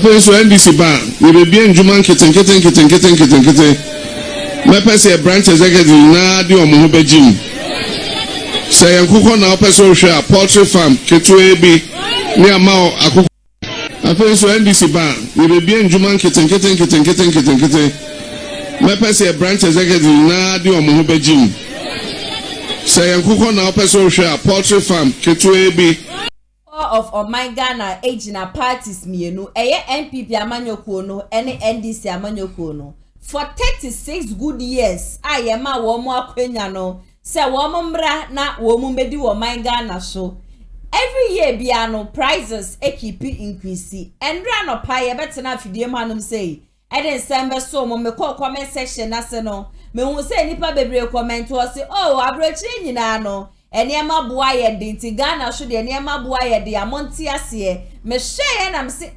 So NDC bar, we will be in Juman kitten. My person a branch executive na di omo bejim. Say nkuko na person share poultry farm ketwe bi near Mau akoko. So NDC bar, we will be in Juman kitten. My person a branch executive na di omo bejim. Say nkuko na person share poultry farm ketwe bi of my Ghana age na parties mienu eye NPP amanyoko no ene NDC amanyoko no for 36 good years ayema wo mo akwenya no se wo mo mra na wo mo bedi wo my Ghana so every year bia no prices keep increase endra no pa ye betena afidie manum say eden sembe so mo me call comment section na se no me hu say nipa bebre comment wo say oh abrochire nyina no eniema boa ye de nti Ghana so de eniema boa ye de amonti ase me hwe na me say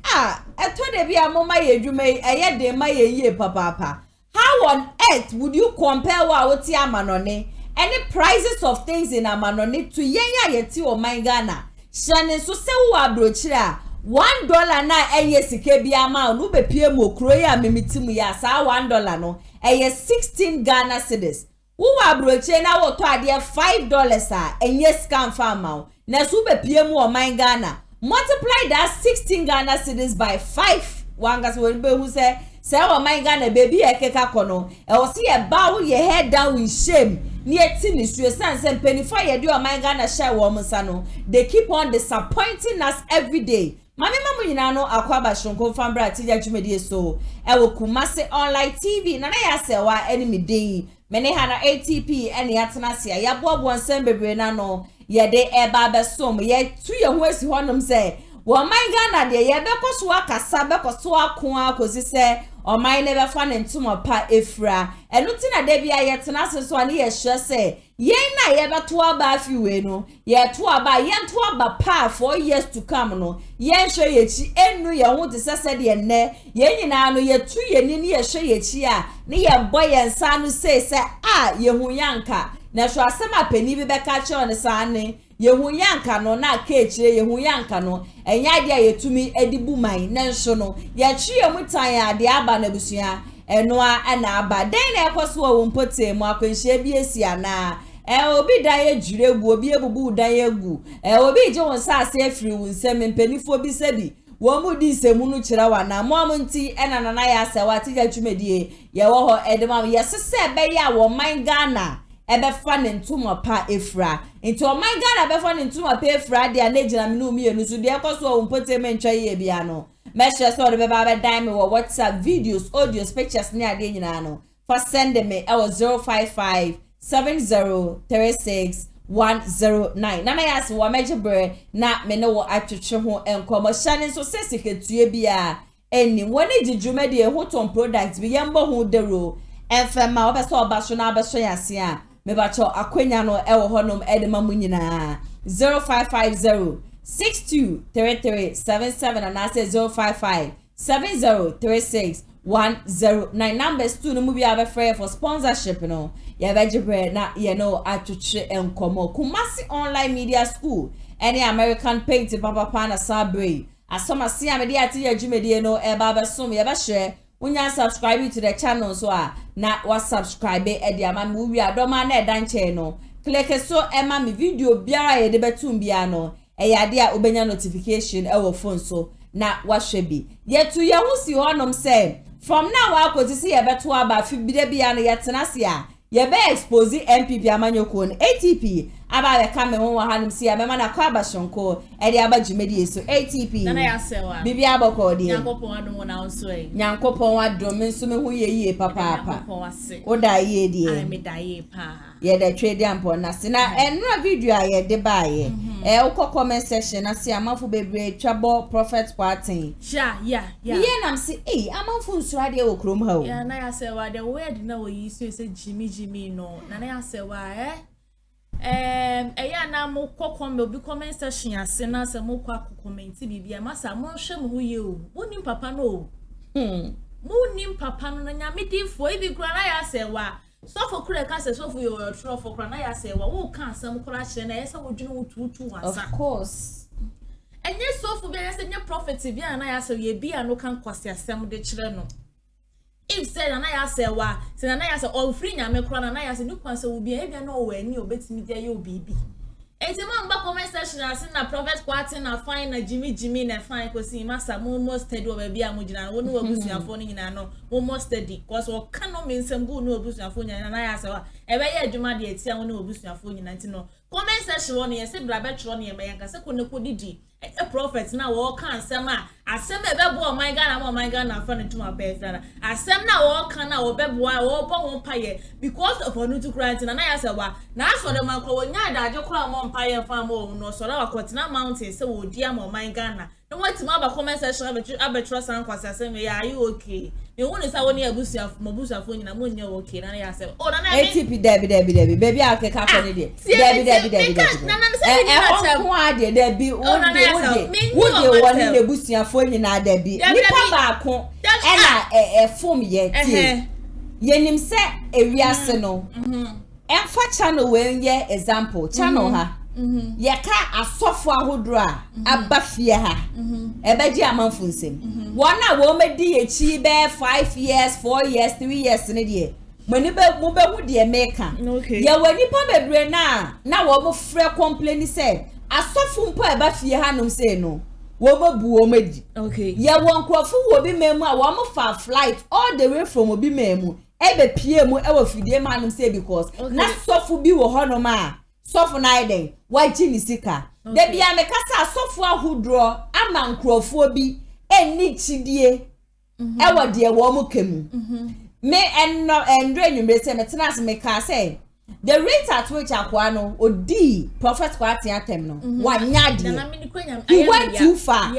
eto de bia moma ye dwuma eye de ma ye yie papa how on earth would you compare wa woti amanone any prices of things in amanone to yenya yeti o my Ghana shane so se wo abrochire $1 na eye sike bia ma no be pie mo kro ya memitimu ya sa $1 no eye 16 Ghana cedis Uwa broche na woto ade $5 enye scam farm na so be pie mu o my Ghana multiply that 16 Ghana cedis by 5 wanga so be hu say o my Ghana baby ekeka kono e wo se ye ba wo ye head down with shame ni eti ni su sense penifo ye de o my Ghana share wo msa no they keep on disappointing us every day mama mamu nyina no akwaba shonko fambra tija jumedie so e wo Kumasi online TV na ya se wa enemy dey mene hana ATP ene yatena sia ya boabo nsem bebre na no ye de eba besom ye tu ye ho asi honom se wo man Ghana de ye bekoso akasa bekoso akon akosi se o man ne befa ne ntumo pa efra enu ti na de bia ye tena so ani ye hye se ye na ye beto aba afiwe no ye to aba ye to aba pa 4 years to come no ye hye ye chi enu ye ho de sese de ne ye nyina no ye tu ye ni ye hye ye chi a ne ye boy ye nsa no se ye hu yanka na so asema pani bi beka che on sa ne ye hu yanka no na ka echire ye hu yanka no enya de ye tumi edibu man na nso no ye chi ye mutan ya de aba na busua enoa ana aba den na ekoso wo mpote mu akwanhie bi esi ana obi dan ye jure gu obi ebubu dan ye gu obi je won sa ase afiri won nsem mpanifo bi sebi wo mu di nsemu no kira wa na mo nti ena na ya se wa ti dwumedie ye wo ho edema ye sese be ya wo man Ghana ebe fa ne ntuma pa efra nti o man Ghana be fa ne ntuma pa efra de anagina me no mienu so de ekoso wo mpote mentwa ye bia no me share so de be ba be dan me wo WhatsApp videos audios pictures ne ade nyina no for send me e was 055 7036 109 na ya se wa mejebre na me no wo atwetwe ho enkomo shane so seseketue bia eni woni jijumede ho ton products bi yembo ho dero enfema obeso obaso na abeso yase a me ba cho akwenya no e wo honom edema mu nyina 0550 623377 and I say 055 7036 109 numbers 2 no mu bi abefre for sponsorship no ya bejibre na ye no atwetwe enkomo Kumasi online media school any American paint papa na sabre asoma sia me dia ti adwumedie no e ba besom ye be share unya subscribe to the channel so na wa subscribe e dia ma mu wi adoma na e dan che no click so e ma me video biara ye de betum bia no e ya de a obenya notification e wo phone so na wa hwe bi ye tu ye hu si honom say from now wa ko ti see ye beto aba fi bi de bia no ye tena se a ye be expose NPP amanyoko no ATP aba be ka me ho wa hanum si abema na kwa abashonko e de aba jumedi so ATP na ya sewa bibi aboko de Nyankopon adom na nso e Nyankopon adom nso me hu ye papa Nyankopon ase o da ye de ai me da ye pa ye de trade ampo na se na enra video a ye de ba ye ukọ comment section na se amanfo bebre twabo prophet party ya ye nam se amanfo nsura de okrom ha o ya na ya sewa the word na we yi so Jimmy no na ya sewa eya na mo kokome obi comment section ase na se mo kwa comment bibia masa mo hwe mo hu ye o wonim papa no na nyame difo ibi kura na ya sewa So for kura ka say so for your tro for kura na ya say wa wo kan asem kura hye na yesa wo dwene wo tutu wasa. Of course. Enye so for be say nye prophet bi na ya say ye bi anu kan kwase asem de kire no. If say na ya say wa, say na ya say o free nyame kura na ya say ni kwan say wo bi e bia na o wani obetimi de ye obibi. Enti mo mba comment section ase na prophet kwate na fine na Jimmy na fine ko si masa mo most steady o ba bia mo gina wo no wabusuafo ni nyina no mo most steady cause o ka no mensem go no wabusuafo nyina na ya say wa e be ye adwuma de atia wo no wabusuafo nyina nti no comment section wo ne ye se bra be tro ne ye mayanka se ko ne ko didi a prophet na wo ka asem a asem e be bo o my God na fa ne tuma be fara asem na wo ka na wo be bo wo bo ho paye because of onu to cry na ya say wa na aso de man ko wo nya da je kura mo mpaye fa mo no so ra wakotina mountain se wo dia mo my God no what ma ba comment section abetro san kwase asem ya are you okay me won say woni abusuafo nyina mo nya okay na ya say oh na na ATP debi baby akeka ko ne de debi na na say ni na ko ade debi wo de woni ne busuafo nyina debi nipa ba ko e na form ye ti yenim se ewiase no emfa channel we ye example channel ha yeka asofo ahodro a abafie ha ebeji amanfo nsem wona wo medi echi be 5 years 4 years 3 years ne de mani be mu be hu de meka ye wani pa bebre na wo mo frɛ complain say asofo mpo abafie ha no say no wo mabu wo madi ye won krofo wo bi memu a wo mo fa flight all the way from obi memu ebe pie mu e wo fidie ma no say because na sofo bi wo ho no ma sofo na iden waji ni sika de bia me kasa sofo ahodro ama nkrofo bi eni chidie e wo de wo mo kemu me ennoendre nyumre se me tena se me ka say the rate at which akwa no odi prophet kwati atem no wanya de he went too far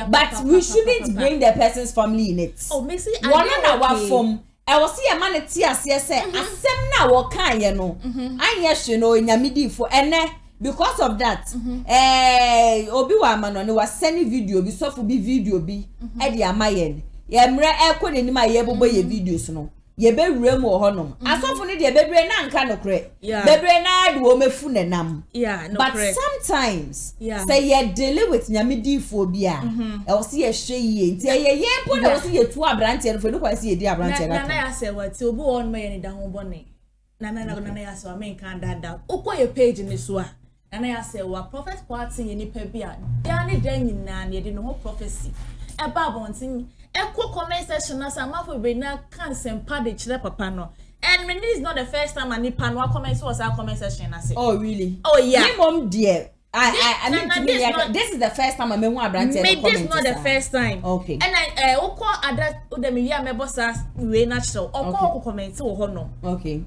but we shouldn't bring the person's family in it one na wa from I was see a man at TSC say asem na wo kan ye no anye hwe no nyamidi fo ene because of that obi wa ma no ne was sending video bi so bi video bi e de amaye ye mre ko ne nim aye bobo ye videos no ye be wura mu ho no asofo ne de bebre na nka no kre bebre na de wo mefu ne nam but sometimes say ye deal with nyamidi fo bi a e wo se ye hwe ye nti ye po na wo se ye tu abrante no fo no kwa se ye di abrante na ya se what obi won me ne da ho bone na ya se wa me kan dada ukoye page ni so a na ya se wa prophet party ye ni pa bi a da ne da nyina ne de no prophecy e ba bontin Eko comment section na sa mafo be na kan sempa de chire papa no. And this is not the first time ani panwa comment was our comment section na say. Oh really? Oh yeah. Me mom dear. I mean to me like, this is the first time I me hu abrante comment. This is not the first time. Okay. And I oko ada udemi wi amebo sa we natural. Oko comment wo ho no. Okay.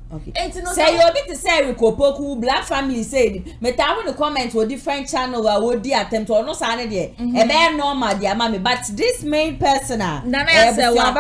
Say you bit to say Kopoku black family said me ta hu no comment wo different channel wa wo di attempt or no sa ne de. E be normal dia ma me but this main person we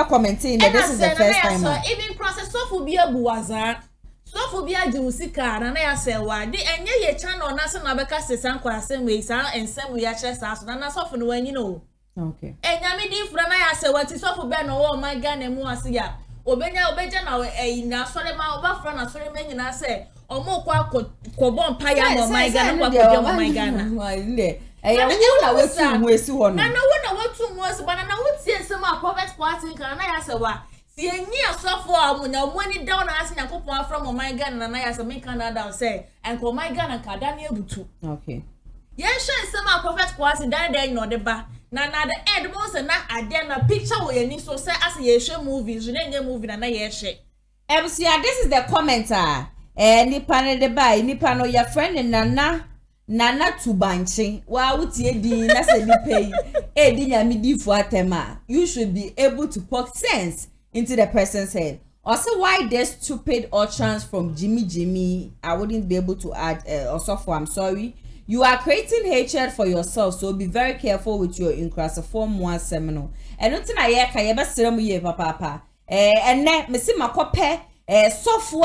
commenting that this is the first time. Even process so for be abuwaza. So for be a Jusika, and I say, why the enye ye channel Nasan Abeka San Quasem we sa and some we are chest as and that's often when you know. Okay. And Yamidi from I say what is off for Ben or my gun and Moasia. Obenya Obeja now a Nasolema over from a sorry man and I say, or more quabon pie or my gun, what my gun. I know what to one. I know what to was, but I know what see some prophet party and I say, why. Ye nya sofo amunya omani down as nyakopon from my gun and I as a make Canada say and call my gun and Daniel butu. Okay. Ye sure some prophet kwasi dan den no de ba na the end most na ade na picture we ni so say as ye share movies you nye movie na ye share. Ebusia, this is the commenter. Nipa ne de ba nipa no your friend Nana Tubanchi wa wutie di na se nipa yi di nyamidi fu atema. You should be able to poke sense into the person's head. Also, why there's stupid utterance from Jimmy, I wouldn't be able to add also for I'm sorry. You are creating hatred for yourself, so be very careful with your inclassiform one seminal. And nothing Ayɛka ye be serem ye papa. And me see makope software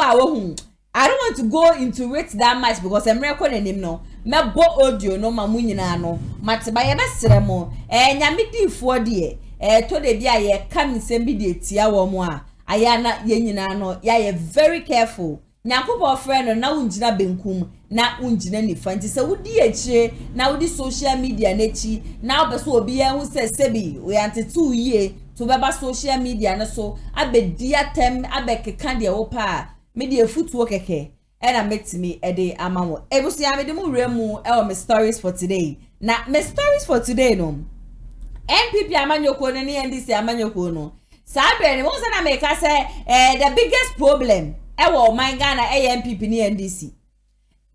I don't want to go into it that much because I'm recording him no. Me bo audio no mamu nyina no. Mateba ye be serem nyamidi fo de to de bia ye ka nsem bi de tia wo mo a ayana ye nyina no ya very careful nyakobo friend na unjina benkum na unjina nifa nti se wodi echi na wodi social media nechi na obeso obi ehun se sebi we antetu yie to beba social media na so abedi atem abekeka de wo pa me de futuo keke na metimi ede amamo ebusu ya me de mu remu me stories for today na me stories for today no NPP amanyoko ne NDC amanyoko no sabe ni mo se na me ka say the biggest problem my Ghana NPP ni NDC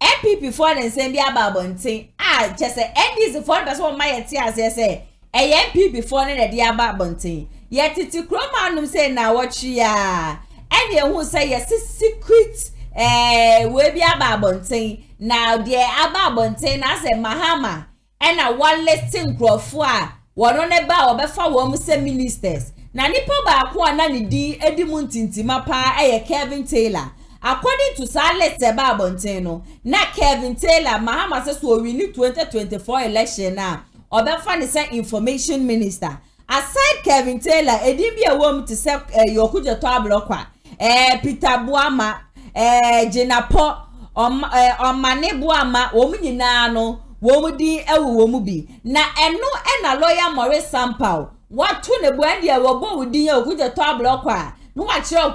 NPP for den say bi ababonten just say NDC for person what my ti as say NPP for ne de ababonten yet titi kroma num say na watchi ya ene hu say yes secret we bi ababonten now there ababonten na say mahama na one listing crofo a wono ne ba obefa wo mu say ministers na nipa ba ko na ne di edimu ntintima pa Kevin Taylor according to Salet Sebabonten no na Kevin Taylor Mahama say so we need 2024 election na obefa ne say information minister aside Kevin Taylor edi bi awom to say yokujo to ablokwa Peter Buama Jenapo omane Buama wo nyina no wo di ewu wo bi na eno na lawyer Maurice Ampaww watu ne bwandi ya wobo wudi ya okuja to ablokwa no wachiro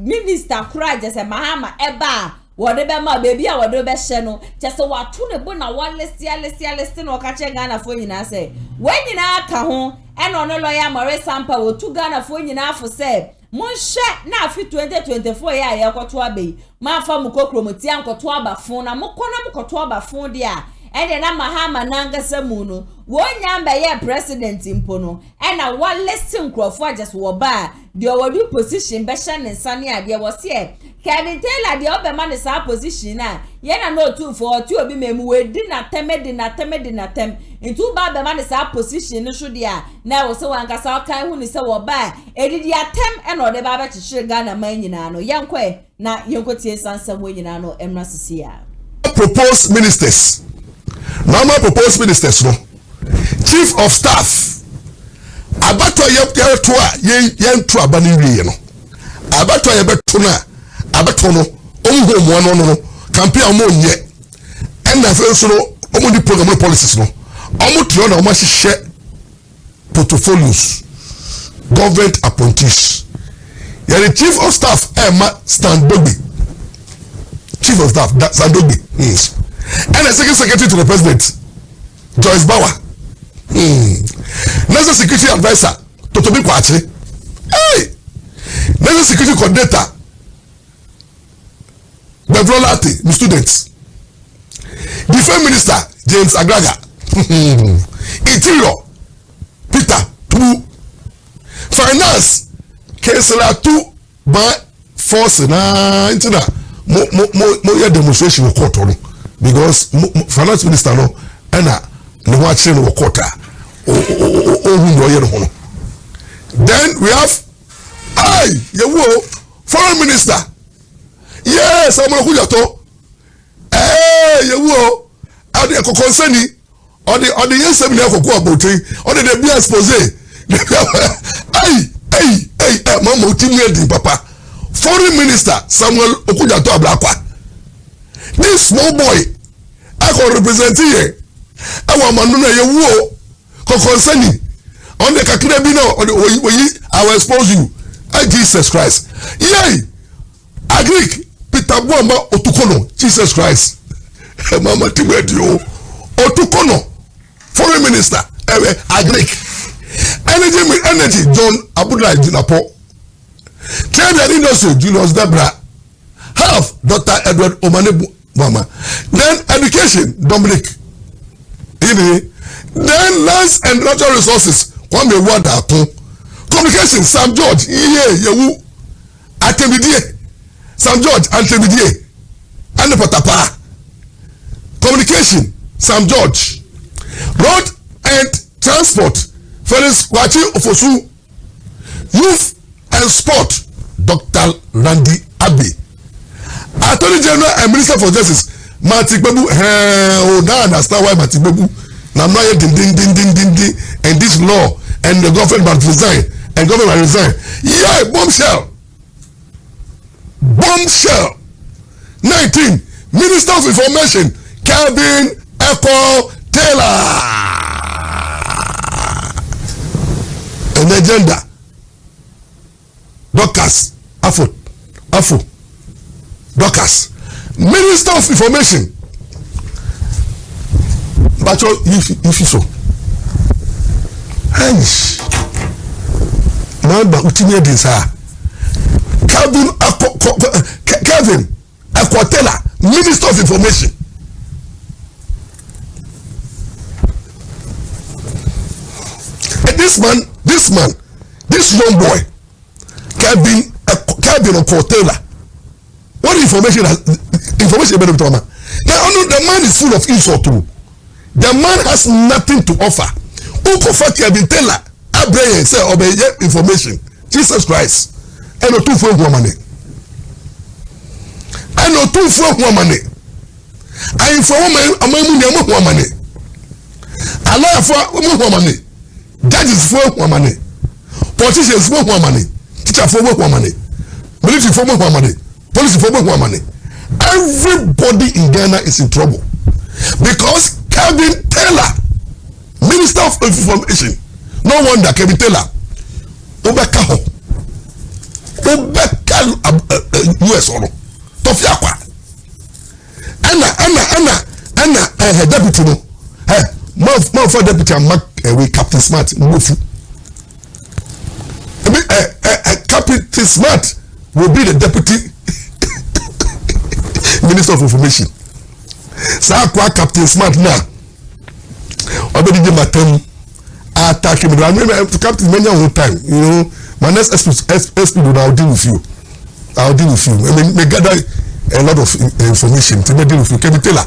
minister kuraje se Mahama eba wode be ma baby a wode be hye no chese watu ne bo na list no kache Ghana fo nyina se wanyina aka ho eno no lawyer Maurice Ampaww otu Ghana fo nyina afo se monhye na afi 2024 ya yakoto abai ma fa mukokromotia nkoto abafo na mokona mukoto abafo dia ene na Mahama nangasa mu no wonyamba ye president impono ena one listing crofo just wo ba de owodu position be hye ne nsane ade wo se Kevin Taylor de obema ne sa position na ye na no tu for tu obi memu we di na tem ntu ba be ma ne sa position no so de a na wo se wankasa okan hu ni se wo ba edidi atem ena ode ba ba chichire Ghana man nyina no yankwe na yenkotie sansam wo nyina no emra sisia proposed ministers normal proposed ministers no chief of staff abato yeto a yentu abani wiye no abato yebeto na abato no omho no campaign omo nye enda fe so no omo di program policies no omo tro na omo hye portfolios government appointees the chief of staff Emma Standogbe chief of staff Standogbe and the second secretary to the president Joyce Bauer national security advisor Totobi Kwachiri national security coordinator Bevrolati the students defense minister James Agraga interior Peter Tu finance Kesela Tu by force na intina mo ya demonstration court on because finance minister no ena ne watching no court then we have foreign minister yes amolo kujato ade kokonseni ode yesem ne akoko abotin ode de be expose mama otimi papa foreign minister Samuel Okujato Ablakwa this small boy I can represent here our manuna yewo kokonseni on the kakire bi no I will expose you Jesus Christ Agric Peter Buama Otukono Jesus Christ mama timedio Otukono foreign minister Agric energy John Abudulai Dinapo trade and industry Julius Debra health Dr. Edward Omanebu Mama then education Dominic then lands and natural resources Kwame Wadato communication Sam George yewu Atemidie Sam George Atemidie and Patapa communication Sam George road and transport Felix Wachi Ofosu youth and sport Dr. Randy Abbey Attorney General and Minister for Justice Matikbebu now understand why Matikbebu now ding and this law and the government must resign and government resign. Yeah, bombshell. 19, Minister of Information, Calvin Echo Taylor. An agenda. Docas, Afo. Docas. Minister of Information. But if you so. Hey. Man, but ultimate is Calvin Equatella, Minister of Information. And this young boy, Calvin Equatella, what information about the man? Now, the man is full of insult too. The man has nothing to offer. Ukofa Calvin Taylor, Abraham say obey information. Jesus Christ. And no two for woman. And no two for woman. I inform woman. Allah for woman. Judges for woman. Politicians for woman. Teacher for woman. Military for woman. Police for woman. Everybody in Ghana is in trouble because Calvin Taylor, Minister of Information, no wonder Calvin Taylor, Obeka US or Tofiakwa. Anna, deputy no. More for deputy and Mark with Captain Smart Mufu. Captain Smart will be the deputy Minister of Information. So Captain Smart now. Obedi the matter attack him. I remember Captain many one time, you know. My next SP I'll deal with you. I mean, we gather a lot of information to deal with you. Can you tell her?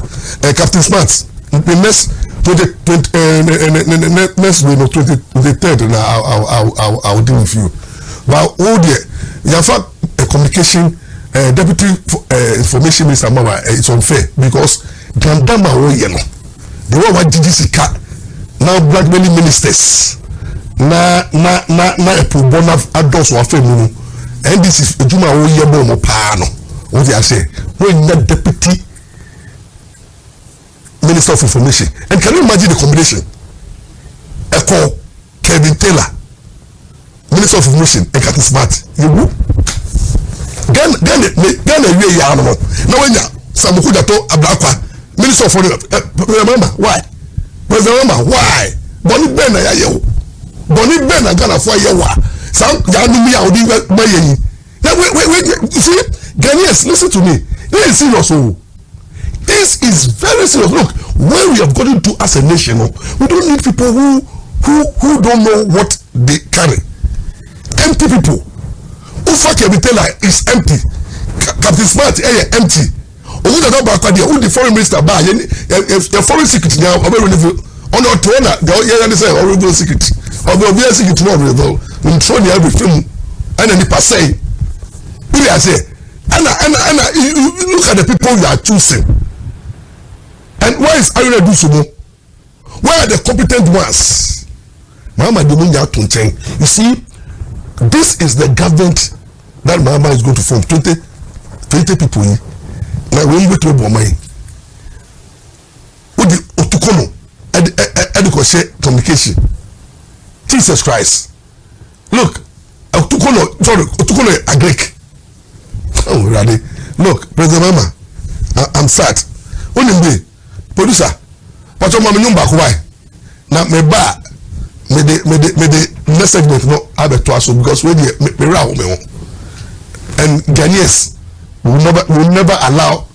Captain Smart, the next 23rd, I'll deal with you. But oh dear, you have a communication deputy information minister. It's unfair because Gandama Oyeno, the one what DGC cat now blackmailing ministers. Na epubona ados wa femu and this is ejuma wo yebo mo pa no what they say when the deputy minister of information and can you imagine the combination Echo Kevin Taylor minister of information and Captain Smart you Ghana we ya no na wanya Samuku Dato Ablakwa minister of foreign remember why Boni Ben na ya Boni Ben and Ghana for yewa. Some Yanimi are doing by ye. Wait, see, Ghanaians, listen to me. This is serious. This is very serious. Look, where we have gotten to as a nation, we don't need people who don't know what they carry. Empty people. Ufa Kebitela is empty. Captain Smart empty. Who the foreign minister by the foreign secretary now on our throne, the say horrible secret. Although we are secret tomorrow, though, when Tony every film and then the passe. We are say, Anna, you look at the people you are choosing. And why is Aruna do so? Where are the competent ones? Mama Dominia Tunchen. You see, this is the government that Mama is going to form 20 people. Now, when you go to Bomai, with the Otukono, education, communication. Jesus Christ. Look, Otukono a Greek. Oh, really? Look, President Mama, I'm sad. Only producer, but your mama number why? Now, me the next segment no have a twice because we me round me. And Ghanaians will never allow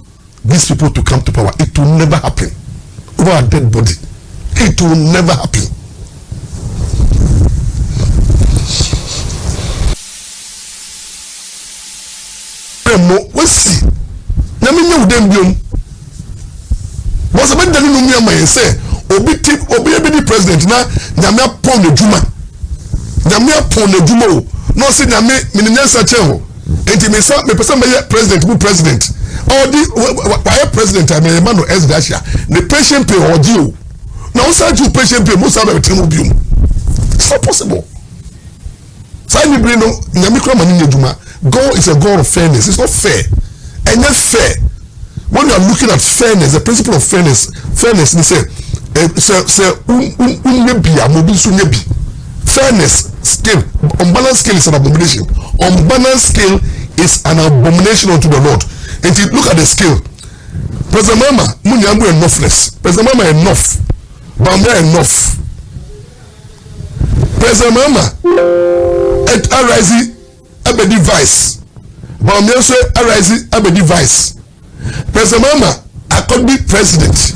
these people to come to power. It will never happen. Over a dead body. It will never happen. We see. Nami nyu dem biom. Was about the new me say obi be president na nyame apon na djuma. Nyame apon na djuma o. No say nyame minyansa che ho. Enti me pesa me president bu president. All the why president I mean man no S Dacia. The patient pay or deal. Now say you patient pay most of the time biom. It's not possible. Sani Brino, Nyamikra Mani Juma, God is a God of fairness. It's not fair. And that's fair. When you are looking at fairness, the principle of fairness, they say, fairness scale, unbalanced scale is an abomination. Unbalanced scale is an abomination unto the Lord. And if you look at the scale, President Mama, Munyamu enoughness. President Mama enough. Bamba enough. President Mama, at Arazi, Abedi Vice. Bamba also Arazi, Abedi Vice. President Mama, I could be president.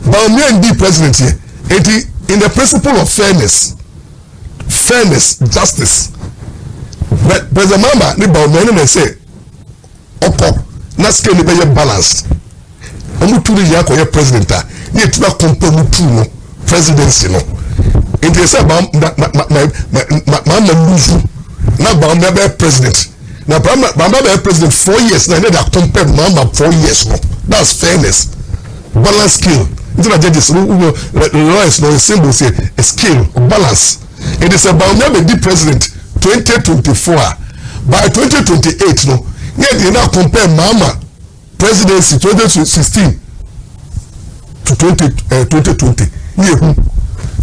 Bamba and be president here. In the principle of fairness, justice. But President Mama, ni Bamba and say, Oko, na scale ni be balanced. Omutuli yako ye president a ye tuba compare mutu no presidency no into say ma lose na ba be president na ba be president 4 years na they compare ma 4 years no. That's fairness. Balance scale into the judges lawyers no symbol say a scale balance. It is about never be president 2024 by 2028 no ye now compare mama presidency 2016 to 2020.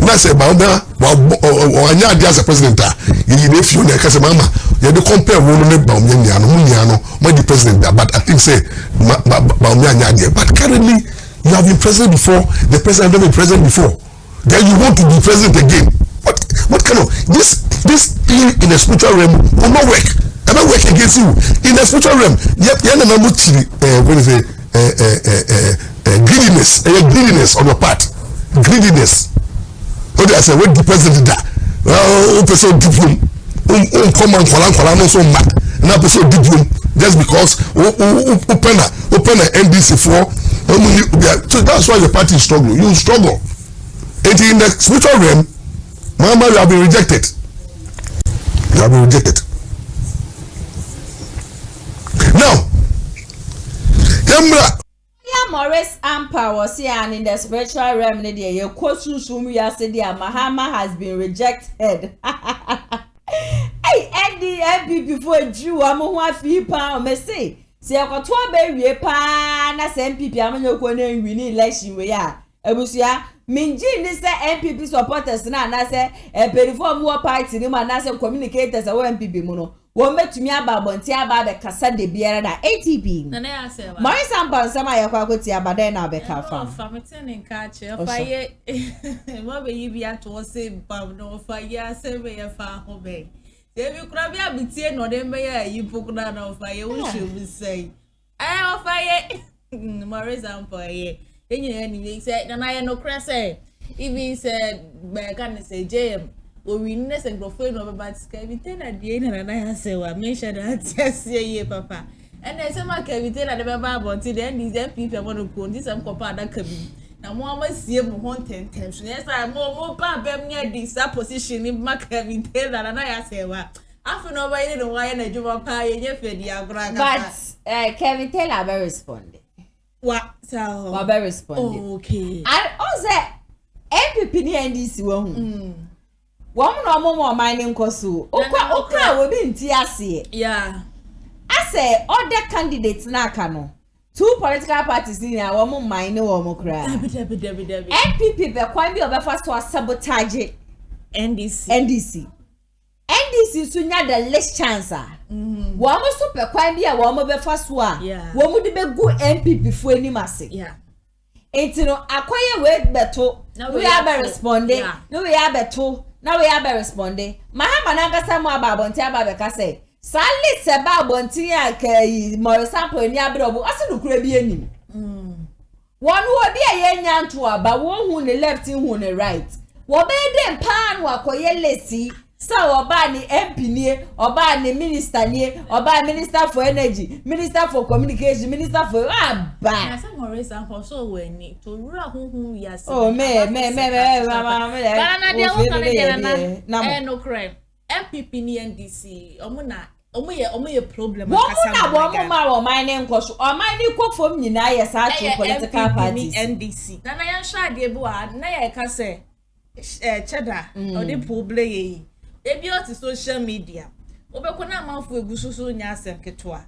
Na say Bamba wanya adi as a president you dey feel na kase mama you dey compare one no ba omya no mo the president but I think say ba omya nya adi but currently you have been president before, the president have been president before, then you want to be president again. What kind of this thing in the spiritual realm will not work. It will work against you in the spiritual realm. What is it? Greediness on your part. Greediness. What I say? What the president da? Person diplom. Come on, no so mad. Now person diplom just because open a NDC for. So that's why the party struggle. You struggle. And in the spiritual realm, Mama, you have been rejected. You have been rejected. Now, Maurice Ampa was here and in the spiritual realm, your Mahama has been rejected. Hey, Eddie, MPP before Jew, I'm a few pounds, may say. See, I got 2 baby pa, na MPP, I'm not going to win election. We are. Ebusia, Minji, this MPP supporters, and I say, a perform more party, and I say communicators, or MPP mono. Wombe to me about Bontia about the Casa de Biera ATP. Maurice Ampa, some Ayɛka go tia, but then I'll be careful. From attending catcher, fire. What will you be at to say, Bob? No fire, 7 years far obey. If you grab your between or them, you put down of fire, we should say. I fire Maurice Ampa. Then you anyway said, and I no crazy. Even said, by can say, JM. We need to go for no bad Kevin at the end, and I say, well, mention that yes, yeah, papa. And I say, my Kevin at the Bible until then, these people want to go this and papa that could be. Now, more must see him 10 times. Yes, I'm more papa near this position in my Kevin Taylor, and I say, well, after nobody know why and I do my pie and your fedia. But Kevin Taylor very responded. What? So, very responded. Okay. I also MPP and this one. One more mining kosu. Okra will be in TRC. Yeah. I say other candidates na kano. 2 political parties in our one mine or mokra. MPP be quite be over first to sabotage NDC sunya the less chance. One more super quite be a woman be first one. Yeah. One would be good MPP for any massive. Yeah. It's no acquire word better. No, we are responding. No, we are better. Now we are responding. Mahama nanga samu ababonti ababeka say. Sali seba abonti ya ke Maurice Ampa ni abrobu. Ase nukure bi enim. One who be a yenyanto aba won hu ne left hu ne right. Wo be dem pan wa koye lesi. Sa oba ni MP ni, oba ni minister ni, oba minister for energy, minister for communication, minister for aba. Na say Maurice Ampa so we ni to rura hu ya say. Oh me. Bana dia wo kan dia na no crime. MPP ni NDC, omo ye problem akasa. Womu ma wo mining nkoso. O mining kọ fom nyina ye sa two political parties. NDC. Na yan sha de bi wa na ye ka say cheddar o de problem ye. ebi o ti social media obekọ na amanfo egususu nya asem ketwa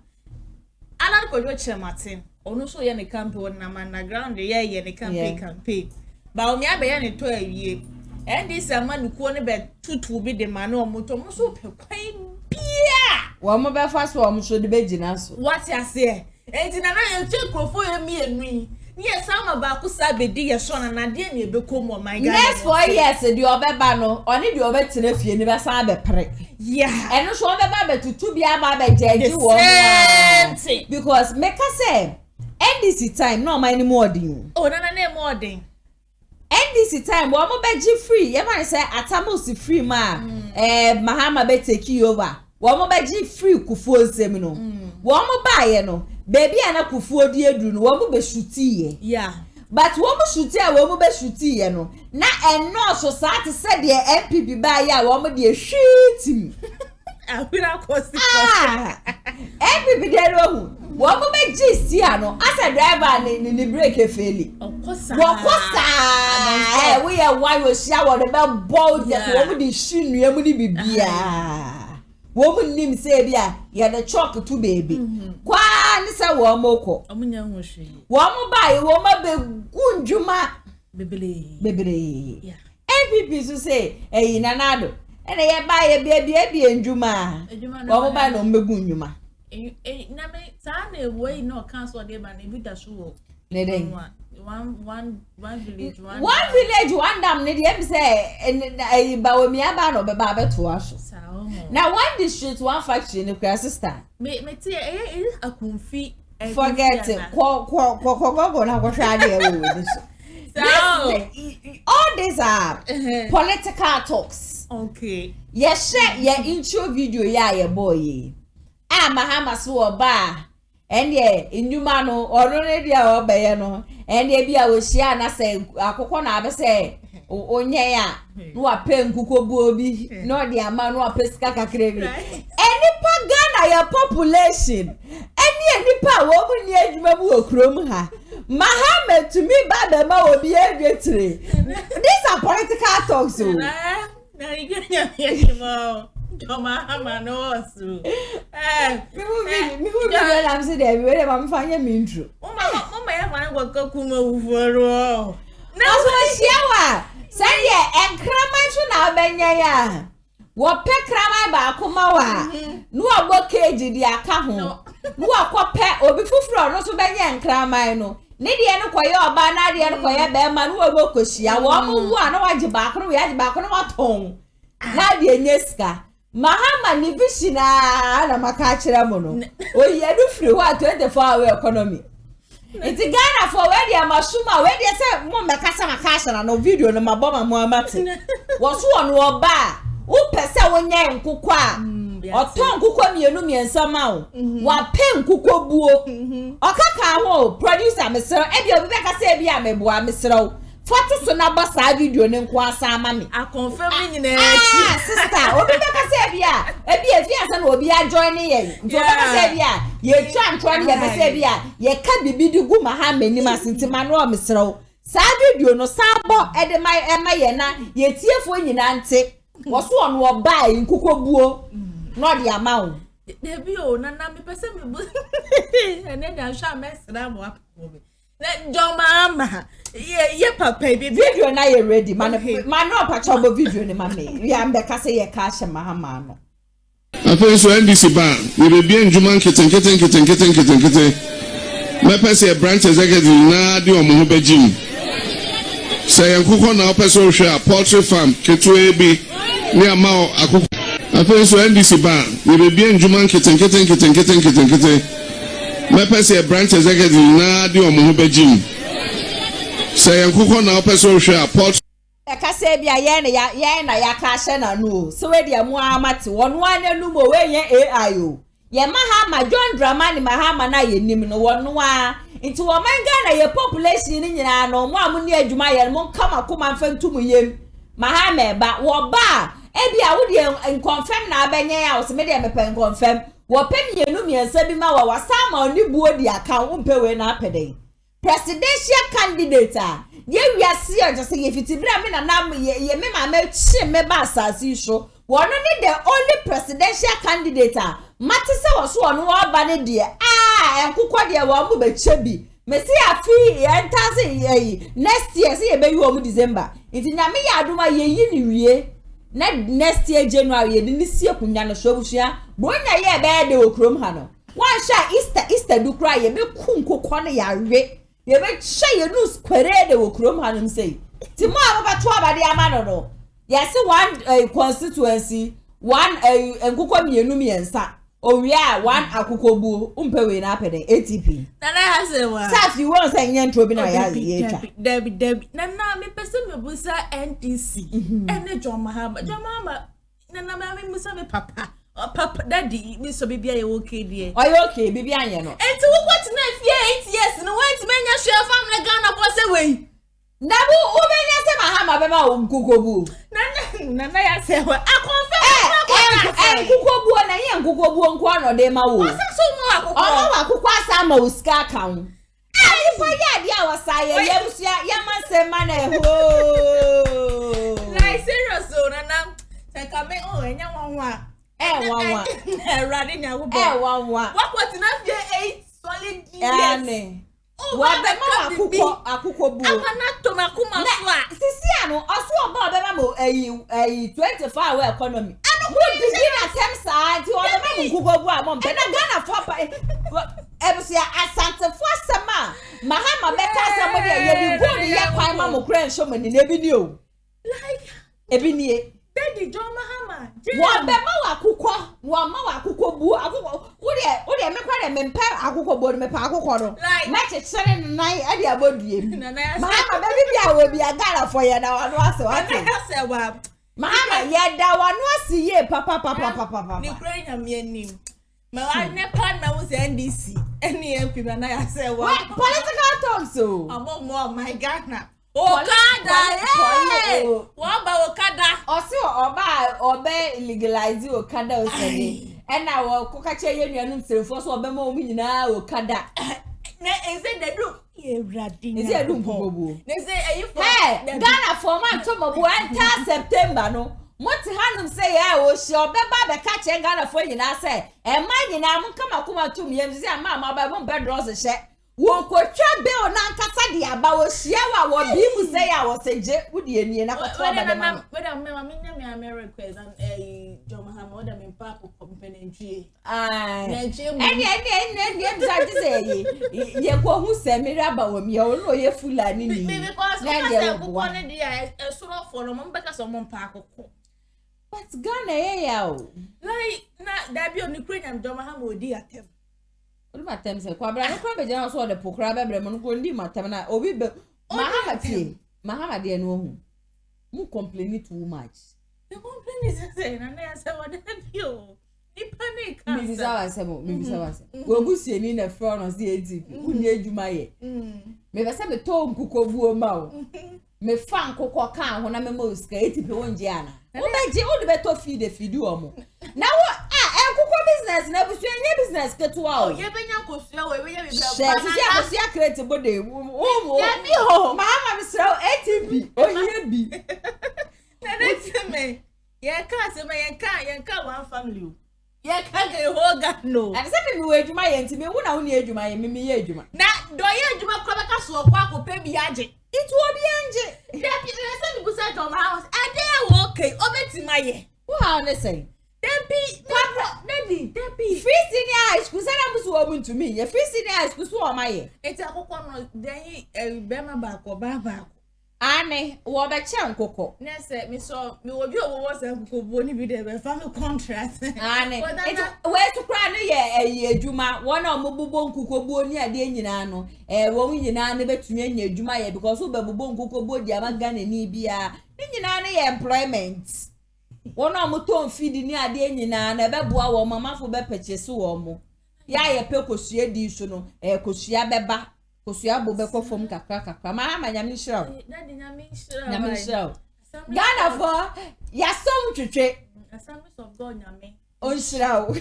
anan ko jo chematin onu so ye ne campaign na man na ground ye ne campaign ba omi abeya ne to awie endi se man ko ne be tutu bi de man o moto mo so pe kwan bia wo mo be fa so wo mo so de be gina so what ya say enti na ye che krofo ye mi enui yes sama ba ku sabedi ye so na de ne be kom o my god next 4 years the obeba no oni the obetire fie ni be san be pere yeah eno so obeba be tutu bia ba be jeji wo because make us say NDC time no my anymore din oh na more din NDC time wo mo be ji free ye man say atamos free ma Mahama be take over wo mo be ji free kufuo nsem no wo mo ba ye no baby ana kufuo di eduru no wo mo be shuti ye yeah but wo mo shuti a wo mo be shuti ye no na eno so sa te se de MPP ba ye a wo mo de hwitim ahura kosi MPP de ro hu wo mo be gist ya no as a driver ni brake faili okosa we ya why we share wo de be bold wo mo de hwinu mu ni bibia wo mo nim se bia ye the chalk to baby kwa ni se wo mo ko omunya hwehwe wo mo ba ye wo ma be gunjuma bebele yeah MPP so say nanado ene ye ba ye bia njuma wo mo ba no mbegunjuma na me sa na ewe no cancel de ba na bi da so ne den one village one dam ne de say ba wo mi aba no be ba beto aso now one district one faction ne kwa sister me tie akunfi forget it go na go try there all these are political talks okay yes share intro video ya boy Mahama so ba ende induma no ono ne dia obeye no ende bia wo hia na se akokọ na abe se onye ya no ape nkuko bu obi no de ama no ape sika kakre bi enipa Ghana ya population enipa wo mu ni adwuma bu okrom ha Mahama to me ba be ma obi edwetire these are political talks o na igenya yemo Mahama no so mi hu be am say dey we dey am fanya me intro mama ya fanya kwa kuma uforo na so hia say ye enkraman so na benya ya wo pe kraman ba akoma wa no agbo cage di aka ho no akope obi fufuro no so benya enkraman no ne de no koye oba na de no koye be ma no agbo koshia wo mo wu a no wage ba akoro ya de ba akoro waton na de nyeska Mahama ni bishina na makachira mono oye du free wa 24 hour economy iti Ghana for where dia masuma where dia say mo mekasa makasha na no video no maboma mo amate wo so ono oba wo pese wonya nkukọ a oton nkukọ mienu miensa ma wo wa pe nkukọ buo okaka ho producer mesero e bia obi beka say bia meboa mesero foto so na basa video ne nko asa ama me a confirm nyina sister obi beka say bia e bia fi asa na obi a join ye nti obi beka say bia ye twa ntwa ne beka say bia ye ka bibi di gu Mahama ni masintima no mesero sa video no sabo e de mai e ma ye na ye tiefo nyina nte wo so ono oba nkukọ buo no de ama wo debi o na me pese me bu ene da sha mesra mo apobe na Mahama ye papa bi video na ye ready man no pacha bo video ni mame we am be ka say ye ka hye Mahama no afen so NDC ban we be bien juma nkete me pese branch executive na de omo ho begim say nkukọ na opese o hwe a poultry farm ketu ebi ni ama akukọ afen so NDC ban we be bien juma nkete me pese branch executive na de omo ho begim say nkukọ na opese o hwe a poultry ka say bia ye na ya ka hye na no so we de mo amate wono ananu mo we ye AI o ye Mahama John Dramani Mahama na ye nim no wono a nti wo manga na ye population ni nyina no mo amuni adwuma ye mo kama kuma mfantum yem Mahama ba wo ba e bia wo de confirm na abenye ya wo se me de me pen confirm wo pemienu miensa bi ma wa wasama oni buo di aka wo mpe we na apeden presidential candidate a ye wiase ya just say ye fiti bra me na nam ye me ma ma chi me ba asasi so One only the only presidential candidate. Matisa was one wa bane die. Ah, enkukwa die wa mu be chebi. Me see afi entase next year see e be you mu December. Nti nyame ya adoma ye yi ni wie. Next year January ye ni sie kunya no shobusua. Bonya ye be de okrom ha no. One sha Easter do cry ye be kunkokwa ne ya we. Ye be che ye no square de okrom ha no say. Ti mo aba to aba de ama no. Yes, one constituency, one nkukwa mienu miensa. Owia one akukobu umpewe na apede ATP. Nana hase wa. Safi won say nyentro bi na ya yecha. Debi. Nana me pese me busa NTC. Ene John Mahama. John Mahama. Nana me musa me papa. Papa daddy me so bibia ye okay die. Oy okay bibia anye no. Enti wo kwati na fie 8 years no wait menya share family Ghana for say we. Nabu ubenya se Mahama be ma nkukobu. Nana ya se wa. Nkukobu na ye nkukobu nko ano de ma wo. Osaso mo akoko. Ono akoko asa ma uska kan. Ipo ya dia wasaye yemsia yamasema na ho. Like serious so nana. Se ka me enya wanwa. Wanwa. Rade nya wo bo. Wanwa. Wakwati na fie 8 solid years. Ane. Wabe ma akukobu. Akana to na kuma so a. Sisi ano oso oba be ma mo 24 hour economy. Would begin attempt side to all the men who go a mom. Then I gonna pop Ebusia Asante for sama. Mahama beka somebody ye go the ya kwai mama kran show me ni ebinio. Like Ebinie. Daddy John Mahama. Wa be ma wakukọ, wa ma wakukọ bu akukọ. Wo de me kwa de me mpa akukọ bo me pa akukọ no. Na chechere nnan e de abodue. Mahama be bia wo bia gara for ye na wa no ase wa. Mahama yeda wanu asiye papa. Ni kura nyame anim. Ma wa ne pan na wo NDC. Eni MP na ya say wa. Political talk so. Amo my Ghana. Okada eh. Wa ba Okada. Osi oba legalize Okada osede. Ena wo kokache ye nuanum serefo so oba ma omu nyina Okada. Na eze de do Eradina. Eze do mpobo. Na eze eyi for. Ghana for man to mo enter September no. Moti hanum say ya o shi obeba be ka che Ghana for nyina say e man nyina mun kama kuma tum yem say ma ba mo bedros she. Wo ko twa be o na nkasa de aba wo hia wa wo bi mu say ya wo seje wudi enie na ko to ba de man. Weda me nya me request and John Mahama oda me pa ko company ntue. Eni mzaji say ye ko hu se me raba wo mi o no ye fulani ni. Me because o say ko ne dia e soro for no mo beka so mo pa akoko. But Ghana ya o. Like na da bi oni kwenya John Mahama odi atem. Olu matem se kwa bra no kwa be jana so de pokra be bre mo no ko ndi matem na obi be Mahama de no hu. Mu complain too much. The complain is say na na say what dey o. Ni panic. Mi bisa wase. Wo busie ni na front no see ATP. Unye adwuma ye. Me be se me to nkukobu o ma o. Me fa nkokọ kan ho na me ma osika ATP wonje ana. Wo be je o de be to feed o mo. Na wo nkokọ business na busu nye business ketua o. Ye benya kosua we ye be bra. Sisi akosua create bode. Wo bi ho. Mahama me sra ATP. O ye bi. Na let me. Ye ka se me ye ka one family. Ye ka ge ho ga no. And say me we adwuma ye ntime wo na wo ne adwuma ye me ye adwuma. Na do ye adwuma kwa beka so kwa akopɛ bi age. It will be anje. Depi na say me busa John Mahama. Ade okay, obetima ye. Wo ha ne say? Depi, free senior high school say na musu wo to me. Ye free senior high school so o ma ye. Eti akokɔ no den bema ba ko ba ba. Ane wo be che nkokɔ. Na say me so me obi owo say nkokɔ bo ni bi de be family contract. Ane. Eti we to kra no ye adwuma. Wo na omobubo nkokɔ bo ni ade nyina no. Wo nyina ne betumi anya adwuma ye because wo bebubo nkokɔ bo di amagana ni bia. Ni nyina ne ye employment. One of them don't feed ni ade nyina na be boa wo mamafo be purchase wo mo ya ye pe kosua di so no kosua beba kosua bo be kofom kakra Mahama nyame hira daddy nyame hira Ghana for ya som twetwe Assemblies of God nyame on hira o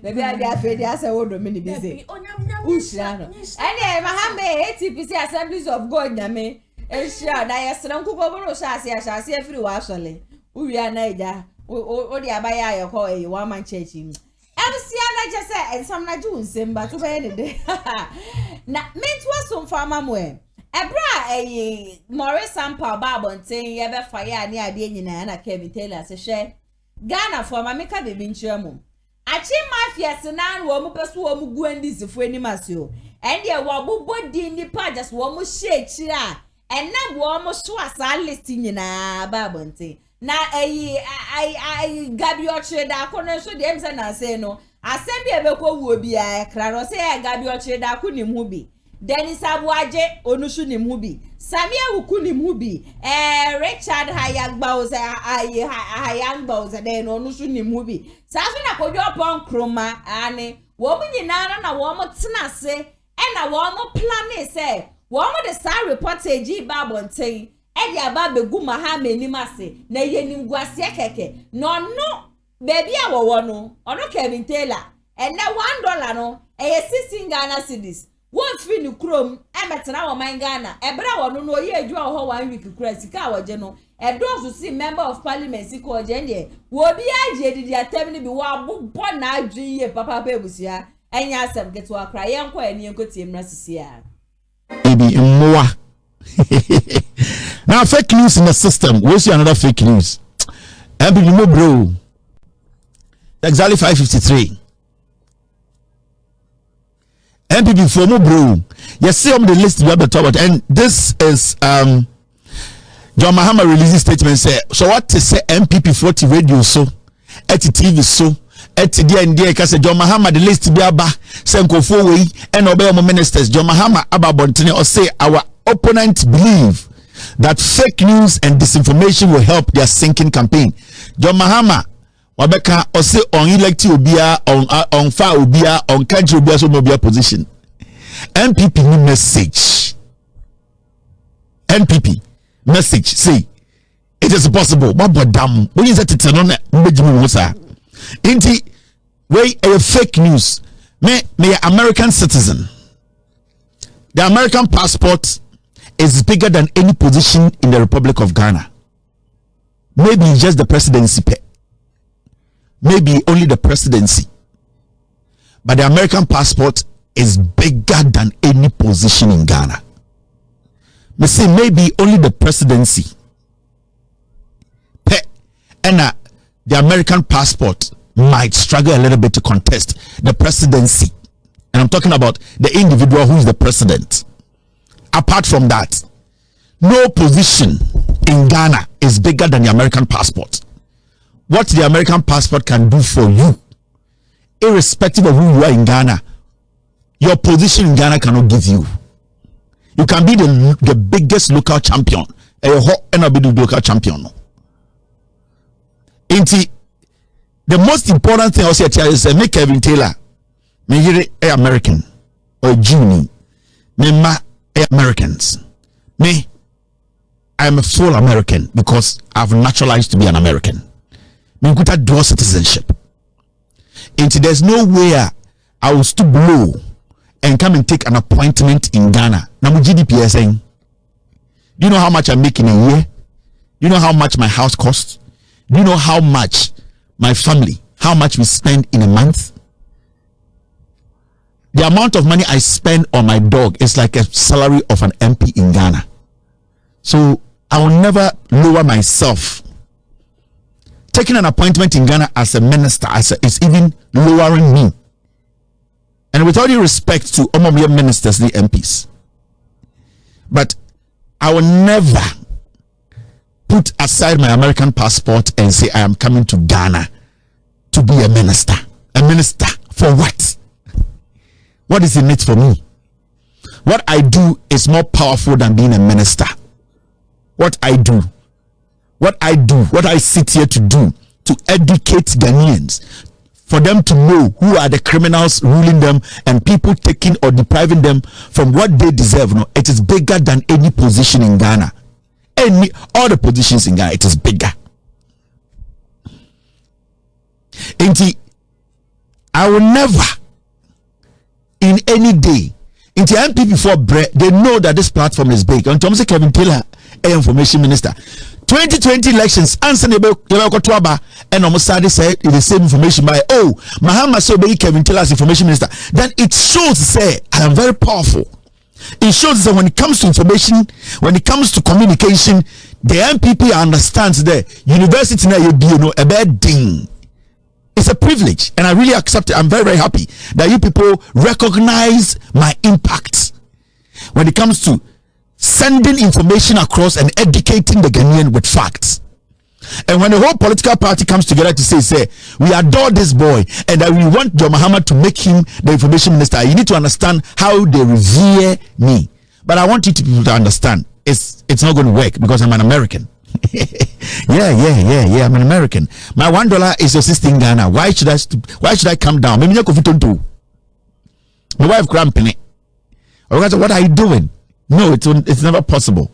baby ade afi dey ase wo do me ni bi se o hira no ene Mahama ATP Assemblies of God nyame hira na yesra nkukoboro sha ase afiri wa asole we are naija o di abaya Ayɛka e one man church him MC na just say ensam na ju nsem ba to be ne de na mentwa so mfama mo ebra Maurice Ampao babonten ye be fire ne ade nyina na Kevin Taylor se hwe Ghana for mameka be bi nkyerɛ mo achi mafia senan wo mu peso wo mu gu andisifo animasio ende wo bobo di nipa just wo mu hye kyira ena wo mu so asa list nyina babonten na gabi ochire da kono so dem se na se no asem bi ebekọ wu obi a kra no se gabi ochire da ko nim hu bi Dennis Abuaje onusu nim hu bi Samia wuku nim hu bi Richard Hayagba o se Hayagba o se den onusu nim hu bi sa so na kodwo pon kroma ane wo mu nyina na wo mu tena se na wo mu plan se wo mu de sa reportage ba bonten edi aba begu mahama nimase na yenim guase keke no baby a wo no ono Kevin Taylor and na $1 no 16 Ghana cedis won fi ni krom emetena wo man Ghana ebra wo no ye adwa ho 1 week kura sika wo je no edo so si member of parliament sika wo je ndie wo bi aje didi atem ni bi wo abobbo na adwi ye papa bebusia enya asem keto akra ye nko ani enkotie mra sisia ebi mmoa. Now fake news in the system. We'll see another fake news. MPP bro. Exactly 5:53. MPP for mo bro. You see on the list we have the top, and this is John Mahama releasing statement say. So what to say MPP 40 radio so, at TV so. Eti and dia ka say John Mahama the list bi aba say nkofo we and obey mo ministers John Mahama aba bontene or say our opponents believe that fake news and disinformation will help their sinking campaign. John Mahama wabeka or say on elect obia on fa obia on country obia so obia position. NPP ni message. NPP message say it is possible. Babodam when you say it no na mbejimi wo sa. Inti way a fake news me American citizen. The American passport is bigger than any position in the Republic of Ghana. Maybe just the presidency. Maybe only the presidency. But the American passport is bigger than any position in Ghana. Me say maybe only the presidency. And the American passport might struggle a little bit to contest the presidency. And I'm talking about the individual who is the president. Apart from that, no position in Ghana is bigger than the American passport. What the American passport can do for you, irrespective of who you are in Ghana, your position in Ghana cannot give you. You can be the biggest local champion. And I'll be the local champion. The most important thing I say is make Kevin Taylor me American or Juni me ma Americans. Me, I am a full American because I've naturalized to be an American. Me kuta dual citizenship. There's no way I will stoop low and come and take an appointment in Ghana. Now my GDP is saying, do you know how much I make in a year? Do you know how much my house costs? Do you know how much my family, how much we spend in a month? The amount of money I spend on my dog is like a salary of an MP in Ghana. So I will never lower myself. Taking an appointment in Ghana as a minister is even lowering me. And with all due respect to Omomia ministers, the MPs, but I will never put aside my American passport and say I am coming to Ghana to be a minister. A minister for what? What is in it for me? What I do is more powerful than being a minister. What I do, what I sit here to do, to educate Ghanaians, for them to know who are the criminals ruling them and people taking or depriving them from what they deserve. No, it is bigger than any position in Ghana. All the positions in Ghana, it is bigger. I will never in any day into MPP for bread, they know that this platform is big. And Thomas Kevin Taylor, information minister, 2020 elections answer the Tuaba and almost say the same information by Mahama so be Kevin tell us information minister. Then it shows say I am very powerful. It shows that when it comes to information, when it comes to communication, the NPP understands the university now you a bad thing. It's a privilege, and I really accept it. I'm very, very happy that you people recognize my impact when it comes to sending information across and educating the Ghanaian with facts. And when the whole political party comes together to say we adore this boy and that we want John Mahama to make him the information minister, you need to understand how they revere me. But I want you to understand it's not going to work because I'm an American. yeah, I'm an American. My $1 is assisting Ghana. Why should I come down? Maybe my wife cramping it. What are you doing? No, it's never possible.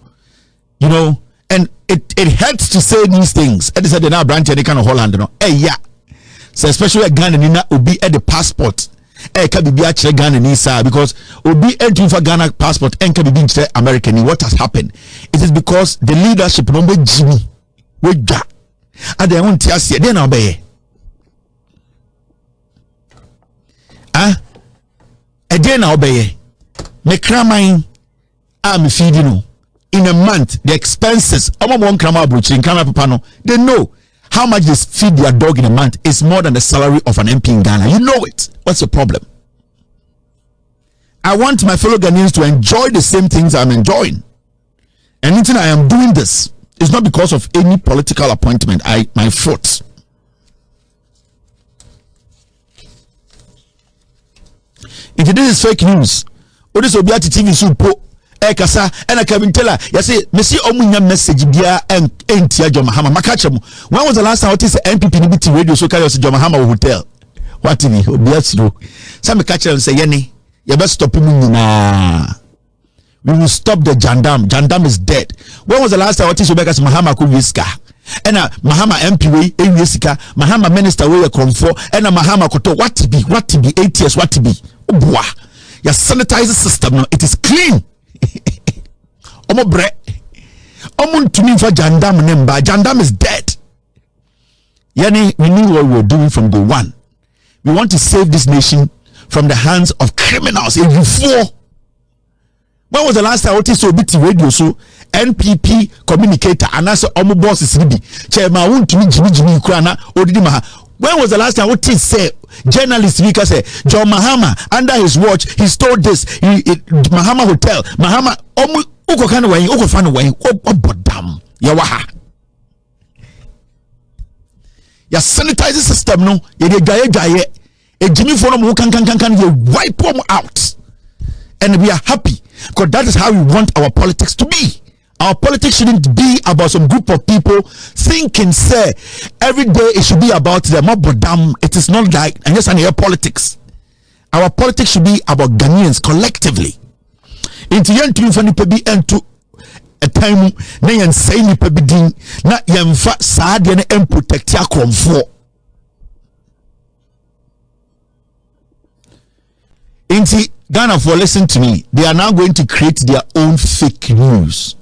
You know, and it hurts to say these things. And they said they now branch any kind of Holland, yeah. So especially a Ghana will be at the passport. Can be actually Ghana because will be entering for Ghana passport and can be American. What has happened? It is because the leadership number Jimmy with that. And they won't tell you then obey. Again obey. Me cramine I'm feeding in a month the expenses they know how much they feed their dog in a month is more than the salary of an MP in Ghana. You know it. What's the problem? I want my fellow Ghanaians to enjoy the same things I'm enjoying. Anything I am doing this is not because of any political appointment. My foot. If this is fake news, what is Obiati TV Supo? Kasa and I can tell her, you say, Messi Omunya message bia and Entia John Mahama. Makacham. When was the last time I was NPP radio so carry us John Mahama hotel? What TV? Obiati do. Some catch and say, Yenny, you better stop him now. We will stop the Jandam. Jandam is dead. When was the last time I was Mahama Kubiska? And Mahama MP Ewesika, Mahama minister we come for, and Mahama Koto, what to be 8 years, what to be. Oh boy. Your sanitizer system now, it is clean. Omo bre. Omo to me for Jandam nemba. Jandam is dead. Yani, we knew what we were doing from day one. We want to save this nation from the hands of criminals. Before, when was the last time I was so BT radio so NPP communicator and I said omo boss is ribi. Chairman won't to me Jimmy Ukrana odidi maha. When was the last time what he said? Journalist speaker say John Mahama under his watch he stole this Mahama hotel Mahama uko kana wani uko fana wani obodam ya waha ya sanitizer system no ye gaye ejimi for no kan ye wipe them out and we are happy because that is how we want our politics to be. Our politics shouldn't be about some group of people thinking, say, every day it should be about them. It is not like, and yes, I hear politics. Our politics should be about Ghanaians collectively. Into young to funny pebi and to a time, nay and say me pebidin, not young fat sad and protect your comfort. Into Ghana for listen to me, they are now going to create their own fake news.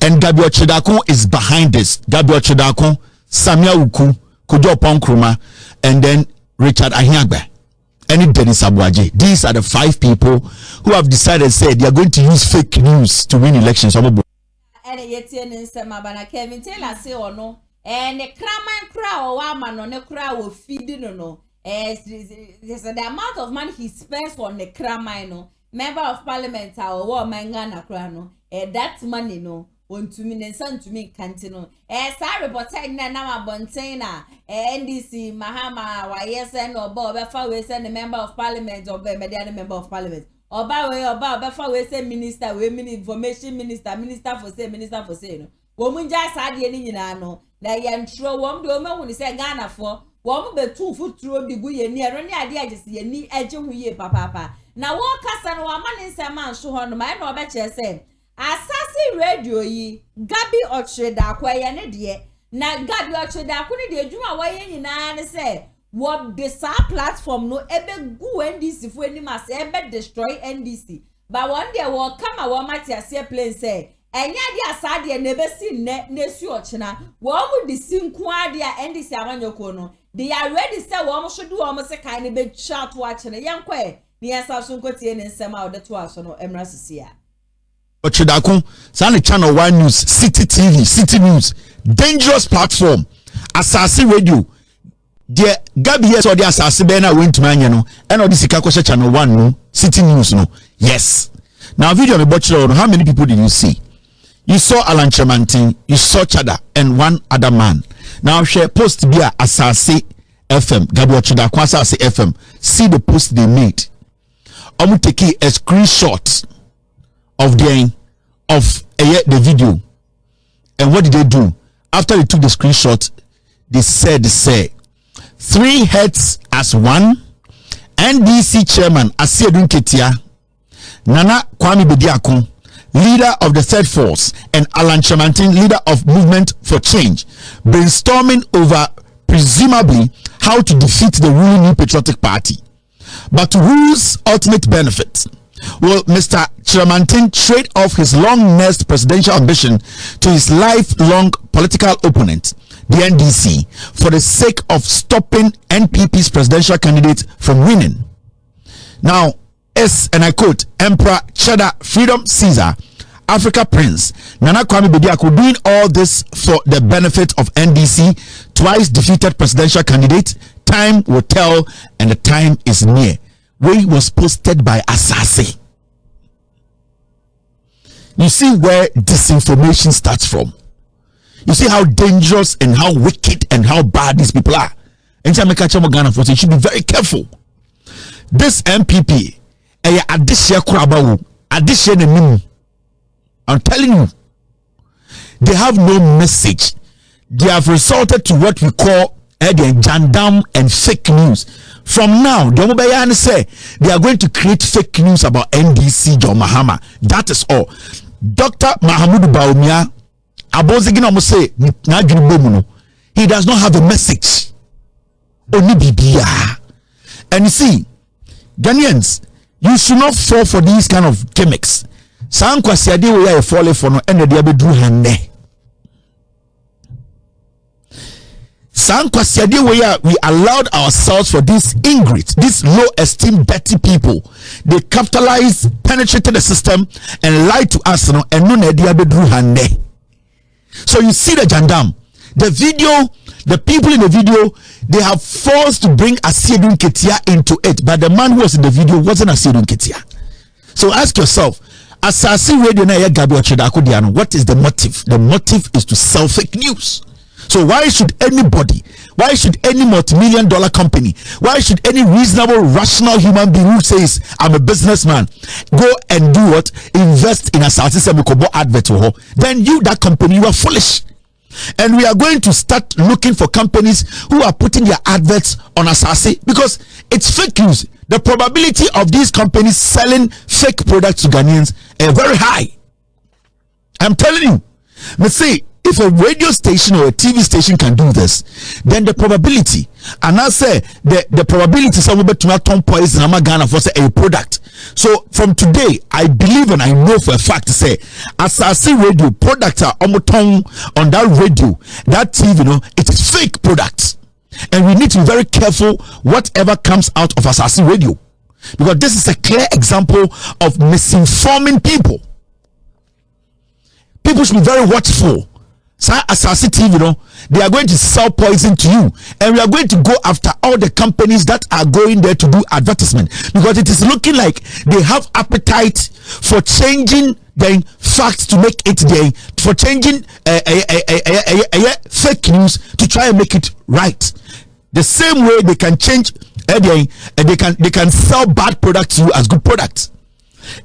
And Gabriel Chedako is behind this. Gabriel Chedako, Samia Uku, Kojo Ponkruma, and then Richard Ahiagbe. And Dennis Abuaje. These are the 5 people who have decided, say, they are going to use fake news to win elections. And Kevin Taylor say or no, and the craman crow or woman on the crowd will feed no. There's the amount of money he spends on the cramino. Member of Parliament or war mangana crano. That money no want to me and son to me cantino. Sorry, but I now Bontena, NDC, Mahama, YSN or Bob, Befa we send a member of Parliament or Mediana member of Parliament. Or by way or Bob, Befa we send minister, women information minister for say. Woman just had any no. Na yantro wom do me woni se Ghana for wom be 2 foot through the guye ni ero ni ade agese ye ni agye hu ye papa na wo kasa no amane nsem anso ho no ma na obeche se asasi radio yi Gabi Ocheda akwaye ne de na Gabi Ocheda akune de adwuma waye nyina ne se wo de sa platform no ebe gu NDC fu ani ma se ebe destroy NDC but one day wo kama wo mati ase plane say enya dia asade na besi ne su ochina wo mu disinku ade a ndisi amanyoko no they are ready say wo mu should do wo mu se kan ne be chat to achina yenkwe ni yasa so nkotie ne nsema wo de to aso no emra sisia ochidako sane channel 1 news city tv city news dangerous platform asase radio de gabi yes or the asase be na went to anya no and all this ikakoshe channel 1 no city news no yes now video me botcher how many people did you see? You saw Alan Chemantin, you saw Chada and one other man. Now share post be a Asase FM Gabi Chada Asase FM. See the post they made. I'm taking a screenshot of the video. And what did they do? After they took the screenshot, they said 3 heads as one. NDC chairman Asiedun Ketia, Nana Kwame Bediakon, leader of the Third Force, and Alan Chemantin, leader of Movement for Change, brainstorming over presumably how to defeat the ruling New Patriotic Party. But to whose ultimate benefit? Will Mr. Chemantin trade off his long-nursed presidential ambition to his lifelong political opponent, the NDC, for the sake of stopping NPP's presidential candidate from winning? Now, and I quote, Emperor Cheddar Freedom Caesar, Africa Prince, Nana Kwame Bediako doing all this for the benefit of NDC, twice defeated presidential candidate. Time will tell, and the time is near. Where was posted by Asase. You see where disinformation starts from. You see how dangerous and how wicked and how bad these people are. And so you should be very careful. This MPP, I'm telling you, they have no message. They have resorted to what we call jandam and fake news. From now, the say they are going to create fake news about NDC John Mahama. That is all. Dr. Mahamudu Baumia, he does not have a message. Only Bibia. And you see, Ghanaians, you should not fall for these kind of gimmicks. San kwasiade we are falling for no and they be do hande. San kwasiade we allowed ourselves for these ingrates, these low esteem dirty people. They capitalize, penetrated the system and lied to us no and no they be do hande. So you see the jandam, the video, the people in the video, they have forced to bring Asiedun Ketia into it, but the man who was in the video wasn't Asiedun Ketia. So ask yourself, Asase Radio na ya Gabi Ochidako Diano, what is the motive? The motive is to sell fake news. So why should anybody, why should any multi-million-dollar company, why should any reasonable, rational human being who says I'm a businessman go and do what? Invest in Asase Semikobo advert? Then you, that company, you are foolish. And we are going to start looking for companies who are putting their adverts on Asase because it's fake news. The probability of these companies selling fake products to Ghanaians are very high. I'm telling you. Let's say if a radio station or a TV station can do this, then the probability, and I say the probability someone to not turn poison in Ghana for say a product. So from today, I believe and I know for a fact to say, as I see radio product are on that radio, that TV, it is fake products, and we need to be very careful whatever comes out of Asase Radio, because this is a clear example of misinforming people. People should be very watchful. Asase TV, they are going to sell poison to you, and we are going to go after all the companies that are going there to do advertisement, because it is looking like they have appetite for changing the facts to make it there, for changing fake news to try and make it right. The same way they can change, they can sell bad products to you as good products.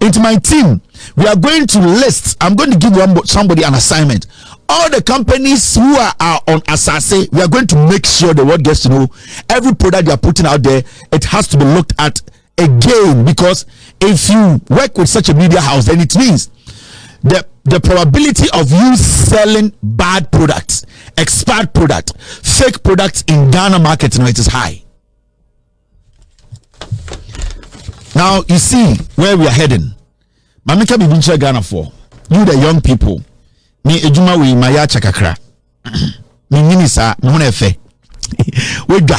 Into my team, we are going to list. I'm going to give somebody an assignment. All the companies who are on Asase, we are going to make sure the world gets to know every product they are putting out there. It has to be looked at again, because if you work with such a media house, then it means the probability of you selling bad products, expired product, fake products in Ghana market, it is high. Now you see where we are heading. Mamika Bibincha Ghana for you the young people, me ejuma we maya chakakra. Me minisa, me hone efe. Wega.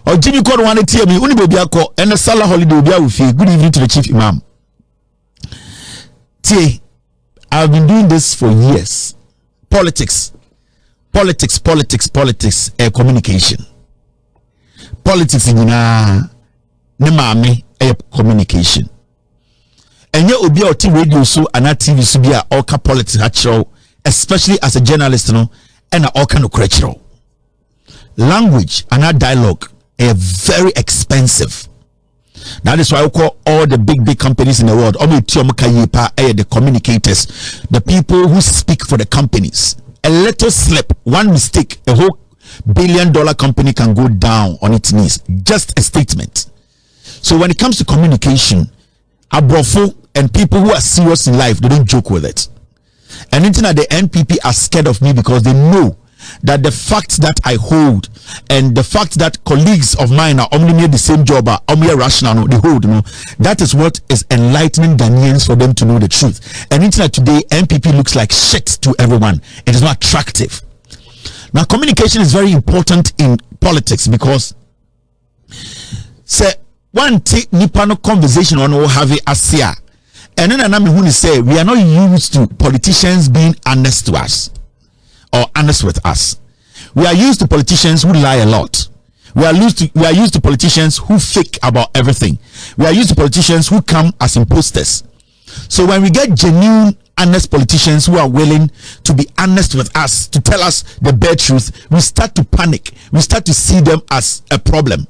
Or Jimmy called one at me, only baby ako, and a Salah holiday will be out with you. Good evening to the chief imam. T, I've been doing this for years. Politics, communication. Politics in ne maame communication. And yet obi oti radio so and TV so be all ka politics actual, especially as a journalist, no, and all kind of cultural language and our dialogue are very expensive. That is why I call all the big companies in the world, the communicators, the people who speak for the companies. A little slip, one mistake, a whole $1 billion company can go down on its knees. Just a statement. So when it comes to communication, abrofo and people who are serious in life, they don't joke with it. And internet, the NPP are scared of me because they know that the fact that I hold and the fact that colleagues of mine are only the same job are only rational, they hold, that is what is enlightening Ghanaians for them to know the truth. And internet today, NPP looks like shit to everyone. It is not attractive. Now, communication is very important in politics because say one take nipano conversation on have it as here. And then I say we are not used to politicians being honest to us or honest with us. We are used to politicians who lie a lot. We are used to politicians who fake about everything. We are used to politicians who come as imposters. So when we get genuine, honest politicians who are willing to be honest with us, to tell us the bare truth, we start to panic. We start to see them as a problem.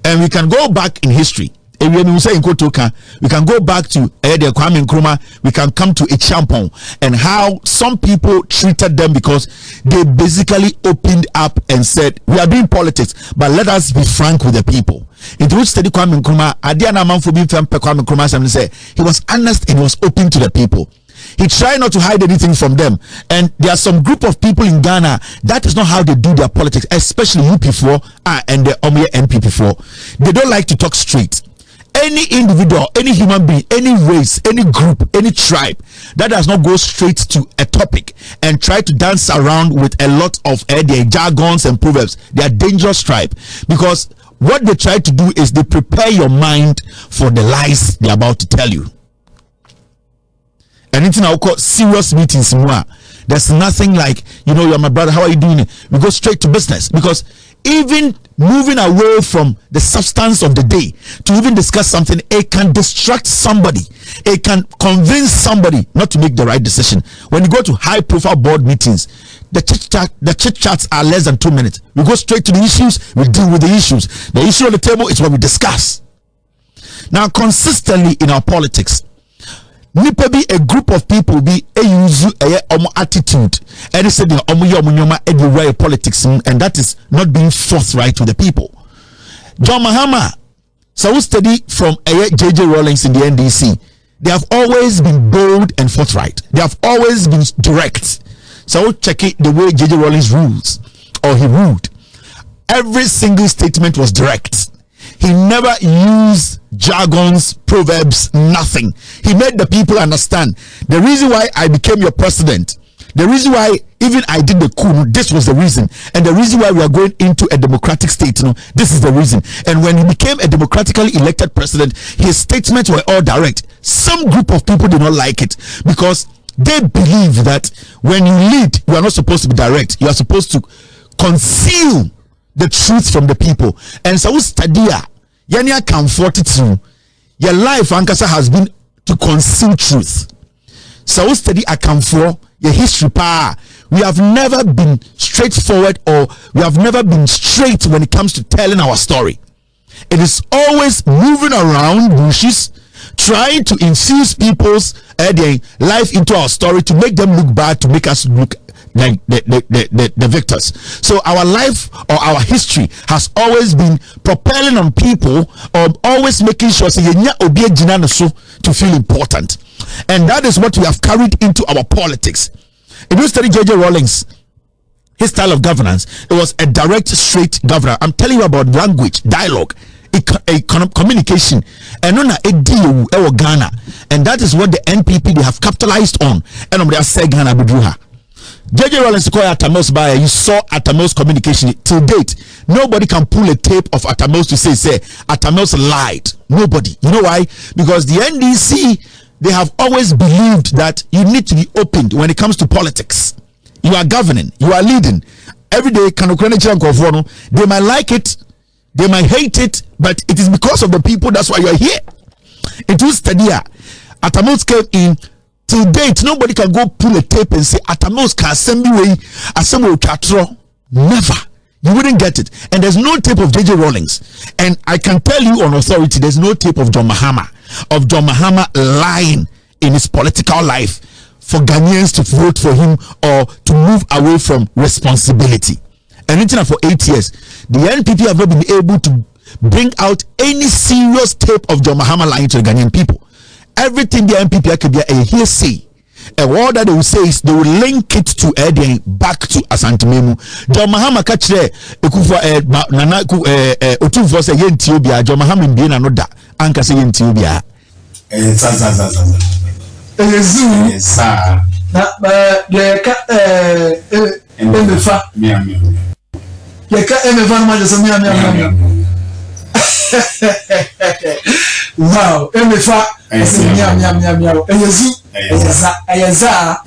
And we can go back in history. We can go back to Kwame Nkrumah. We can come to Champon and how some people treated them because they basically opened up and said, we are doing politics, but let us be frank with the people. It was study Kwame Nkrumah. Kwame Nkrumah say he was honest and he was open to the people. He tried not to hide anything from them. And there are some group of people in Ghana, that is not how they do their politics, especially UP4 and the NPP4. They don't like to talk straight. Any individual, any human being, any race, any group, any tribe that does not go straight to a topic and try to dance around with a lot of their jargons and proverbs, they are dangerous tribe, because what they try to do is they prepare your mind for the lies they're about to tell you. And anything I will call serious meetings, there's nothing like, you're my brother, how are you doing? We go straight to business, because even moving away from the substance of the day to even discuss something, it can distract somebody. It can convince somebody not to make the right decision. When you go to high profile board meetings, the chit chats are less than 2 minutes. We go straight to the issues, we deal with the issues. The issue on the table is what we discuss. Now, consistently in our politics, nipa be a group of people be a use a attitude and they said everywhere politics, and that is not being forthright with the people. John Mahama, so we study from JJ Rawlings in the NDC. They have always been bold and forthright. They have always been direct. So we check it the way JJ Rawlings rules or he ruled. Every single statement was direct. He never used jargons, proverbs, nothing. He made the people understand the reason why I became your president, the reason why even I did the coup, this was the reason, and the reason why we are going into a democratic state, this is the reason. And when he became a democratically elected president, his statements were all direct. Some group of people did not like it because they believe that when you lead, you are not supposed to be direct. You are supposed to conceal the truth from the people. And so stadia yanya can 42 your life ankasa has been to conceal truth. So study account for your history pa. We have never been straightforward, or we have never been straight when it comes to telling our story. It is always moving around bushes, trying to infuse people's life into our story to make them look bad, to make us look like the victors. So our life or our history has always been propelling on people, or always making sure to feel important. And that is what we have carried into our politics. If you study JJ Rawlings, his style of governance, it was a direct, straight governor. I'm telling you about language, dialogue. communication and no na edu e Ghana, and that is what the NPP they have capitalized on, and they say Ghana bedruha. JJ Rollins call Atamos by you saw Atamos communication till date. Nobody can pull a tape of Atamos to say Atamos lied. Nobody. You know why? Because the NDC, they have always believed that you need to be opened when it comes to politics. You are governing, you are leading. Every day, they might like it, they might hate it, but it is because of the people. That's why you are here. It was Stadia. Atamos came in. Till date, nobody can go pull a tape and say Atamos can assemble chatro. Never. You wouldn't get it. And there's no tape of JJ Rawlings. And I can tell you on authority, there's no tape of John Mahama lying in his political life for Ghanaians to vote for him or to move away from responsibility. And until for 8 years, the NPP have not been able to bring out any serious tape of John Mahama lying to the Ghanaian people. Everything the NPP could be a hearsay. A word that they will say is they will link it to Eden back to Asante Memu. John Mahama kachre ekufa nana otufo say yentibia John Mahama mbie na no da anka say yentibia. Sa na Ayɛka emefa Ayɛka emefa ma just mia. Wow, emefa mia. Ayeza.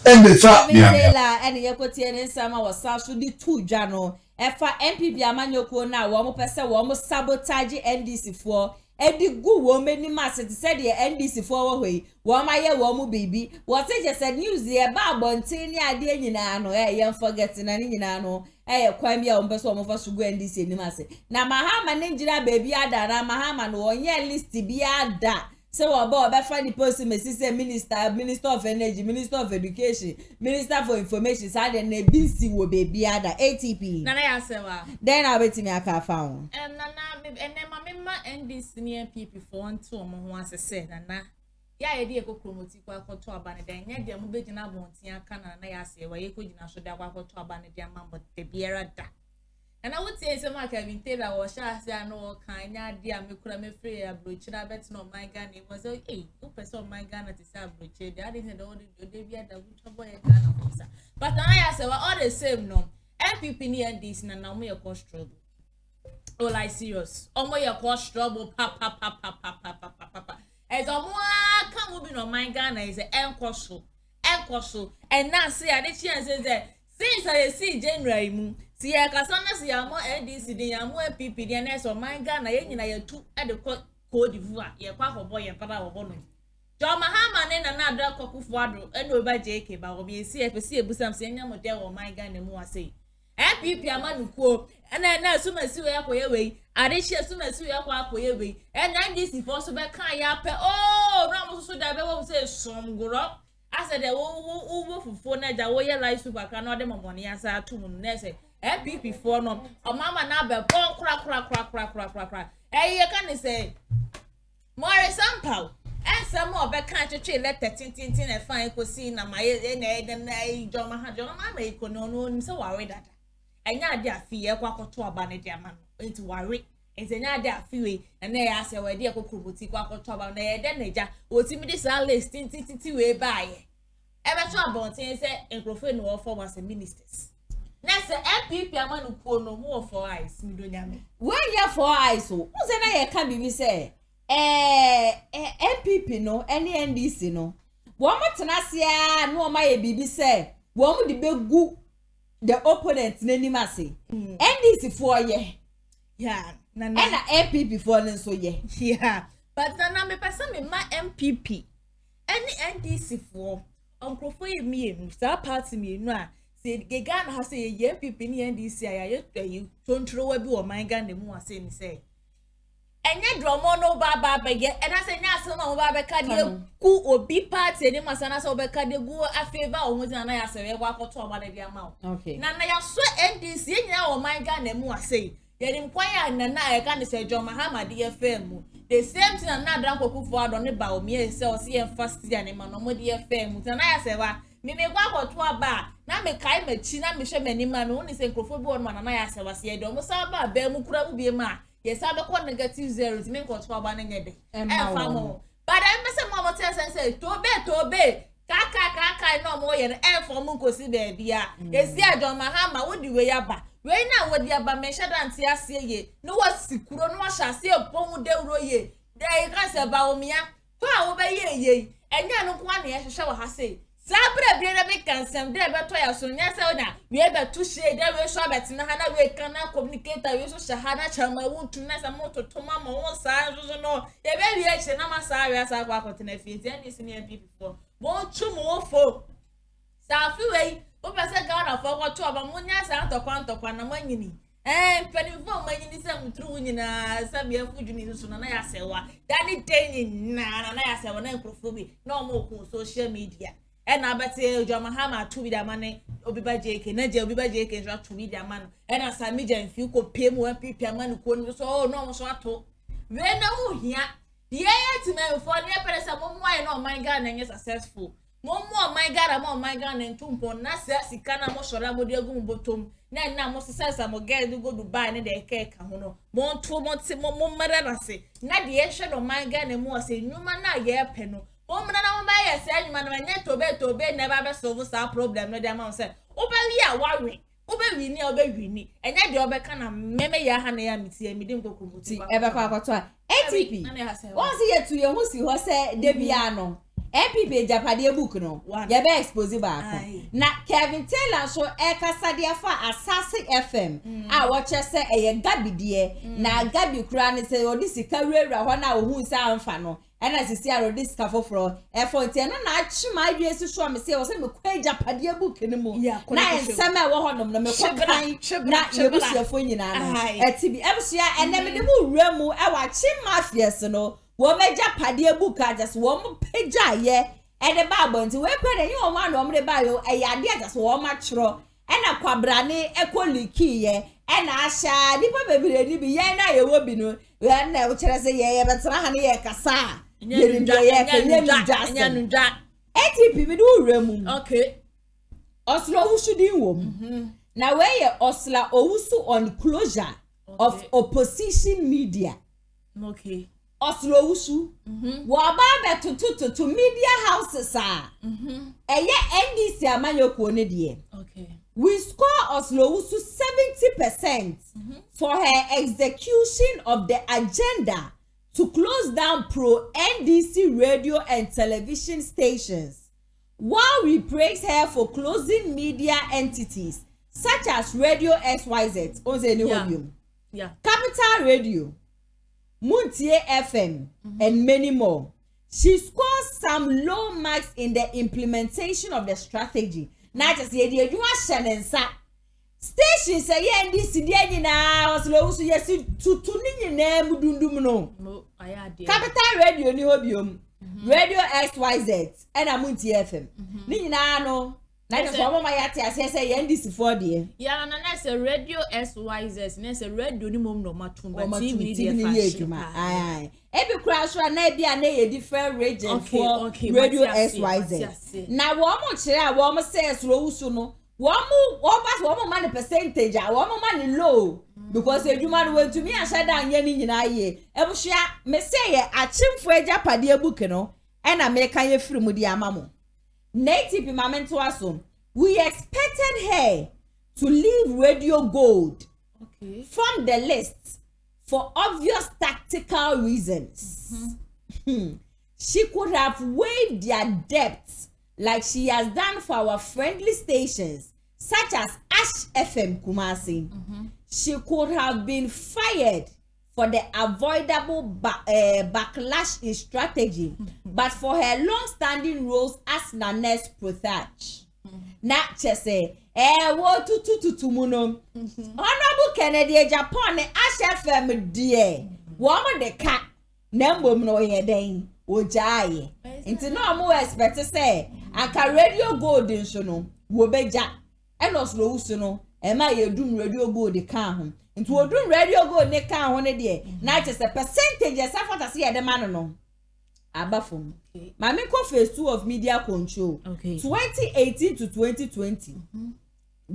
Emefa. Mela ene yekotie ne nsama wasa so di tu dwa no. Efa MPP amanyoko na wo mo pese wo mo sabotage NDC for edi gu wo meni masete said the NDC for wo hoi wo ma ye wo mu bibi wo te je said news ye ba abontin ni ade nyina no ye forget na ni nyina no kwan bia wo pese wo mo fa sugu NDC ni mase na Mahama ne ngira baby ada na Mahama no onye list bi ada se wo ba obefa the post message say minister of energy, minister of education, minister for information say the na BC wo baby ada ATP nana ya sewa then I wait me aka fa ho nana ma NDC ni NPP for nto omo ho asese nana ya ye de ekokromoti kwa akoto abane den nya de mo begina bontin aka na ya sewa ye kogina so de akoto abane de amambo de biera da. And I would say some like I've been telling our shares and all kind of dear me could have free a brooch. I bet no my gun. It was a person my gun at the sub brooch. I didn't know the baby at the wood boy. But I said, well, all the same, no. MPP near this, and now me a cost trouble. Oh, like serious. Oh, my cost trouble. Papa. As a more come moving on my gun is an encoso. And now see, I did chance that since I see January. Si akasana si amo NDC de amo MPP de na so man Ghana ye nyina ye tu e de Cote d'Ivoire ye kwa hobo ye para hobo no John Mahama ne na adra kokufo adro e no ba JK ba wo be si efesi ebusam se nya mode wo man Ghana mu ase MPP amanuko na suma si we akoye we ade hie suma si we akoye we e NDC for so be kan ya pe na mo so da be wo say somgoro ase de wo fufu na ja wo ye life super kan no de momone ya sa atum no na say MPP for no mama na be bon kra ye can say Maurice Ampao and some more be kan twetwe letter tin e fan ko si na maye na John Mahama ko no so worry that enya ade afi ye kwa koto aba ne de ama no enti worry enti enya ade afi we na ya se we de kokroboti kwa koto aba na ye de naja otimi dis list tin we ba ye e be to abontin say enkrofo no for was ministers. Nese MPP amanu ko no mo for eyes mi do nyame. When ya for eyes so, who say na ye kan bibi say MPP no any NDC no. Wo mo tenase a no ma ye bibi say, wo mo de begu the opponent n'anim ase. NDC for ye. Yeah, na MPP for no so ye. Yeah. But na me person me ma MPP. Any NDC for onkrofo ye mi enu, sa party mi enu a say Ghana has say ye MPP ni NDC ya ye tontro wa bi wo man Ghana mu ase ni say enye dromo no ba ye and I say nya ase no ba ka de ku obi party ni masana so be ka de gu afeva o mu na ya se we kwa koto oba de ama okay na ya so NDC nya wo man Ghana mu ase ye nim kwan ya na ya ka ne say John Mahama de FM the same thing na dran kokufo ado ne ba o mi e say o se fast ya ne ma no mo de FM na ya se wa me kwa to aba na me kai machi na me hwe manima me woni se nkrofo bi won ma na ya se wase do mo sa ba ba mu kura mu bi ma ye sa be ko negative zero me kwa to aba na nyede e fa mo but I me se mo tell say to be kaka no mo ye e for mu nkosi be bia ye si adon ma ha ma wodi we yaba we na wodi aba me hye dante ase ye no wasikuro no wahyase epon dewro ye dey ka se ba omia to a wo be ye enya no kwa na ye hwehwe wo ha se sabre bi na be kansem dey be to ya so nya se na we be to shade dey we so betina ha na we kan na communicator we so shahada chama wuntu na sa moto to mama won sa so no ye be wi eche na ma sa we asa kwa akotena fie ti ani si ne NPP for mo chu mo fo sa fi we o pese ga na fo ko to aba mo nya sa ntokwa na manyini penifo manyini se mutru nyina sa bia fudwini so na ya sewa dani denyi na ya sewa na nkrofobi na o mo ku social media na bete ojoma ha ma tu video mane obiba JK na je obiba JK so tu video man na sami janfi ko pemu NPP man ko ni so no mo so ato we na hu hia ye ti me fo ne peresa mo mo ai no man ga na nye successful mo my God na ntumpo na se sika na mo shora mo de agum botom na mo sesa mo get go Dubai na de ka ho no mo nto mo ti mo mara na se na de ye hwe no my God na mo se nyuma na ye pe no mo mra na mo ba ye se nyuma na nye tobe na ba be solve sa problem no de ma se obawi a wawe obawi ni enya de obeka na meme ya ha na ya mitie mi dim kokomuti ebe kwa kwato a ATP won si ye tu ye hu si ho se de bia no NPP Japade book no ye be expose ba na Kevin Taylor so e kasa de afa Asase FM a wo che se eye Gabi de na Gabi kura ne se odi sika wura ho na ohun se amfa no e na sisi aro dis ka foforo e fonte na achima adwe su so me se wo se me kwa Japade book ne mu na ensem e wo ho no me kwa kan na ye busuafo nyina no e ti bi e busia ene me de mu wura mu e wa chi mafias no wo meja pade buka just wo peja ye e de babo nti we kwere yin o ma no mre ba yo e yade just wo ma chro e na kwabrane e koliki ye e na asha dipa bebire ni bi ye na ye wo bi no we na wo kire se ye betra ha ne ye kasa ye ni ye ka ye ni just ATP bi do remu okay oslo wusudin wom na we ye osla owusu on closure of opposition media okay Oslo wusu wa ba be to media houses eye NDC amanyoko ne de okay we score Oslo wusu 70% for her execution of the agenda to close down pro NDC radio and television stations, while we praise her for closing media entities such as Radio XYZ Capital Radio, Muntie FM, and many more. She scores some low marks in the implementation of the strategy. Not just the idea you are shannon stations say NDC na Oslo so yes to ni na mudundum no. Capital Radio ni hobiom. Radio XYZ and Muntie FM. Ni na no. Na just one mama yati say NDC for there. Yeah, na say Radio XYZ, na say radio ni mom no matum but TV ni eduma. Ai. Ebi kura so na bia na ye different region for Radio XYZ. Na wo mo kire a wo mo say slow usu no. Wo mo man percentage a wo mo man low because eduma no want to me ashada anya ni nyina ye. Ebuhia me say ye achimfo agapade ebuke no e na me kan ye firi mu di amamo. Native Mamento, we expected her to leave Radio Gold from the list for obvious tactical reasons. She could have waived their debts like she has done for our friendly stations such as Ash FM Kumasi. She could have been fired for the avoidable backlash in strategy, but for her long-standing roles as Nanes Prothach. Not just say, wo tutu muno. Honorable Kennedy Japan Ash FM dear. Woman the cat, nembo no ye den, wo jaye. Into no more expect to say, Anka Radio Gold in sono, wo beja, and Oslo usuno, and my Radio Gold the can. Into odun Radio Gold ne kan ho ne de na just a percentage as after see the man no abafom mame ko phase 2 of media control 2018 to 2020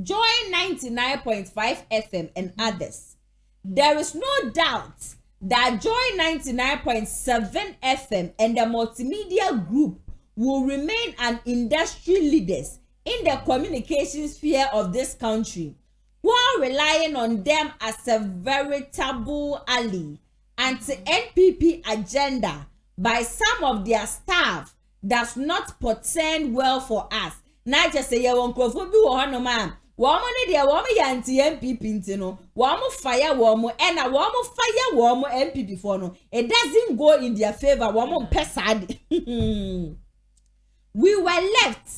join 99.5 FM and others. There is no doubt that join 99.7 FM and the multimedia group will remain an industry leaders in the communication sphere of this country, while relying on them as a veritable ally anti-NPP agenda by some of their staff does not portend well for us. Not just say you won't go for be man. Woman dear woman anti NPP intino, woman fire woman and a woman fire woman NPP for no. It doesn't go in their favor, woman pesad. We were left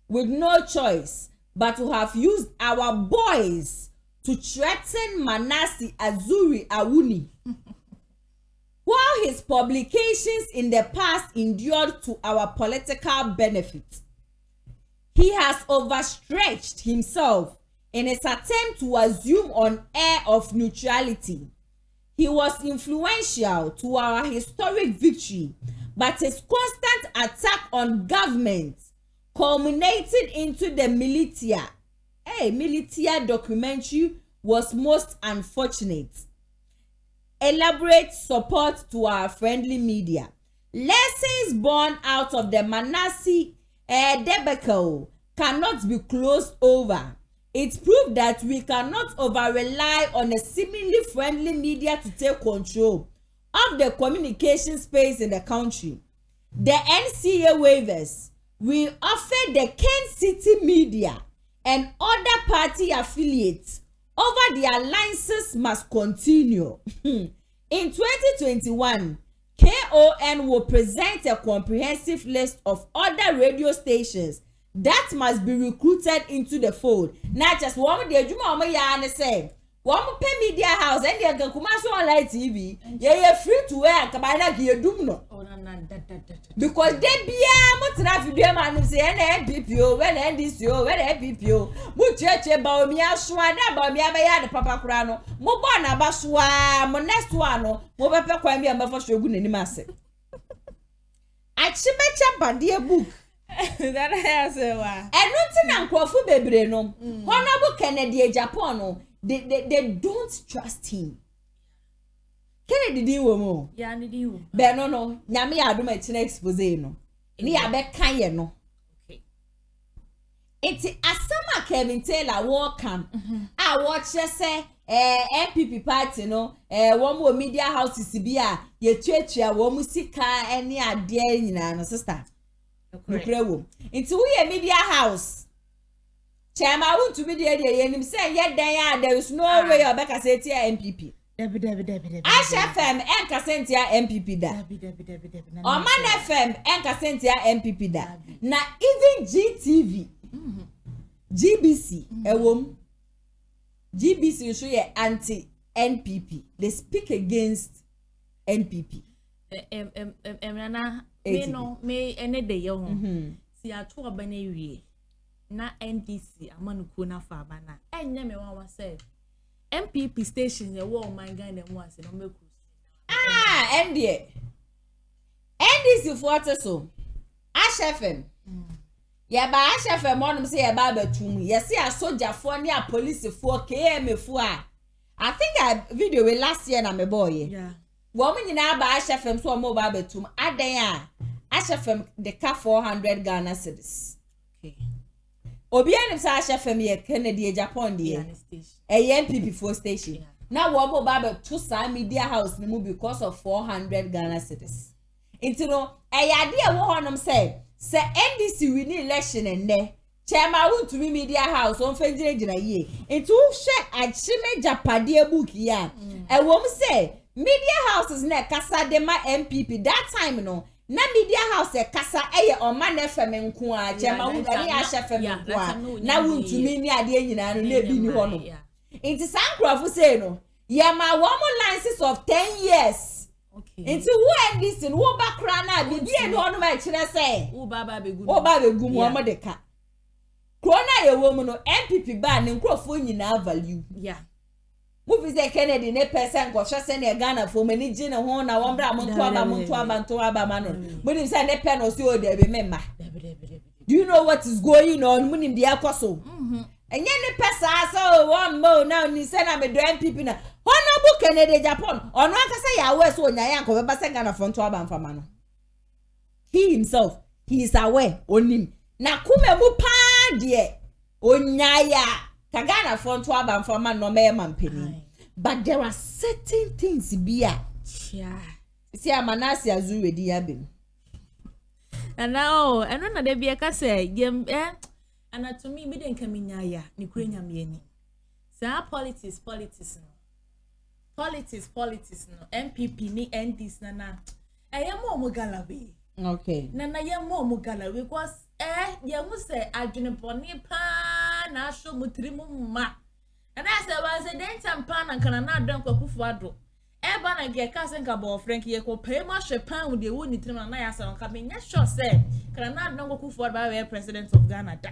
with no choice but to have used our boys to threaten Manasseh Azuri Awuni. While his publications in the past endured to our political benefit, he has overstretched himself in his attempt to assume an air of neutrality. He was influential to our historic victory, but his constant attack on government culminated into the militia documentary was most unfortunate. Elaborate support to our friendly media. Lessons born out of the Manasseh debacle cannot be closed over. It proved that we cannot over-rely on a seemingly friendly media to take control of the communication space in the country. The NCA waivers we offered the Kent City media and other party affiliates over the alliances must continue. In 2021, KON will present a comprehensive list of other radio stations that must be recruited into the fold. Not just one day, you know, I say, one pay media house and they can Kumasi online TV. Yeah, free to wear, Kabana Giedumno. Because they be a much video man say, NPPO, when NDCO, when NPPO, Mucheche Baumia Swana, Baumia, the Papa Crano, Mobana Baswa, Monestuano, Mobapa Kwamia, Mafashogun in the Masse. I chimecha bandia book. That has a wa. And nothing uncle for baby no. Honorable Kennedy Japan, they don't trust him. Kennedy di wo. Ya ni di wo. Be no. Nyame ya do ma chine expose no. Ni ya be kan ye no. Okay. Enti asama Kevin Taylor wo kam. A wo che se NPP party no wo mo media houses bi a ye tuatua wo mu sika ene ade nyina no sister. Nukrewo. Into we a media house. Chairman want to be there and say yet there is no way or back say NPP. Ash FM and Casentia MPP da. Oman FM and Casentia MPP da. Na even GTV. GBC GBC show ye anti NPP. They speak against NPP. Me no me ene de ye ho si ato abana wie na NDC amanuko na fa abana enye me wan say MPP station ye wo man gan dem wan say no meku NDC for so Ash FM ye ba Ash FM monum say ye ba batum ye see a soldier for ne a police for KM for I think I video we last year na me boy yeah. Woman in our Ash FM so mobile betum adan Ash FM the car 400 Ghana cedis. Okay. Obianim sa Ash FM ye Kennedy Japan die. MPP 4 station. Yeah. Now wo mobile to some media house ni mu because of 400 Ghana cedis. Into no ade e wo honom say NDC win election enne. Chairman want to be media house on fenjina ye. Into share achime Japade book ya. E wo say media houses na kasa de ma MPP that time no na media house e kasa eye Oman FM nko a chema wu ani Ash FM nko a na wu ntumi ni ade nyina no na bi ni ho no inti sankrofo say no ye ma wo mo license of 10 years okay inti wo NDC no wo bakra na bi e no no ma kire say wo baba begu mo mo de ka krona ye wo mu no MPP ba ne nkrofo nyina value yeah Movies say Kennedy ne person go share send Ghana for many gin ho na won bra monto aba manon. Munim say ne pen o si o dey be member. Do you know what is going on? Munim dey akoso. Enye ne pesa so one mo now ni say na me do MPP na. Honorable Kennedy Japan. Ono aka say ya we so nya yan ko be say Ghana for nto aba mfama no. He himself, he is aware onim. Na kume mu pa de onyaya Kagana front to aba mfama no me mampeni. But there are certain things bia. Yeah. See amanasi azuri di yabim. And now, and when they be a case, and to me, me den kaminyaya, ni kurenya mieni. Sa politics no. MPP ni NDs na. Ayamo mugalawe. Okay. Na yamo mugalawe because ye mu say adwene boni pa na so mutrimu ma. And I said was a dentam pan and kana na don kwakufu ado. Eba na ge ka senka bo frank ye ko pay ma shepan with the woni trim na ya sa nka me nya sure say kana na don kwakufu ado ba president of Ghana da.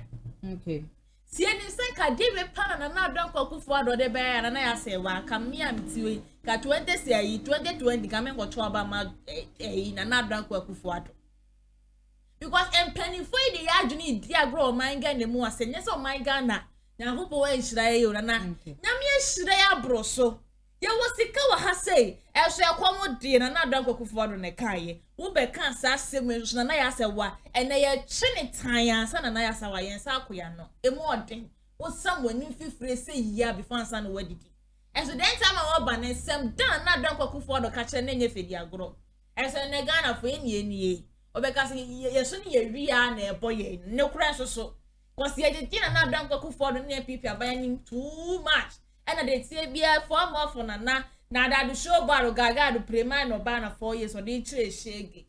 Okay. Si eni senka de be pan na don kwakufu ado de be ya na ya say wa ka me amtiwe ka 20 say 2020 ka me ko cho aba ma na don kwakufu ado. Because penny for the adwene dia grow man Ghana mu asenye so man Ghana na hopo wa nhirae yo na na me nhirae abro so ye wosika wa ha sei ehwe akomo de na don kwakufu ado ne kaye wo be kan sa asem na ya se wa ene ye chine tan ansa na ya sa wa yen sa akoya no emu odin wo sam wani fifire sei ya before ansa na wadidi eso den time wa ba ne sem dan na don kwakufu ado ka kire na nye fedi agro eso ne Ghana fo enie obeka se yeso ni ye ria na ebo ye ne kura so cause ye de na don kwakufu ado ne NPP abayanim too much and they say bia for more for na da do show baro gaga do prema no ba na 4 years or dey chire shege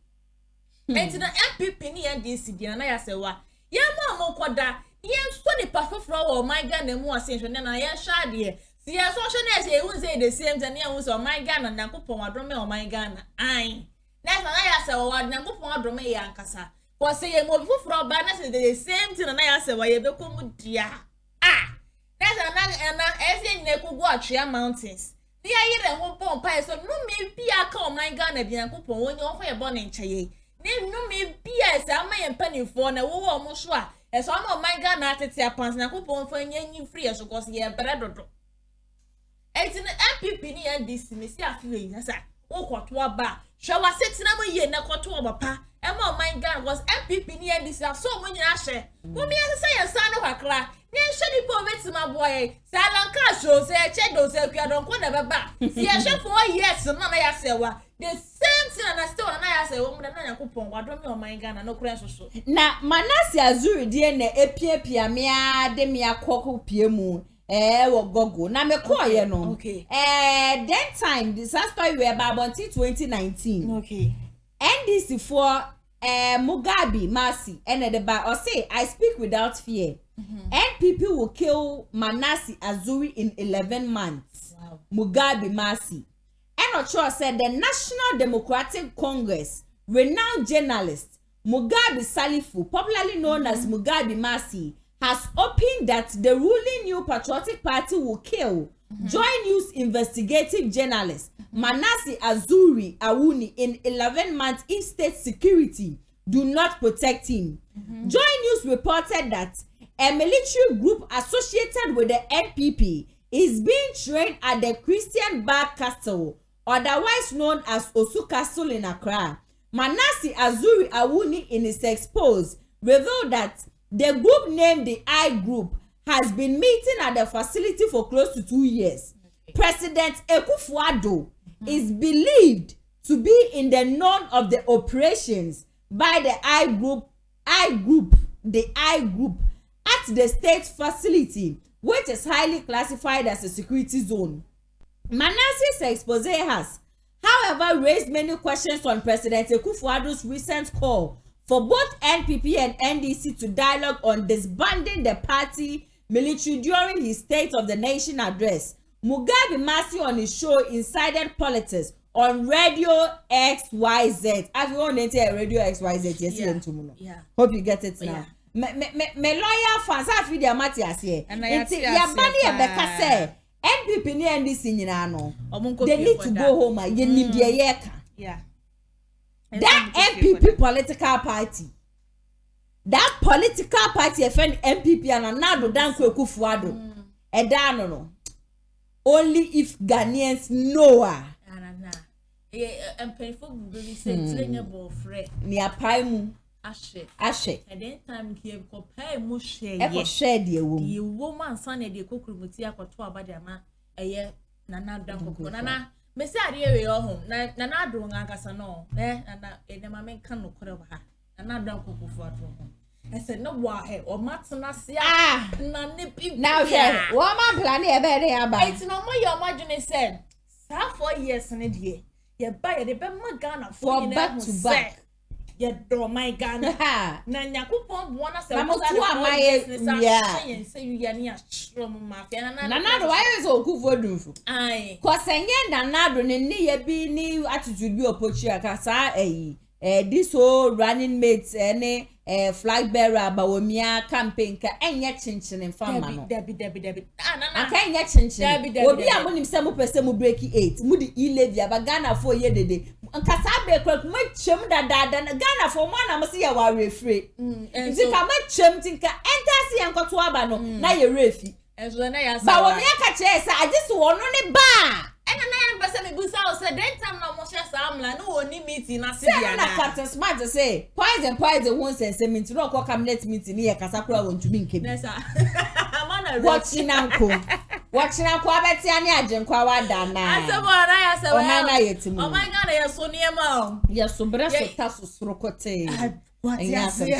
enti na MPP ni NDC dia na ya se wa ye mo koda ye so the perfofro o my Ghana mu asenhwe na ye sha de si ye so hwe na se ehun say the same thing na ehun so my Ghana na kopon adome o my Ghana ai na ya se wa na kopon adome ye ankasa ko se ye mo fofro ba na se the same thing na ya se wa ye be ko mu dia na every nekugu atria mountains the ayire ho pompa so no me bia ka o man Ghana bia kopon woni ofo ye bo ne ncheye ne no me bia se ama ye mpanifo na wo mo so a e so ama o man Ghana atete apans na kopon fa nyanyi free so cause ye bredodo enti na MPP ni NDC me si afi yi na sa wo kwoto aba hwa wa setina mo ye na kwoto obapa e ma o man Ghana cause MPP ni NDC so mo nyina hye mo mi ase say sa no kakra ni shedi po vetima boy salanka show say chedo say kwadon ko na baba si ye hwe 4 years na ya sewa the same thing na still na ya sewa mo na yakopon wadom me o man Ghana no kura so na manasi azuri die na epiepia me ade me akoko pie mu wo gogo na me call ye no okay that time the story we about 2019 okay NDC for Mugabe Mercy and the ba or say I speak without fear. NPP will kill Manasi Azuri in 11 months. Wow. Mugabe Mercy. And Ochoa said the National Democratic Congress, renowned journalist Mugabe Salifu, popularly known as Mugabe Mercy, has opined that the ruling New Patriotic Party will kill Joy News investigative journalist Manasi Azuri Awuni in 11 months if state security do not protect him. Joy News reported that a military group associated with the NPP is being trained at the Christian Bar Castle, otherwise known as Osu Castle in Accra. Manasi Azuri Awuni in his expose revealed that the group named the I Group has been meeting at the facility for close to 2 years. President Akufo-Addo is believed to be in the known of the operations by the I Group at the state facility, which is highly classified as a security zone. Manasi's expose has, however, raised many questions on President Akufo-Addo's recent call for both NPP and NDC to dialogue on disbanding the party military during his State of the Nation address. Mugabe Mercy on his show Insider Politics on Radio XYZ. As we all know, Radio XYZ. Yes, yeah. Hope you get it now. Me lawyer fans have video mati asye. Enti ya bani ya beka say NPP ni NDC nyina no they need to go home ye nim de Ayɛka yeah that NPP political party that political party friend NPP and Nado Danko Ekufuado eda no only if Ghanaians know empefo bubi say tlenya bofre ni apai mu ashe and then time here ko pay mu share de ewo ye woman san e de kokrumuti akoto abade ama eye nana danko nana mesi ade we ohun nana ado ngakasa no nana enema menka no kore ba nana danko kufu ato I said no why or matna sia na ne people now here woman plan e be dey aba it's no more your imagine said 4 years ne die ye buy the be Ghana for back to back ye do my Ghana na nyakopon bo na se mo to amaye yeah say you ya ni ashrom mafia na do why is okufo dunfu ai ko senye na do ne ye bi ni attitude bi opochi aka sa this whole running mates any flag bearer bawomia campaign ka enye chinchine fama no debi aka enye chinchine obi amonim se mo pese mo break 8 mu di e-levy aba Ghana for ye dede nka sa be kwa ma chem dada na Ghana for mo na mo se ye wa refre nti ka ma chem tinka enter se yankoto aba no na ye refi enso na ya sa bawomia ka che sa agisi wono ne ba ena na ya mbese me busa o se den time na mo hye sa amla no oni meeting na se bia na Captain Smart say poison won sense meeting no ko cabinet meeting ni ye kasa kura won tumi nkebi nesa mana watching anko abeti ani ajenkwa wada na asebo na ya se o man na yetimu o my God ya so niema o ya so bre so taso sorokote what easy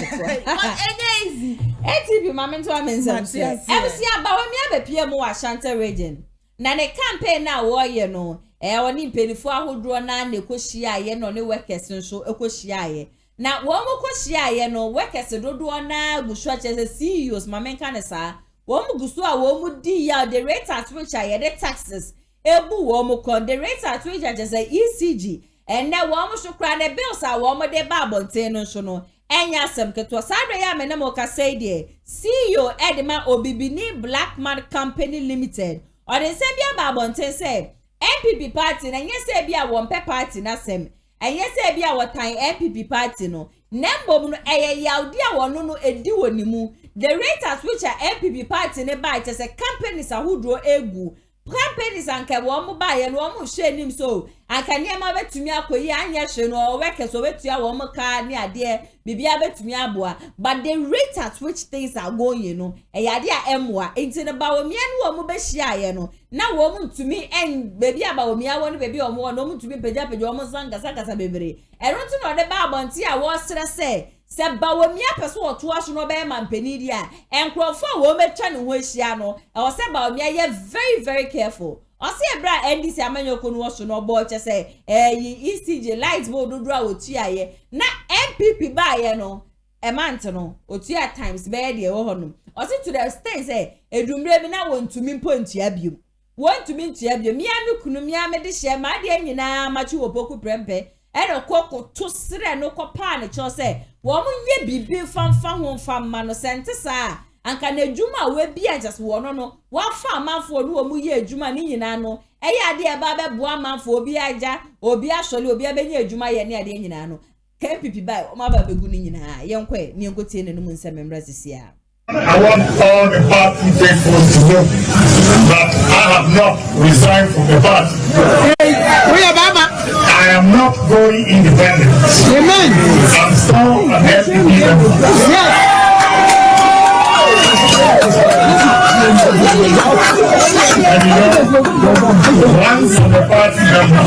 ATP mamento amenzam se MC abawo mi abepie mu wa Shanta region na ne campaign na wo ye no woni mpenifu ahodro na ne kohia ye no ne workers nso ekohia ye na wo mo kohia ye no workers dodo na gusua chese CEOs mamenka ne sa wo mo gusua wo mo di ya the rate at which are the taxes ebu wo mo kon the rate at which are just ECG and na wo mo shukra ne bills a wo mo de ba bonten no so no enya asem keto sadwe ya me na mo ka say de CEO Edma Obibini Black Man Company Limited or the same bia ba bonten say NPP party na nyese bia wo mpe party na sem enyese bia wo tan NPP party no nembom no yawdi a wono no edi wonimu the rate at which a NPP party ne buy just a companies ahudro egu companies anke wo mo buy no wo mo hwe nim so anka niam betumi akoyi anya hwe no workers wo betua wo mo ka ne ade bibia betumi aboa but the rate at which things are going no yade a emwa enti ne ba wo mia no wo mo be hia ye no na wo mo ntumi en bebi aba wo mia wo no bebi wo mo no mo ntumi peja wo mo sangasa bebere eronti no de ba abonti a wo sere se ba wo mia peso wo to aso no be mampani dia enkrofo a wo metwa ne ho hia no e wo se ba wo mia ye very very careful osi ebra NDC amanyoko no wo so no bo che se ECG light bo dodo a wo tua ye na NPP ba ye no e month no otua times be de wo hono osi to the state say edumre bi na wo ntumi mpontua biom won tumi ntua biom mia me kunu mia me de hye ma de nyina machi wo poku prempe e no kokko to sere no kopa ne cho se wo mo nye bibi famfa ho famma no sente sa anka na adwuma we bia just wo no wa fa amanfo no wo mu ye adwuma ni nyina no e ya de e ba be bo amanfo obi aja obi asole obi abenya adwuma ye ne ade nyina no KPP bai o ma ba begu ni nyina yenkwe ni enkotie ne no mu nsem mrazisia. I want all the party people to know that I have not resigned from the party. I am not going independent. Amen. I'm still an NPP member. Yes. And you know, once on the party member,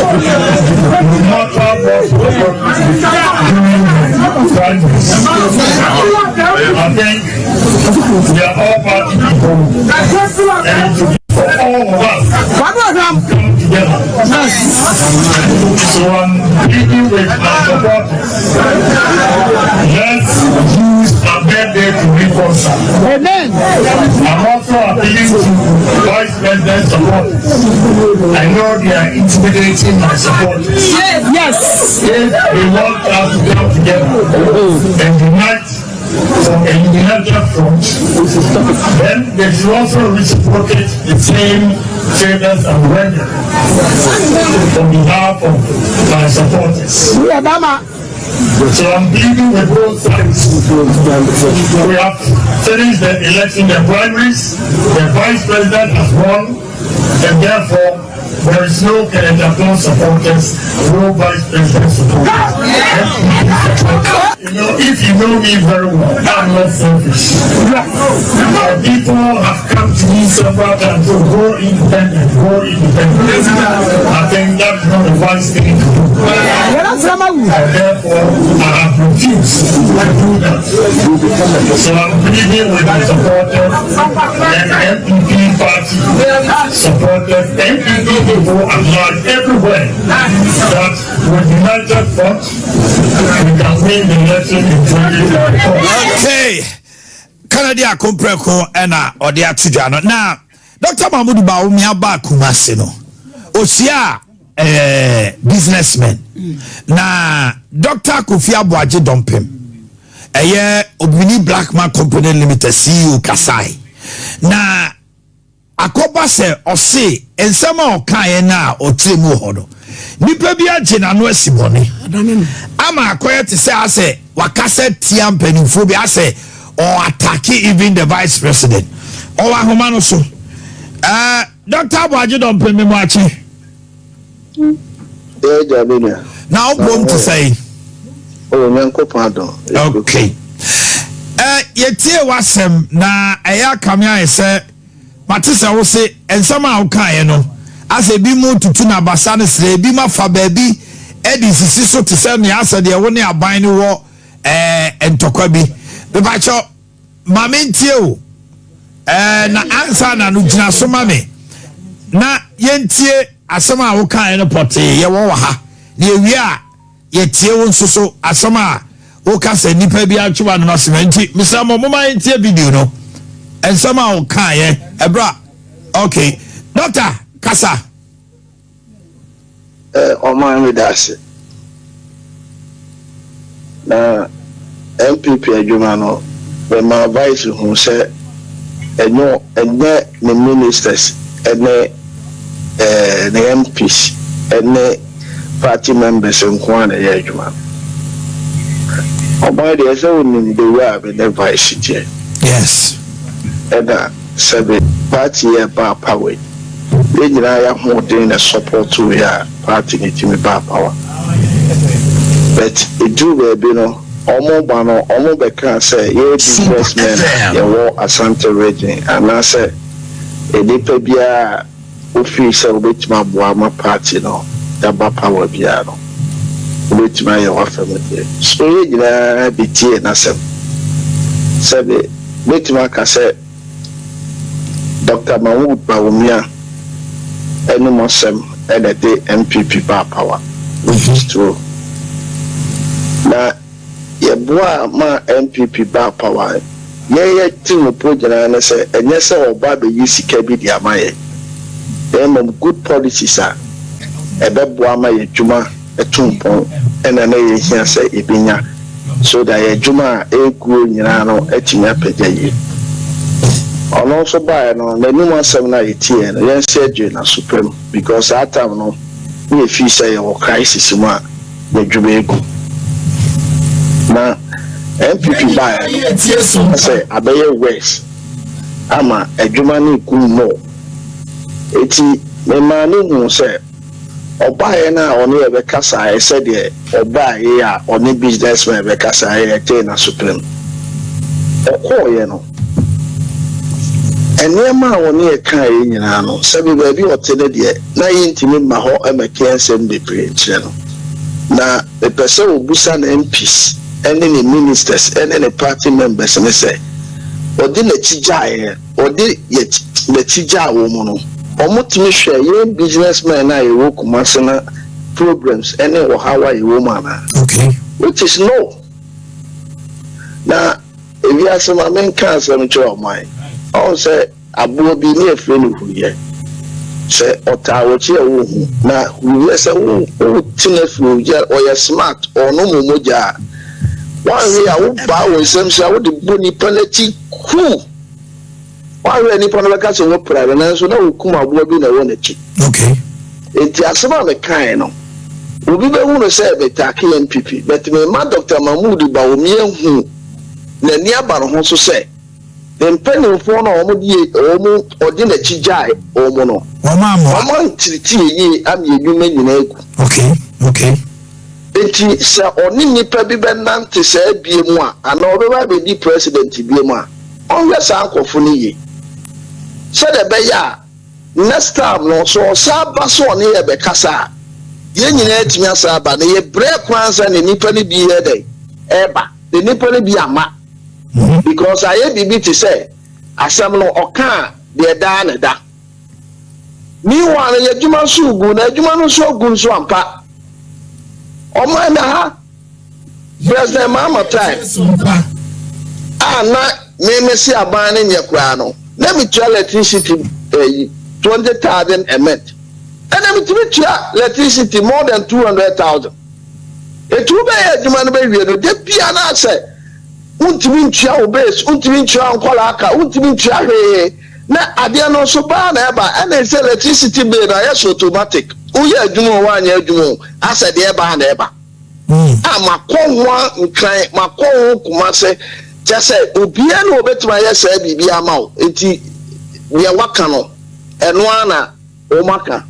no matter what Fridays, I think we are all party people, and to for all of us come together. So I'm speaking with my supporters. Let's use our birthday to reconcile. Amen. I'm also appealing to Vice President supporters. I know they are intimidating my supporters. Yes. If they want us to come together and unite for a united front, then they should also reciprocate the same favors and rendering on behalf of my supporters. So I'm pleading with both sides. We have finished the election, the primaries, the vice president has won, and therefore there is no Kenyatta supporters, no vice president supporters. You know, if you know me very well, I'm not selfish. People have come to me several times to go independent, go independent. I think that's not the wise thing to do. And therefore, I have refused to do that. So I'm pleading with the supporters and NPP party supporters, NPP people at large everywhere, that with united front, we can win the election in 2024. Okay. Canada Compreko ena ode atudwa na Dr. Mahmoud Baomi aba Kumasi no osia businessman na Dr. Kofi Aboagye Dompem Obini Blackman Company Limited CEO Kasai na akoba se ose ensema okaye na otremu hodo nipa bi agye na no asibone ama akoye te se ase wakase tia mpanimfo bi ase or attack even the vice president or ahoma no so Dr. Aboagye Dompem me moachi now I'm to say okay yetie wasem na Ayɛka me ayese matisa wo se ensama awukae no ase bi mu tutu na basa ne sre bi ma fa ba bi edi sisi so te se ne ase de wo ne aban ne wo entokwa bi be ba cho mame ntie o na ansa na no gina so mame na yentie asama awukae no pote ye wo ha ne ewie a yetie wo nsoso asama wo ka se nipa bi atwa no sementi misamo moma yentie video no ensama awukae ebra okay doctor kasa Oman with us na MPP adwuma no when my advice who say enyo the ministers the MPs the party members nko na ye adwuma Oman dey say we the way with the vice chair yes eda sabe party e ba power we nyina ya ho dey na support to ya party ni timi ba power but it do be no omo be can say ye businessmen ye wo Asante region and I say e dey pa bia official obetima boa ma party no da ba power bia no obetima ye wa family so ye nyina be tie na say sabe obetima ka say Dr. Mahmoud Baomi any Muslim and the MPP power, which is true. Now, ye boa ma MPP power. Ye team project and say, and yes, our Baby Yisika be the Amaye. Them good policies are a beboa ma ye Juma a tumpo and an a here say Ibinya so that ye Juma a good Yano etinya pejaye. And also by no the new 780 and then said na supreme because that time no we feel say or crisis ma the jubego na MPP by say abeye west ama adwuma ni kumo eti me ma no hu say obaye na oni e be kasa e said the obaye a oni businessman be kasa e na supreme okoye no enema woni e kan yi nyina no sabi ba bi otene de na yintimi ma ho emeke nsem de preach no na the person obusa na MPs ene ne ministers ene ne party members ne say odi na chijae odi ye na chija wo mu no omutimi hwe ye businessman na ye wo Kumasi na programs ene wo hawa ye wo mana okay which is no na if you ask my men cancer cho my all say abuo bi ni efe ni huye say otawochi ewo hu na huye say wo tinefu je or you smart or no momoja One way I would bow with some show the bunny penalty cool. One way any panel so what prayer and so now Kuma will be the one that okay. It's a some of the kind of. We be able to say about NPP, but me, my Dr. Mahmoud Baumia, who the nearby also say, then penny for no almost or dinner chijai or mono. One tea, I'm your human in egg. Okay, okay. Enti sɛ ɔne nipa bi bɛnante sɛ bie mu a anaa ɔbɛba bɛdi president bie mu a ɔnhwɛ saa nkɔfo no yie sɛdeɛ ɛbɛyɛ a next time no so ɔsa ba so ɔne yɛ bɛkasa a yɛn nyinaa atumi asa aba na yɛbrɛ kwan sɛ ne nipa no bi yɛ dɛ ɛba ne nipa no bi ama because ayɛ biribi te sɛ asɛm no ɔka a deɛ daa ne da meanwhile no yɛadwuma nso gu na adwuma no nso agu nso ampa Oma na ha President Mama time na me see aban nye kura no let me try electricity 20,000 a month and let me try electricity more than 200,000 e tu be adwuma no be wie no de bia na say untimi ntua obes untimi ntua nkola aka untimi ntua hwe na ade no so ba na eba and say electricity bill na yes automatic uye adwuma wa anya adwuma asa de eba na eba makonwa nkran makonwo Kumasi just obia na obetuma yes bibi ama o enti we waka no eno ana o maka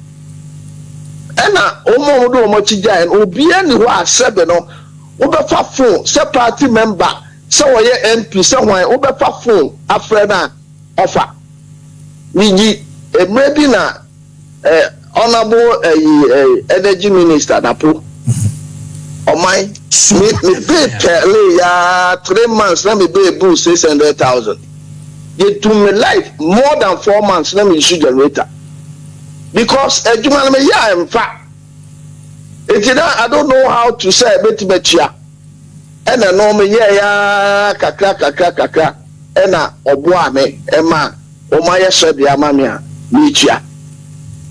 ena omo do omo chijai obia ni ho asebe no obefa phone se party member se woye MP se hwan obefa phone afre na offer niji maybe na honorable energy minister Dapo my me pay tele ya 3 months let me pay bill 600,000 you do me life more than 4 months let me issue generator because ejuma me ya in fact I don't know how to say betimechia and no me ya kakra ena oboa me ema o ma ye so bia ma me a me chia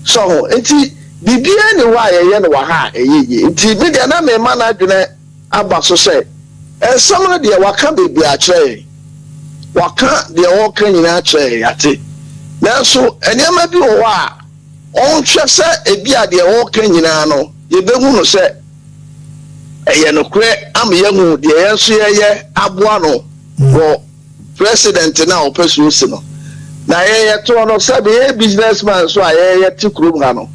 so enti bibia ni wa ye no wa ha eyeye enti me dia na me ma na adwene aba so say ensam no dia waka bebi a kire waka dia wo kan nyina kire yate nanso enema bi wo a on hwe se ebi a dia wo kan nyina no ye behu no se eye no kure am ye hu dia yenso ye aboa no wo president na opesu si no na ye to no sabe ye businessman so ye ti krum ha no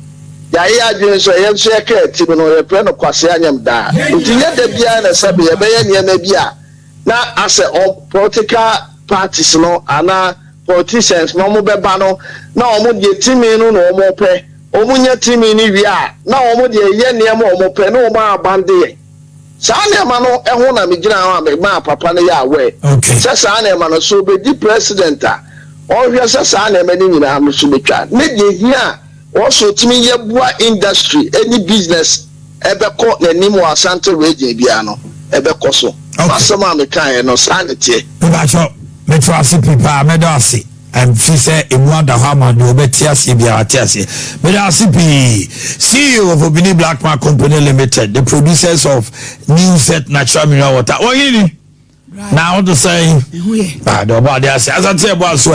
ya ye adwen so ye so ye ka ti no ye pre no kwase anyam da ntinye da bia na sabe ye be ye niam bia na as a political parties no ana politicians no mo beba no na omo de timi no no omo pe omo nya timi ni wi a na omo de ye niam omo pe no omo abande ye saa niam no eho na me gina ha me ma papa no ya we saa niam no so be di president a ohwe saa niam ni nyina am so betwa ne de hia also timi ye bua industry any business ebeko na nimu asante region bia no ebeko so asema me kan no sanity ba sho me to asipi pa me do asi and fi say emu ada ha ma do beti asi bia ati asi me do asipi CEO of Obini Blackman Company Limited, the producers of new set natural mineral water oh yini now what to say ah do ba dia say asante bo aso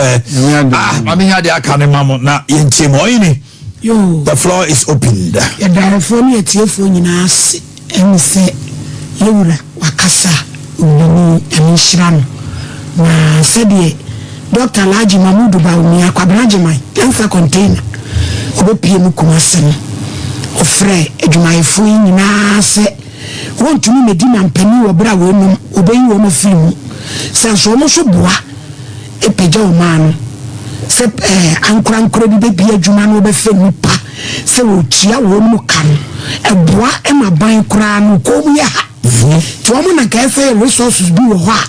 mami ha dia kan mamo na yenchi mo yini yo the floor is opened ya darafoni etiefo nyina ase ense yewura wakasa ubini emishirano na sede Dr. Alhaji Mahmoud Baumia kwabraje mai cancer container obepie mu Kumasi no ofre adwumayefo nyina ase wontumi medina mpani wo bra wo num obeyi wo mo film sanso mo so boa epeja o man se ankura bi bebi adwuma no obefe nipa se wo tia wo mu kan eboa emaban kura no komu ya to mo na ka say resources bi wo ha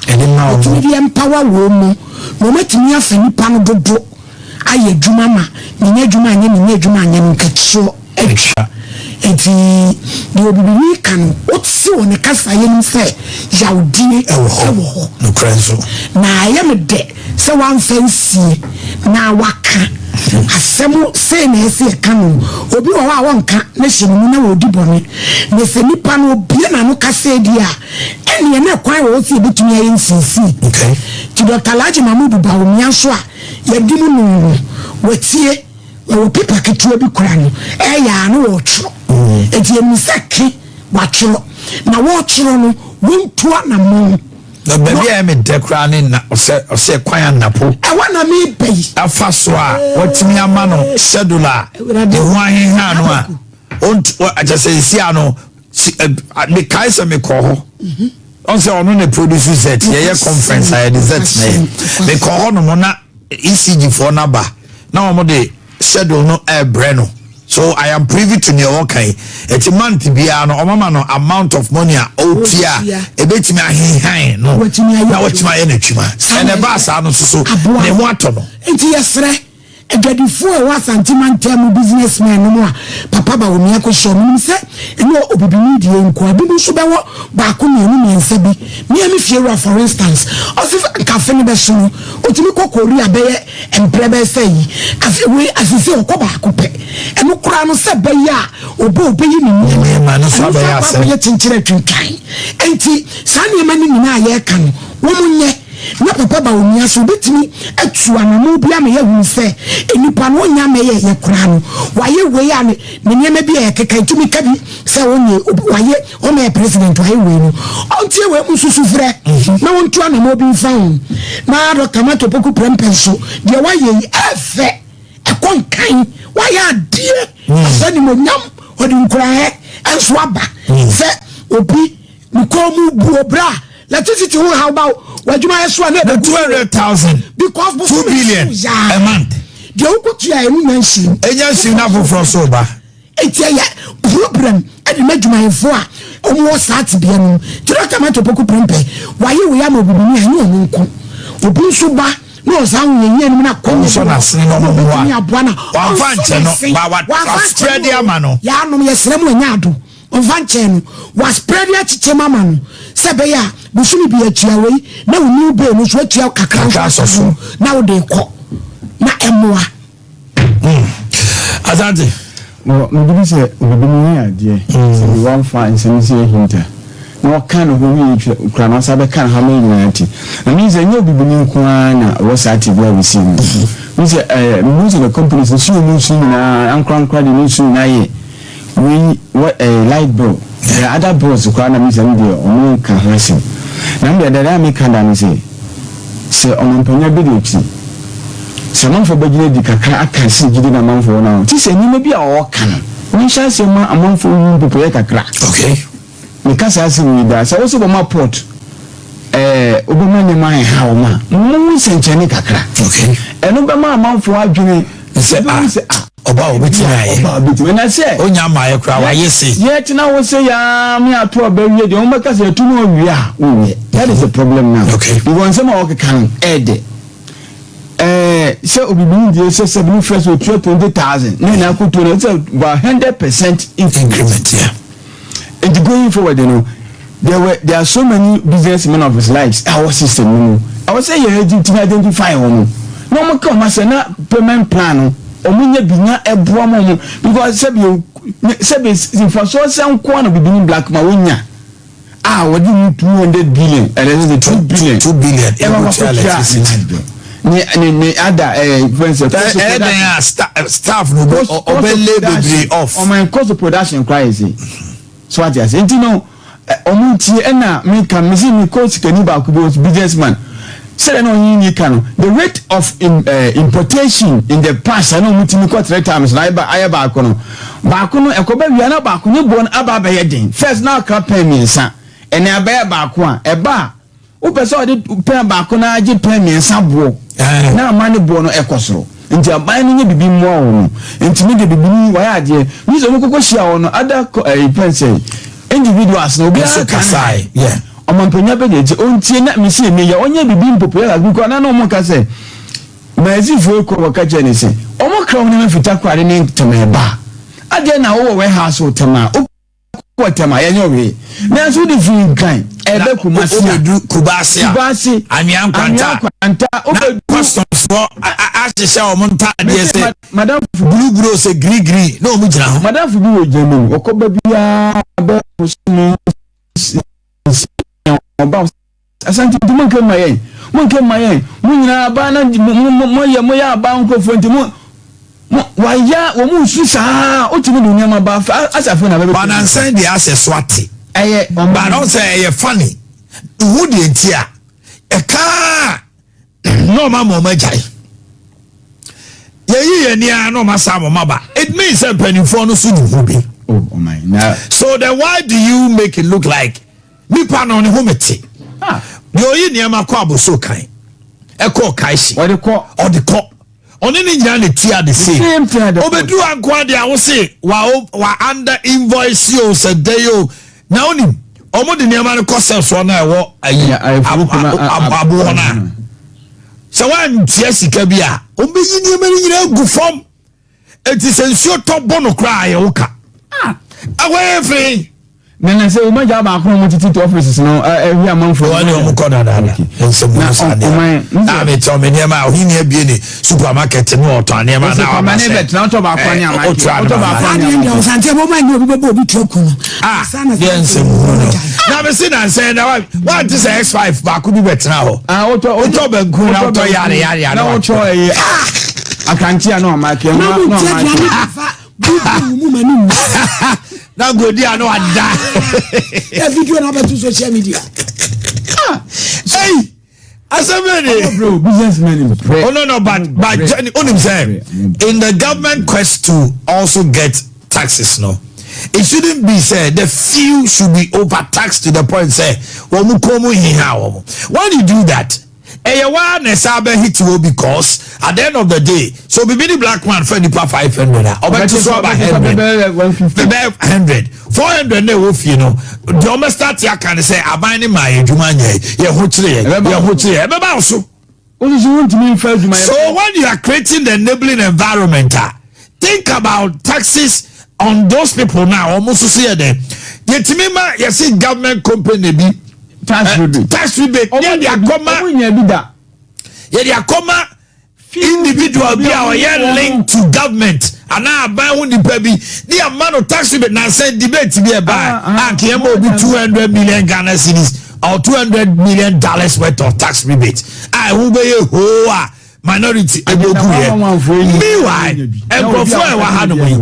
to be empower wo mu no matimi afa nipa no dodo aye adwuma ma nyanya adwuma anye nkatso etwa enti de obibi kan otsi won kasa ye nim se yaudie ewo no krenso na ye me de se wan fancy na waka asɛm sei na ɛsɛ ɛka no obi wɔ hɔ a wɔnka na hyɛ no mu na wɔdi bɔne na sɛ nipa no obie na no kasa di a ɛneɛ na ɛkwan wɔ sɛ ɛbɛtumi ayɛ nsiesie nti Dr. Alhaji Mahmood Bawumia so a yɛdi mu no wɔtie wɔwɔ pipa ketewa bi kora no ɛyɛ a no wɔtwerɛ ɛnti ɛmisa ke watwerɛ na wɔtwerɛ no wɔntua na mo na baby I me dekrane na ose kwan napo ewa na me bai afa so a watimi ama no schedule a de ho ahenha no a ont ajase sia no me kai se me ko ho on se ono ne produce set ye conference I the set na me ko ho no mo na ECG for na ba na omo de schedule no breno. So I am privy to the okay. It's a month bia no mama no amount of money otia e betimi ahehan no na watchma energy ma and the boss no so ne ho ato no enti yesre egadifo e wa santimantam businessman no a papa Bawumia ko show me say eno obibini die nko abibu so bewo ba ko me enu mensa bi me fie for instance osif cafe ne be so otimi kokori abeye emprebe say afewe asisi okoba ko pe eno kura no se be ya obo obeyi ni ma no so be ya se ya tinchire twinkan enti sane ma ni nyina Ayɛka no wo munye na papa Bawumia so betimi atu anamo bia me hu se enipa no nya me ye kura no waye we ya ne nyema bi e keka tumi ka bi se wonye waye o me president waye we no ontie we mususu frɛ na wontu anamo bi fa ho na Dr. Mato Poku Prempen so de waye efe ekonkan waye adie asani mo nyam odi nkura he enso aba se obi nkomu buobra electricity who how about wajuma eswa na 200,000 because 2 billion a month de okotu ya enu nyanshi agency na for so ba etia ya problem ade majuma enfo a omo start bia no Dr. Mato Poku Prempen waye we ya mobibini anyi onu nko obi nso ba no san yenye ni na ko so na sene no mo wa wa fanche no ba wa spread ya ma no ya no yesrem anya ado onfanche no was spread ya chiche mama no sebe ya busumi bi atua wei na woni be no so atua kakra so na wo de ko na emoa Azante no bibi se obibini ya de se we wan fa nsemisi hinta no kan ho wi kra no sabe kan ha me nyati na mi se nyo bibini nko na wo sati bia we si mi se music the companies so you see na ankra de no so na ye we what light bill the other bills kwa na mi se mi de o kan ha se na mi da mi kan da mi se onompanya bi de ti se manfo bagire di kakra aka se gidi na manfo na ti se ni me bi a o kan ni sha se ma amanfo yin popoye kakra okay me kasa ase ni da se wo se bo ma port obama ne ma ha o ma mu senchene kakra okay eno be ma amanfo adwene se oba obetimi na se onya ma ye kra wa yesi ye tina wo se ya me ato obawie de o ma kasa tu no wi a wo that is the problem now okay we want some o kan ede so obibini die so 7 first or 20,000 na akuto na it's about 100% increment yeah and going forward you know there are so many businessmen of his lives our system I was say you to identify one no mo come as na payment plan omunya binya eboa mo because say for so some corner bibini black ma wonya what do you 200 billion and it is the 2 billion 2 billion ni other staff no obele be off on my cost of production crazy so what you say you know omunti na me can me see me coach can ba ku businessman say no yin kan the rate of importation in the past I know muti me 3 times na ba ko no ekoba wi na ba ko ni bon aba ba yedin first now crap mensa ene aba ba ko a eba o pese o de pen ba ko na agi pen mensa bo na mani bo no ekosoro nti aban no nye bibi mo wo nti me de bibi ni wa ya de mi so mo kokohia wo no ada pense individuals no be kasai yeah omampanya be de ontie na mi se me ya onye bibi mpopo bi ko na no mo ka se mazi fo ko waka je ni se omo kra woni mfita kware ni teme ba ade na wo we house o tema o ko tema ya nyowe na so de fin kan ebe Kumasi Kumasi anyan kwanta obedu customs for ahyehyɛ omonta de say madam blue say green no omu gyina ho madam fu bi wo jemu okoba bia be no oba asante dum kan mayen mon kan mayen mun nyina ba na mo ya ba nkofo nti mo waya wo mu su saa otimi do nyama ba asafo na be banansan de ase swati eye ba no say eye funny who de ntia eka no mama majai ye ni no masa mama it means that penifo no su du bi oh my now so then why do you make it look like nipa no ne homete yo yi niam kwa boso kan e ko kaishi o de ko oni ni nyina ne tia the same obedu anko de awo se wa under invoice yo se dey yo na oni omo de niam ne ko sell so na e wo ayi abu na so wan tia sika bia ombe yi niam ne nyina gu form enti sensuo to bono kra ye wo ka away free nana say o ma ja ba akro mo titi to offices no ehwi amanfo wani o mu koda dada nsemu sade na me to me niam a ohini abie ni supermarket no oto niam na o ma ne bet na to ba akwa ni amaki oto ba akwa ni amaki sante mo ma ni obi bebo obi troku no nsemu no na me si na say na wa ti say X5 ba ku bi bet na ho oto ba nku na oto yare na oto akanti na amaki no amaki bubu mu mani na godi ano ada e video na about social media hey asemene bro businessmen oh no but onim say in the government quest to also get taxes no it shouldn't be said the few should be overtaxed to the point say womu komu hiha womu when you do that eyewa na sabe hit you because at the end of the day so be the black man for the 500 oba to so about 100 400 na wo fie no the almost start ya can say aban ni ma adwuma nya ye ho kire e be ba so when you are creating the enabling environment think about taxes on those people now almost see them yetimi ma yes government company bi tax rebate yeah they are individual be our linked to government and now buy one the baby the amount of tax rebate now say debate be buy and came be 200 million Ghana cedis or $200 million worth of tax rebate I who be minority ebogu here meanwhile emprofo e wa hanu we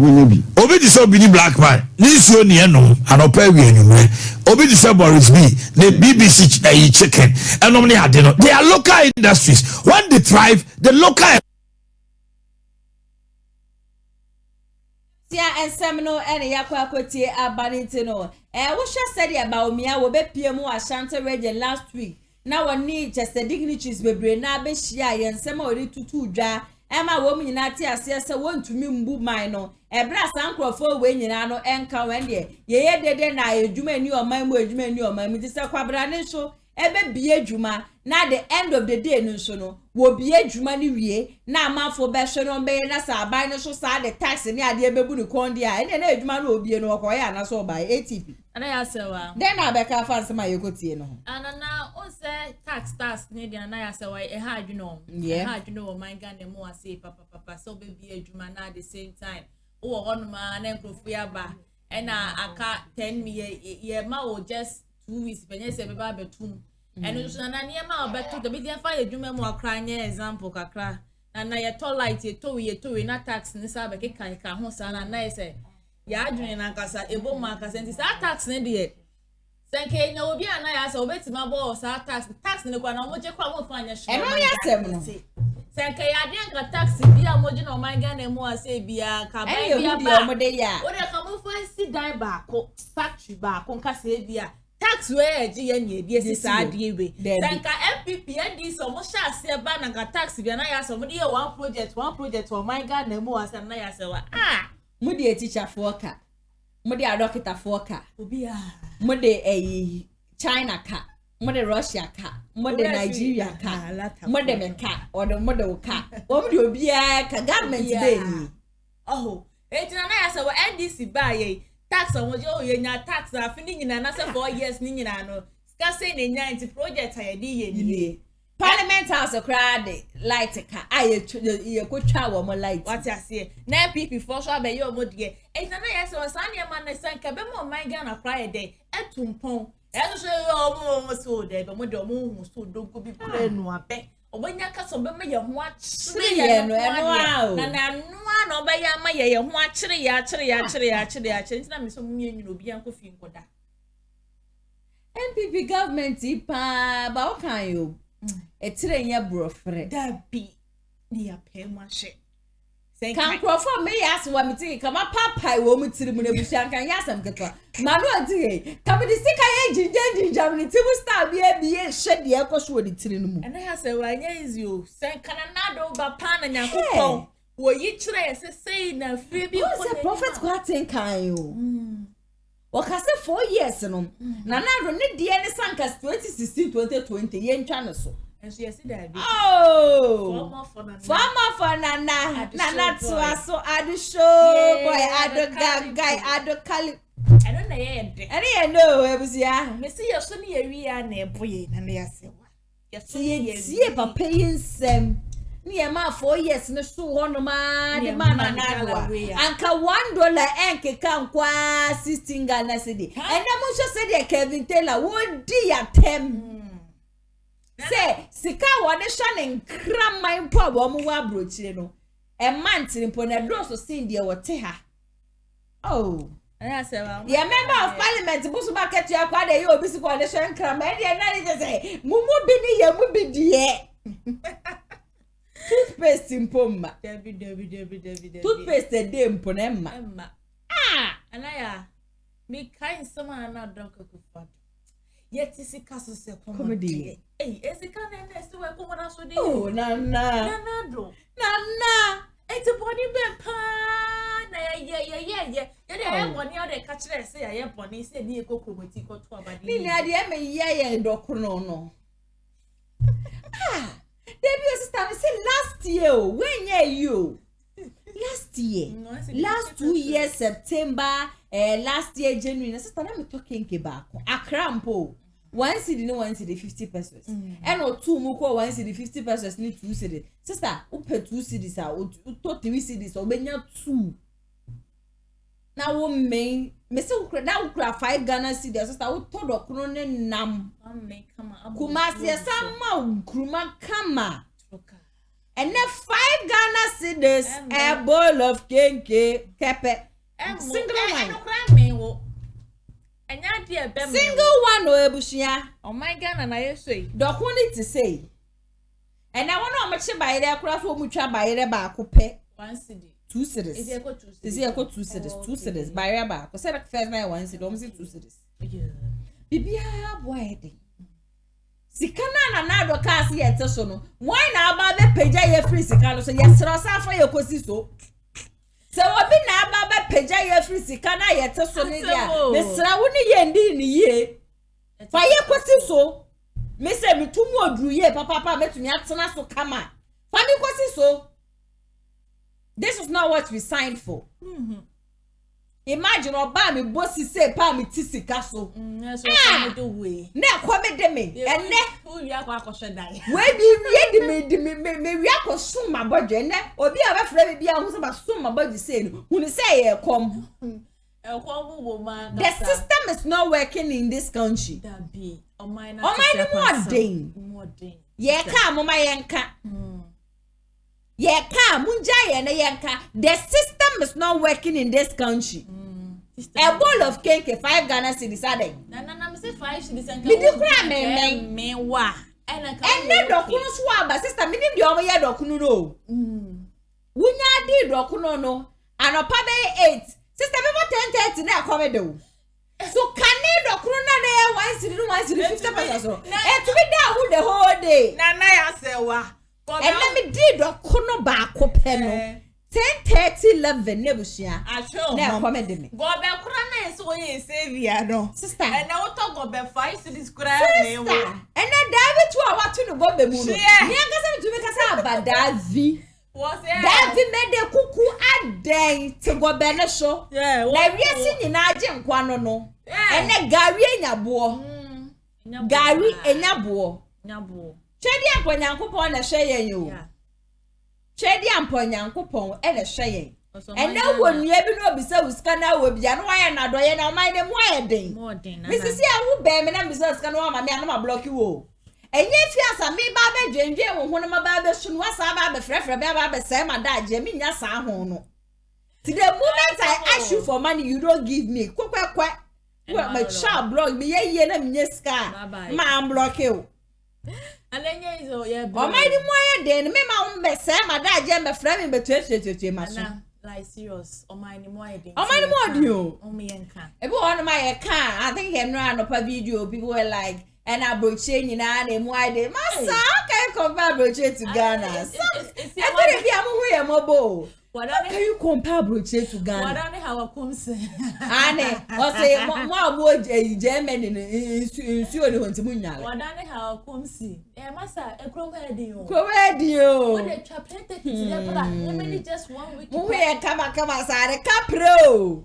obi di so bi black man ni so ni eno anopa wi anumre obi di so Boris B the BBC chicken enom ni ade no they are local industries when they thrive the local tia ensemno ene yakwa akotie abanite no wo hwe said about me wo be pie mu Ashanti region last week na woni just dignitaries bebre na be hia yensem a ori tutu dwa ema wo mu nyina te ase se wontumi mbu man no ebra sankrofo we nyina no enka wende ye dede na adwuma ni oman mu ti se kwabra ne so ebe bie adwuma na the end of the day no so no wo bie adwuma ni wie na amafo be hwe no be na sa aban no so sa the tax ni ade ebebu ni kondi a ene na adwuma no obie no okoya na so by ATP ana ya sewa then na be ka fancy ma yekotie no anana on say tax ni dia na ya sewa e ha adwuno o man Ghana mu ase papa so be bie adwuma na at the same time wo hono ma na nkrofo ya ba ena aka 10 ye ma o just 2 weeks benye se be ba betum eno so na niema obeto to be dia fa adwuma mu akra nya example kakra na ye to light ye to na tax ni sa be keka ho sa na say ya adwene na nkasa ebo mu akasa nti sa tax ne de senke na obi ana ya sa obetima bo sa tax ne kwa na mo je kwa mo fa anya shiro eno ya sem no senke ya de nka tax bia mo je na man Ghana mu ase bia ka ba bia ba mo de ya o de ka mo fa si dan ba ko factory ba ko nkasa bia tax we ji ye nye bi esi sa ade we senka MPP ndi so mo sha ase ba na nka tax bia na ya so mo de one project o man Ghana mu ase na ya se wa mudi a teacher for ka mudi a doctor for ka obia mudi a China ka mudi Russia ka mudi Nigeria ka mudi meka or the mudi ka mudi obia ka government dey ni etina na ya se wa NDC ba ye tax on wo ye nya tax afini nyina na se 4 years ni nyina no sika say ne nya nti project ayedi ye ni Parliament House crowd light ka aye kotwa wo mo light what you say na NPP for so abe ye omo de e na yes o san ye man na san ka be mo man ga na cry de etumpon e so omo so de be mo de omo so dogo bi kure nu abe obanya ka so be me ye ho akire ye no na noa na obaya ma ye ho akire ya ntina me so mo nyi obi an ko fi nkoda NPP government pa ba o kan yo etire nya brofre da bi ni ya pe ma hye kan crofo me yas wa miti kama papa wo mutiri mu na busia kan yasam ketwa manu adi ka bi sika ye jinja ni timu star bi e hye de e koso di tiri no mu ena ya se wa nya easy o sen kana na do ba pa na nya kokon wo yi kire ye se sei na free bi ko se prophet ko aten kan yo wakase 4 years no na ro ne de ne sanka 2016 2020 ye ntwa ne so enso yes da bi former for nana to aso adu show boy adu guy adu kali I don't know ye any ye no ebusia me see yeso ne ye wi ya na eboye na ne yase wa yeso ye papa yinsem ni e ma 4 years ne so hono ma de ma na anka $1 enke kan kwa 16 Ghana cedi ena mo so cedi Kevin Taylor wo di ya tem say sika wone hwa ne nkramman po abo mo wa brochire no e mantiri po na do so sin de wote ha oh ena se wa ya member of parliament busu bucket ya kwa de ye obi si ko ne hwa nkramman de na ni say mumu bi ni ye mu bi die toothpaste mpoma Debi toothpaste de mpona emma anaya me kind sama na donka ku fat yet is kaso se comedy esika na ese we ko na so de oh nana eti body be pa na ye de body o de ka kire se ye body se ni ekokromoti ko to abadi ni ade me ye ndokro no Debbie sister me say last year when you last 2 years September last year January na sister na me talking ke ba ko akrampo 1 cedi no 1 cedi 50 pesos and o 2 mu ko 1 cedi 50 pesos ni 2 cedi sister u pay 2 cedi sa o to 3 cedi so obenya 2 na wo me se ukra 5 Ghana cedi sister o to do kuno ne nam Kumasi sama ukruma kama and 5 Ghana cedis a bowl of kenke kepe single one o ebushia oh my Ghana na yesoi dokuni to say and I want to machi bayire akura so mu twa bayire ba akope 1 cedi 2 cedis is here go 2 cedis 2 cedis bayire ba ko say the first night 1 cedi almost 2 cedis bibia boy de sikana na do ka se yete so no why na aba be peja ye free sikana so yesro sa fa ye kosi so se obi na aba be peja ye free sikana yete so ne dia mesra wo ne ye ndi ni ye fa ye kosi so me se mi tumu odru ye papa metumi atena so kama fa mi kosi so this is not what we signed for. Imagine oba me bosi say pa me tisika so so do we na kwame de me ene wi akwa dai we di me wi akoso ma bodwe ene obi a ba fra me bia hu se ba so ma bodwe say no hu ni say ye kom the system is not working in this country that be o mine more day ye ka mo ma yenka ye ka munja ye na yenka the system is not working in this country a bowl of cake 5 Ghana cedis ade na me say 5 cedis and me di kura me wa ene dokunu so aba sister me di omo ye dokunu no wunya di dokunu no anopa be 8 sister me mo 10:30 na akome de wo so kane dokunu na na 1 cedi no 1 cedi 50 pesos so e to be there who the whole day na ya say wa and let me did dokuno ba ko pe no 10:30-11 nebusia na comment de me go be kura na so ye savior no sister and na we talk go be 5 cedis kura me wo and na David to awatu no go be mu no ni angasa me to me kasa abadavi David made the kuku aden to go be na so na wiase nyina age nkwa no no and na gawie nyabo gari enyabo nyabo twedi amponyankopon na hweyen yo twedi amponyankopon e na hweyen ene wo nua bi no bisa wuska na wo bia no waye na doye na man dem waye den misisi awu be me na bisa wuska no ma me na ma block wo enye fi asa me ba be dwendwe wo ho no ma ba be sunu asa ba be frefre be ba be se ma da je me nya sa ho no till the moment I ask you for money you don't give me kwekwe well my child block me ye na me ska ma block you Alenya izo ye o ma di mo ye den me ma be se ma da je me frɛ me be twetwetwe ma so like serious o ma ni mo ye den o ma ni mo di o me yenka e bi won ma ye ka I think him no anopa video people were like and abroche nyina na mu ide masa can you compare abroche to Ghana so e bi amu ye mobo can you compare abroche to Ghana wadane hawa kumse ane o say mo abo Germany nsuo ni hontimu nyale wadane hawa kumsi masa e kromedi yo what the chapter today but maybe just 1 week mo ye kama sare kapro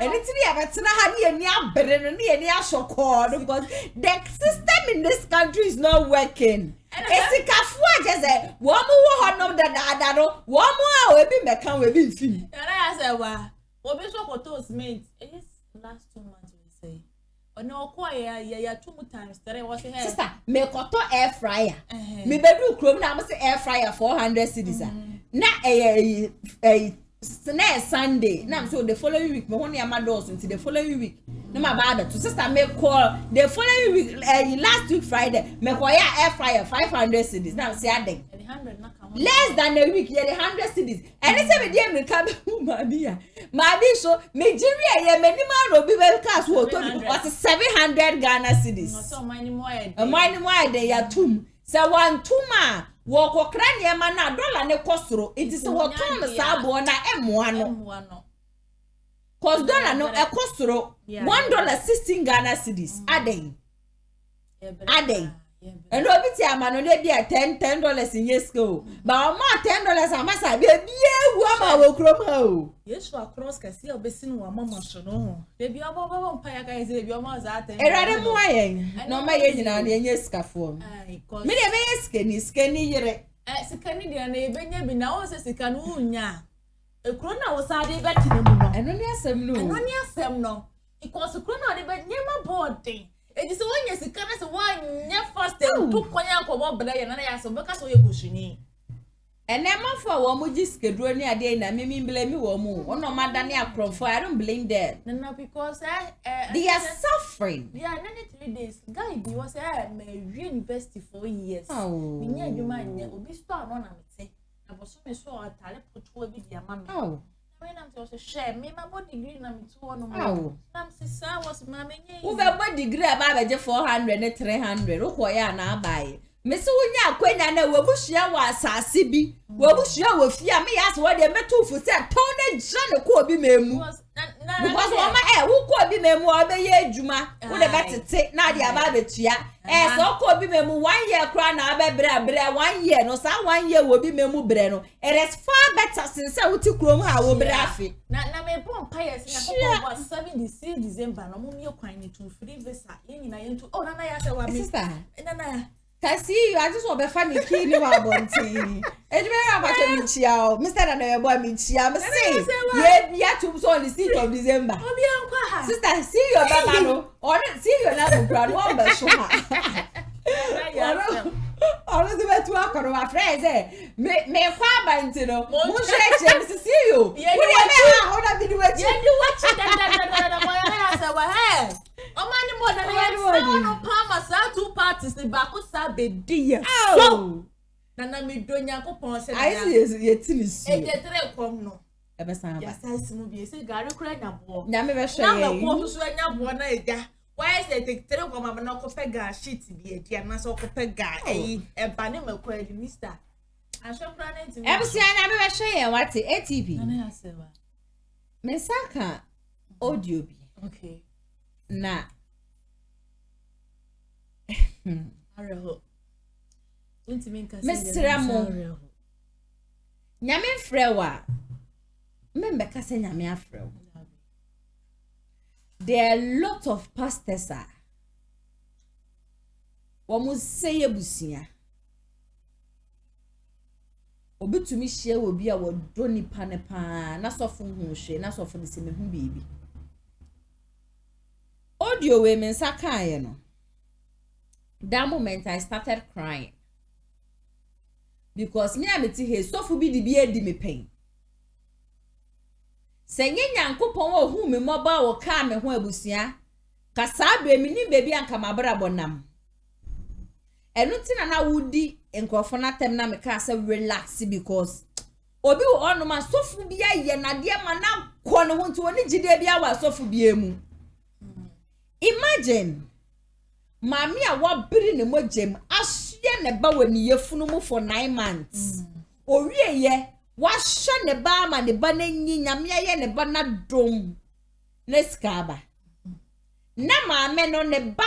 anything you have ha ni abere no ni asoko because the system in this country is not working. It's a just say wo mo wo ho no da no wo mo a we bi meka we bi fi I say wa obi so photos made is last 2 months we say ono ko ya 2 times 3 was here sister me koto air fryer me bedu krom na mo say air fryer 400 cedis na Sunday now so the following week me won ya mados until the following week na ma ba to sister me call the following week last week Friday me call ya air fryer 500 cedis now say aden less than a week ya 100 cedis and say me dey me ka ma bi so Nigeria ya me ni ma ro bi be ka so to was 700 Ghana cedis no so money more dey ya tum say one tuma wo kokra niema na dollar ne kosoro enti se wo ton sa bo na emoa no cause dollar no e kosoro $1.16 Ghana cedis aden and obi ti amano le bi $10 in yesko ba o ma $10 amasa be ewu ama wo krom ha o yesu across kasi obesin wo mama so no de bi obo mpa ya kai se bi o ma za aten erade mu ayen no ma ye nyina na enye skafo me de be skeni yire sikani de na ebenya bi na o se sikani unya ekro na wo sa de betine mu no eno ni asem no because ekro na de be nyema boarding e dise wonya sikana se wonya first to konya ko bo bra ye na ya so beka so ye kushini ene mafo wo mo giskedro ni ade na me blame wo mo ono madane akrofo I don't blame them no because they are suffering yeah 93 days guy be was my university for years me nya adwuma nya obi store no na mete aboso me so atale potuo bi dia mama when I'm to share me my degree na me to no mo nam se sa was mama nya wo be degree aba be 400 ne 300 wo ko ya na abaye mesi wonya akwanya na wabuhia wa asase bi wabuhia wo fia me yas wo de metufu se ton na jane ko obi memu because wo ma wo ko obi memu obe ye adwuma wo de betete na de aba betua so ko obi memu 1 year kra na aba bre 1 year no sa 1 year wo obi memu bre no it is far better since wuti krom ha wo bre afi na me bon payes na ko 7 December no mo mi kwan ni to free visa ye nyina ye to na ya se wa me sister na kasi I just want be funny key wa bonti ejime aba che mi chia o Mr. na na boy mi chia me say ye bia to so on the 6th of December obi ankwa ha sister see your baba no or see your na go brand one be so ha oro se betu akoro wa friends me kwa ba ntino mo share me see you we dey me ha ona bi di wachi ye di wachi da mo ya sa wa he o ma ni mo da ya no palma sa 2 parties ni ba ko sa be di so na me do Nyankopon se na I see ye tinisi e je tre kom no e be san ba ya sa simu bi se gari kura nyabo nya me be hwe na me ko so nyabo na eja why say take tre kom ma na ko pega sheet bi e dia na so ko pega e ba ne makwa di mister ashokra na ntimi e be sia nya me be hwe ye wate ATP na ya se ba me saka audio bi okay na areho untimi nka Mr. Mo nyame frewa membe ka se nyame afrew there are a lot of pastors Womu say ebusia. Obitumi share obi a wodo nipa ne pa na sofo hu hwe na sofo de se me hu bibi. Audio we men sakaye no. That moment I started crying. Because me ameti he sofo bi di bi edi me pain. Senye nyankopon wo hu me moba wo ka me ho abusia. Kasa do emi ni baby anka mabra bonam. Enu tina na wudi enkrofo na tem na me ka say relax because obi wo onu ma sofu bia ye na de ma na ko ne ho nti oni gide bia wa sofu bia mu. Imagine mami a wa biri ne mojem ahye ne ba wani yefunu mu for 9 months. Owie ye wa hye ne ba ma ne ba na nyi nyame ye ne ba na dom ne skaba. Na maame no ne ba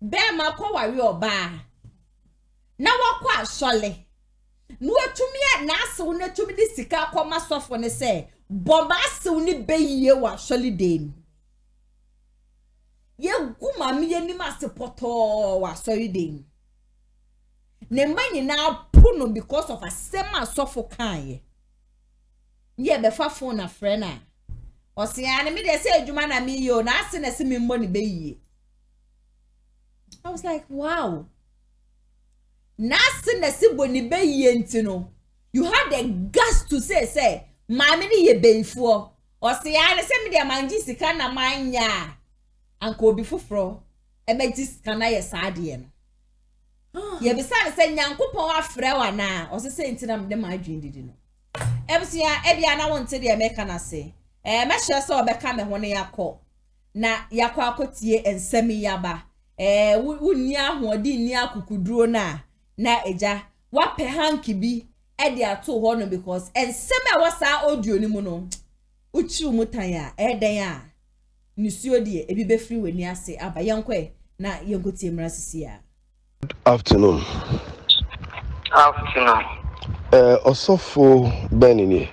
be ma ko wari oba. Na wakwa asole no atumi na asew na atumi di sika akoma sofo ne se bomba asew ni beyiye wa asole dem ye guma mi ye ni masepoto wa asole dem ne manyi na puno because of asema sofo kan ye be fa phone na friend na o se ya ne me de se adwuma na mi yo na ase na se mi mbo ni beyiye. I was like, wow. Nasi nesi boni be yentino. You had the guts to say, mami ni ye beifo. Or say, I say me de manji sika na manya. Anko bi fufro. Ebe jis kana ye sadie no. Ye be say nyankopon afre wa na. O say ntina me de ma adwin didi no. Ebusia ebia na wonte de me kana se. Me hye se obeka me ho ne yakọ. Na yakọ akotie ensemi yaba. Wunni ahodi ni akukuduro na eja wape hanki bi e de ato ho no because enseme wasa audio ni mu no uchi umutan ya eden ya nisuo de ebi be free weni ase aba yenkwe na yenkotie mrasisi ya. Good afternoon. Osofo Benini.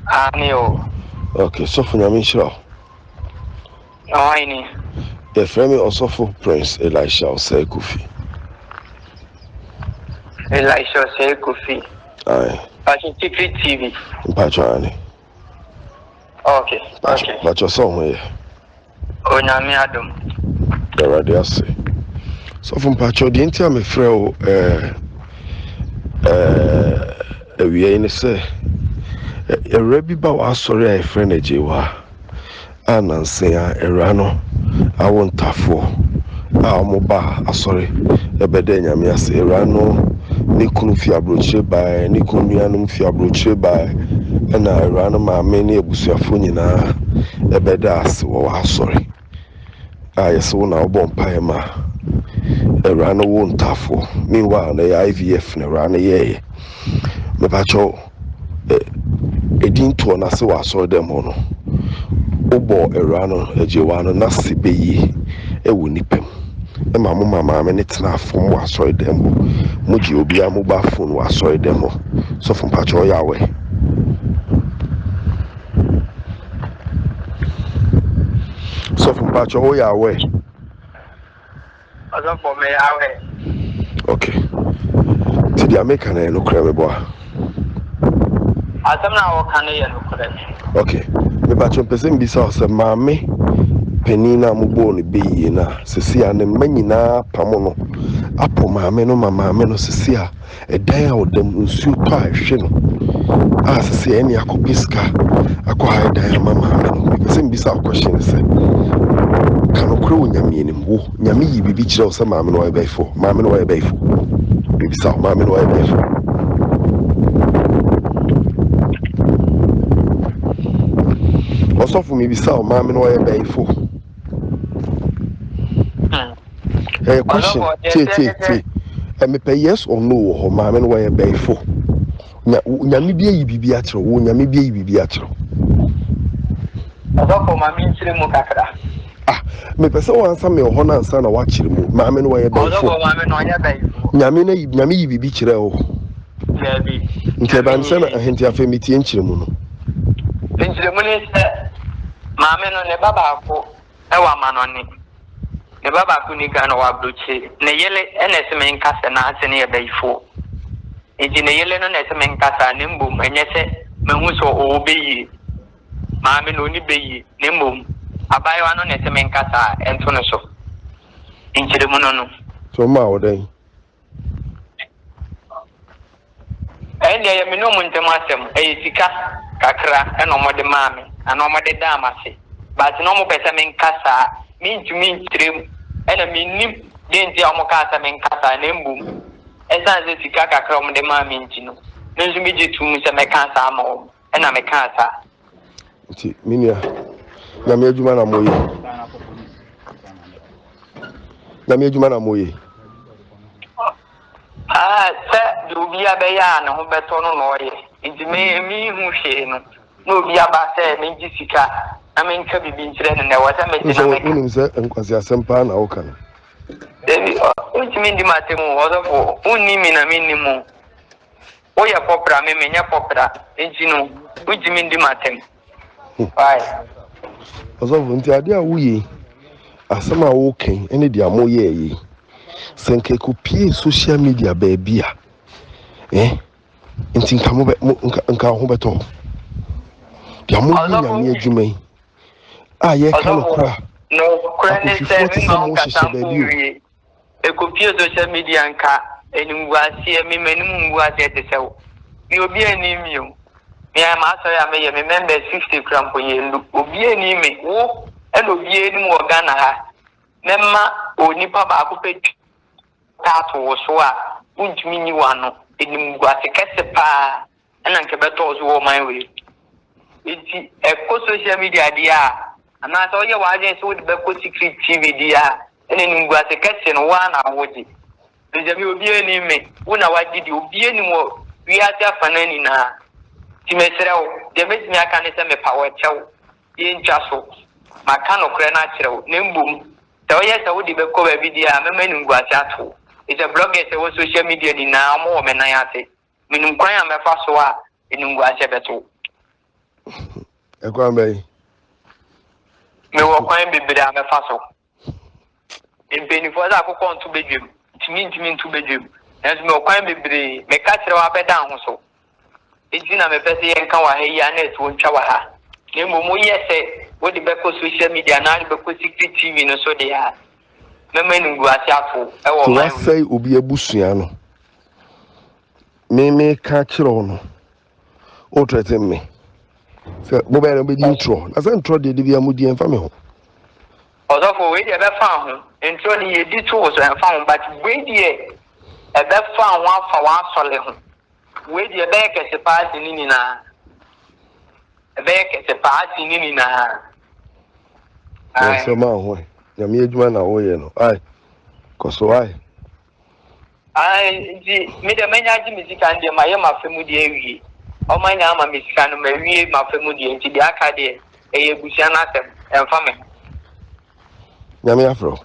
Anio. Okay, Sofo Nyamishra. Aini. The friend Osofo Prince Elisha Osei Kofi. Elisha Osei Kofi. Aye. Watching TV. Mpachani. Okay. But your song here. Onyame adom. The radio say. So from Pacho, the entire me freo we in say a rebi ba wa sorry a friend ejewa ananse a erano I want tafo a mo ba asori ebede nyame ase erano ni kunu fi abrochire ba ni kunu anum fi abrochire ba na erano ma me ni ebusuafo nyina ebede ase wo asori a yeso na obo mpa ma erano won tafo meanwhile na IVF na erano ye me pacho edin to na se wa so dem ho no obo erano ejewa no na se beyi ewo nipem e ma mo mama me ne tena afom wa so dem ho mo ji obi a mo ba phone wa so dem ho so from pacho ya we so from pacho ya we Osofo me awe. okay ti di America na no kra me boa Asam na wo kan ye no kra. okay me pacho pese mbisa o se mame penina mo bo no beyi na sesi a ne manyina pamo no apo mame no mame no sesi a edan a odam nsuo to ahwe no a sesi eni akopiska akwa edan mama no pese mbisa o question se kano kro nyame ni mwo nyame yi bibi kire o se mame no ebe ifo mame no ebe ifo mbisa mame no ebe ifo Osofo mi bisa o mame no ebe ifo question t me pay yes or no ho mame no ebe ifo nyame bia yi bibi a kire wo nyame bia yi bibi a kire Osofo mami ntire mu kakra. Me pese o ansa me ho na ansa na wa kire mu mame no ebe ifo Osofo mami no nya ebe ifo. nyame yi bibi kire o Ya bi. nti ba nse na ahenti afemiti nkire mu no Ntire mu ni se mami no ne baba ko e wa manoni. ne baba ku ni Ghana wa bloche ne yele ene se men kasa na ase ne yebefo enti ne yele no na se men kasa ne mbom enye se mehu so obeyi maame no ni beyi ne mbom abayewa no na se men kasa ento no so inchire mu no so ma odan ene ye me no mu ntem asem sika kakra eno mode maame ana mode damase but no mo pese men kasa mintumi inchire ena minim denti omo kasa men kasa ne mbom esa ze sika kakra omo de maame nchino nzu mi jetu se me kasa ama o ena me kasa nti minia na me adwuma na moye se obi abeya na ho beto no no ye nti mi hu hwe no no obi aba se me ji sika na me nka bibi nkyere ne wo se me ti na me unim se enkwasi asempa na woka no debi o ti mi ndi matemu odofo unni mi na mi ni mu o ya popra me nya popra nti no o ti mi ndi matemu ai odofo nti ade a wuye asema wo ken ene dia moye yi senke kopie social media baby a nti nka ho beto dia mo nya me adwuma yi ye ka no kra no kra ne se mi ma ka sample wi e kopie social media nka enimguase mi menimguase te sewo mi obi animi o mi ma so ya me ye me member 60 krampo ye ndu obi animi wo e no obi anim wo Ghana ha memma onipa ba akopɛ tato wo so a untumi ni wano enimguase kese pa na nke beto so wo man we enti social media dia ana so ye wa agen so wo de beko secret TV dia enimguase kese no wa na woje deje obi animi wo na wagidi obi anim wo wiase afanani na timesrew de metimi aka ne se me pa wo chew ye ntwa so maka no kre na kyerɛw ne mbom so ye se wo de beko ba bidia mema enimguase ato it's a blogger say what social media di na mo me na yate minum kwan ya mefa so a enimguase beto ekwan bay me wo kwan bibiri a mefa so embeni fo za akokɔ nto bedwem timi nto bedwem nanso me kwan bibiri me ka kyerɛ wa bɛda ho so ejina me pese ye nka wa ha yi ana eto ntwa wa ha ne mbom ye se wo de beko social media na de beko secret TV no so de ya mema enimguase ato e wo man so say obi abusua no me ka kyerɛ no o threaten me se mo be na be di intro na se intro de bia mo di enfa me ho odofo we de be fa ho intro ni ye di to so enfa ho but we de e be fa ho afa wa asole ho we de be kese party ni na e be kese party ni na ai so ma ho ya me adwuma na wo ye no ai koso ai di me de menya ji misika ndi ma ye ma femu de awie o ma nya ma misika no ma wie ma femu de nti de aka de e ye busia na asem enfa me ya me afro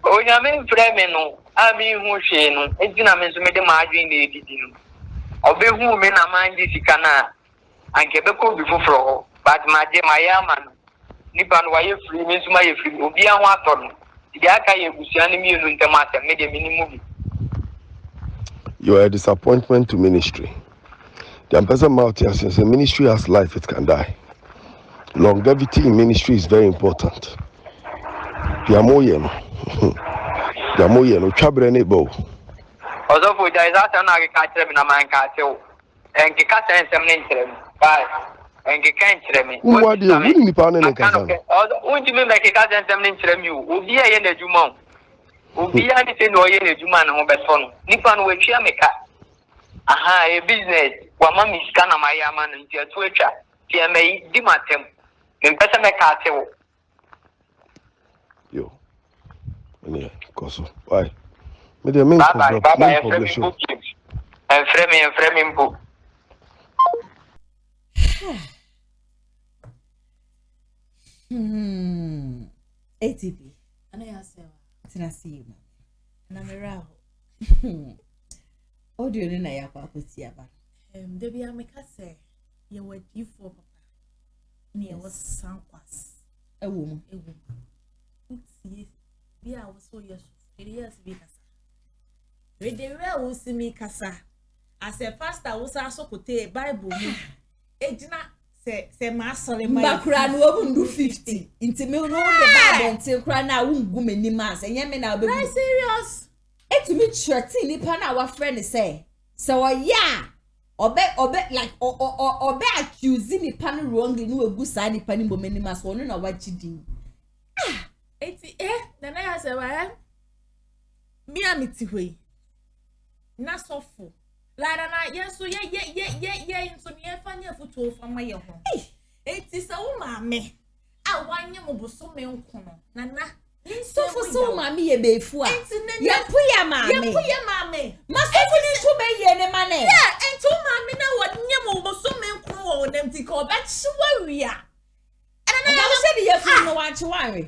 o nya me mfrɛ me no a mi hu hwe no enti na me so me de ma adwen de edidi no obe hu me na ma ndi sika na anke be ko bi foforo but ma je ma ya ma no nipa no wa ye free me so ma ye free obi a ho atɔ no de aka ye busia ne mi enu ntem asem me de minimum bi. You are a disappointment to ministry. The person out here says the ministry has life, it can die. Longevity in ministry is very important. Yamoye no. Yamoye no chabre ne bo. Ozo for there is that na ka kyerɛ me na man ka kyerɛ en ke ka sensem ne kyerɛ me. Bye. En ke kan kyerɛ me. Wo de wo ni pa ne ka sa. Ozo unji me ke ka sensem ne kyerɛ me o. Obi a ye na adwuma o. Obi a ni se no ye na adwuma na ho beto no. Nipa no watwa me ka. Aha, a business wa ma mi sika na ma ya ma no nti ato atwa. Ti e mai di matem. Me pese me ka kyerɛ. Yo. Ene koso. Bye. Me de men ko drop. Bye. En frame mpo. ATP. Ana ya sewa. Tinasi ma. Na meraho. Audio ni na ya kwa kutia ba. Debi ya mekase ye wadi for papa. Ni ye was sankwas. Ewo mu. Be I was so yes, 3 years be kasa. With the real will see me kasa. As a pastor was also could take Bible. Ejina say master in my Bakran won't do 50. Into me, no, the Bible until cry now won't go many months. And Yemen, I'll be serious. It's to me, 13 upon our friend say. So, yeah. Or like or be accusing me pan wrongly no a good sign if any many mas one know what you do. Then I say why me amiti way na sofo la na yes so yeah so me fanya foto from my home eti say wo ma me a wanye mo boso me nko no na so mami ye befu a ye puya mami masofu ni to be ye ne mane yeah enti mami na wonye mo boso me nko wo dem ti ko be chiwa wi a and I said ye fu no wan chiwa wi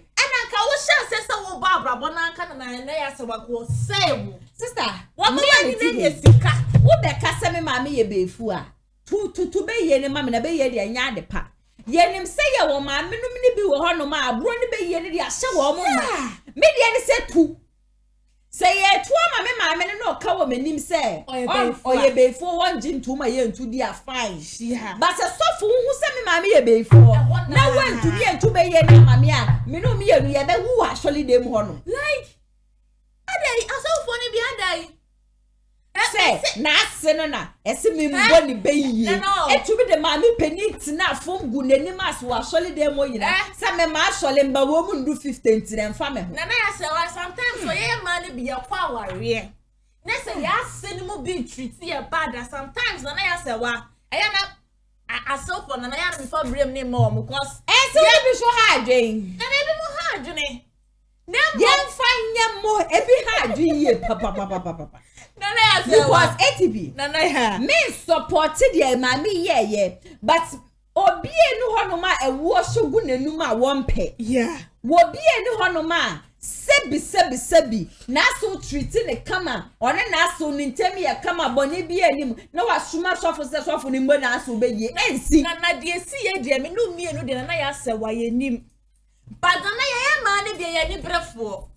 ka wo sha se wo babra bona ka na ya se wa ko say sister wo ma ni ne sika wo be ka se me mami ye befu a to be ye ne mami na be ye de nya de pa yenim say ye wo ma menum ni bi wo hono ma abro ni be ye ni de ahye wo mo ma me de ni say tu say ye tu ma me ma me no ka wo menim say oye be fo won jin tu ma ye ntu di a fine but say so fu hu say me ma me ye be fo na wan tu ye ntu be ye na ma me a me no me ye nu ye be hu actually dem hono like adai aso fo ni bi adai say na aseno na ese me mbo ni be yie etu bi de ma me penit na fom gu nanim as wa sole de mo yina say me ma sole mba wo mu ndu 15 ntire mfa me ho na ya say wa sometimes so ye ma ni bi ye kwa aware na say ya se ni mo bi treat ye bad sometimes na ya say wa eya na asofo na ya me for brem ni mo because so bi so hard na bi mo hard ne Yan fanya mo ebi hard ye papa Nana ya say because ATB Nana ya me support the mami ye but obi enu hono ma ewo shogu nenu ma wonpe yeah wo bi enu hono ma sebi na so treat ne kama one na so ntemi ya kama boni bi anim na wa suma sofo ni mbo na so be ye ensi na de si ye de me no mienu de na ya say wa ye nim but na ya ma ne de ye ni brefo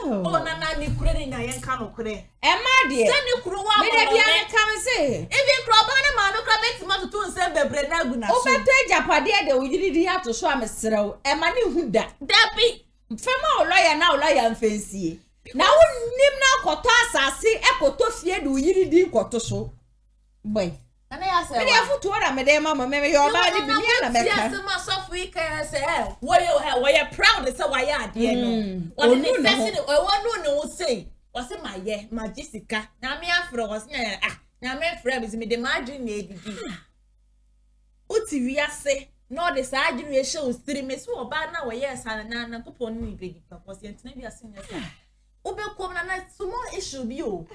na ni kure na ye nka no kure e ma de se ni kuru wa me de bia ne kam se e bi kuru ba na ma no kura beti ma tutu nse bebre na agu na so o beto ejapade de o yiri ya to so amesrew e ma ne hu da dabi fema o lawyer mfensie na wonim na koto asase e koto fie de o yiri di koto so boy ana ya say me dey futu ora me dey mama me yo ba di bi na me ka yes ma so fu ika say we proud say why ade no oni ni person e wonu ne wo say o say my ye ma Jessica na me afro o say na me frame me dey imagine na edidi o ti wi ase no de sa adwene ye show stream me so oba na we yes na kopon ni bedi because yentina bi ase nya say o be kom na small issue bi o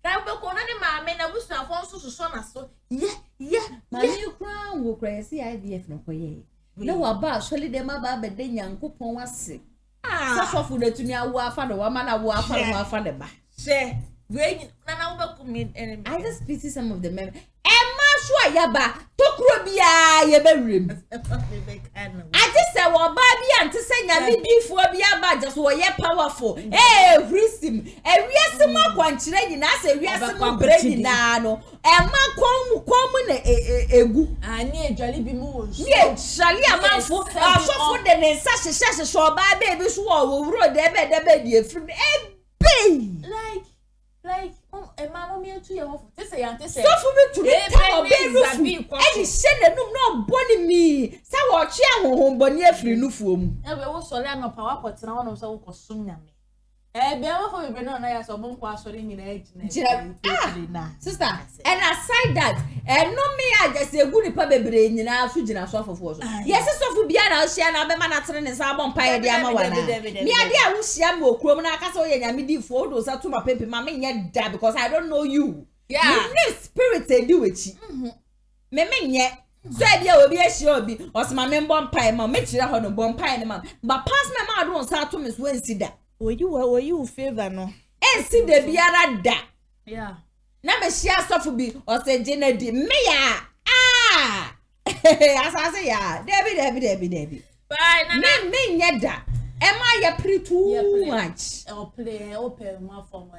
na be ko na ni maame na busuafo nso so na so ye maame kura wo kura si IVF no koye na wa ba actually dem aba be de nyankopon wase so fu da tumi awo afa do wa ma na wo afa do afa de ba she we na wo be ko me I just pity some of the men Emma so ayaba tokuro bia ye be wrem I just say wo ba bia nte se nyame difo bia ba just wo ye powerful risim wiase ma kwankyere nyina se wiase mo bredi na no Emma kom na egu ani edwale bi mu wo ye shali amanfo asofo de ne nsa hyehye so ba ba bi so wo wuro de be die firi like mama me tu ye wo te say so for me to tell be rufu e di shene num no boni mi sa wo twe ahohom boni afiri nufuo mu e we wo sole no pa wa kotena wo no so wo kosum nyame be wo for be no na ya so bon kwa sore nyina ejina sister and aside that no me I just egu ni pa bebre nyina so gina so afofo so yes so for bia na hia na be ma na tere ne sa bon pa ye dia ma wana me ade a wo hia ma okrom na aka so ye nyame di fo do sa to ma pepe ma me nye da because I don't know you you need spirit e di wechi me nye so e bia obi a hia obi osema me bon pa ma me kira ho no bon pa ne ma ba pass me ma do sa to me so ensi da were you favor no ensi de biara da yeah na me shia sofu bi o se jena di me ya asase ya debi bye na me nye da Emma ya pretty too much. I'll play open my form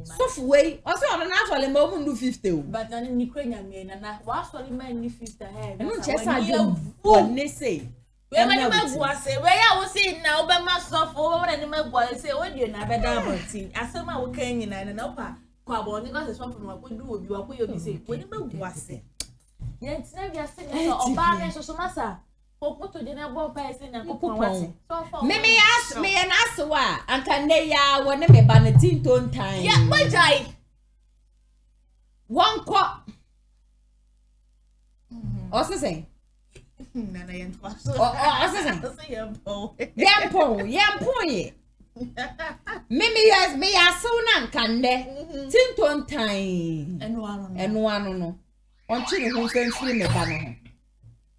So for way, also on an actual moment do 50. But then Ukrainian men and I was only man 50 head. And just I do what they say. Where I was saying now, but myself over and my boy say, oh, you're not a double thing. I said, my okay, and an upper. Quabon, because it's something what we do, you are going to say, when you was it. Yes, never saying, or bargains or some massa. What to dinner board by saying, Mimi asked me and asked why, and can they when they be banneting tone time. Yeah, my die. One cup. Also saying. Yampo. Mimi yes, me as soon as can de. Tinton time. And one no. One children who can free me banner.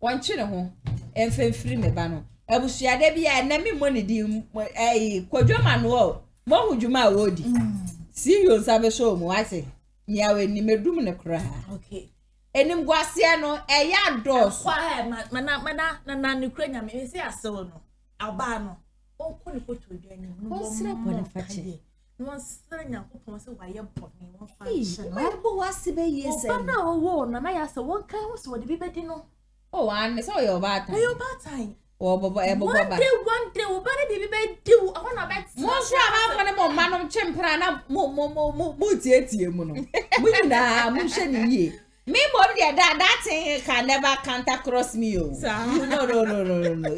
One children who and free me banner. I will share there be a name money a quadruman wall. What would you my word? Serious have a show, I say. Yawe ni me doom in a cry. Okay. Enim guasiano eya dos mana Ukraine me say aso no albano onko ni koto duani no sira bone fache no sira Nyankopon se waye bone won function no bo wase be yese na wo na ya se won kan wo se wo de bi bedi no oh an so your bad time oh bobo one day wo bare bi bedi wo na bet mo sira ba fa ne mo manom chempra na mo tietie mu no mu nyina mu hye ni ye. Me mom dear that thing can never counter cross me. No.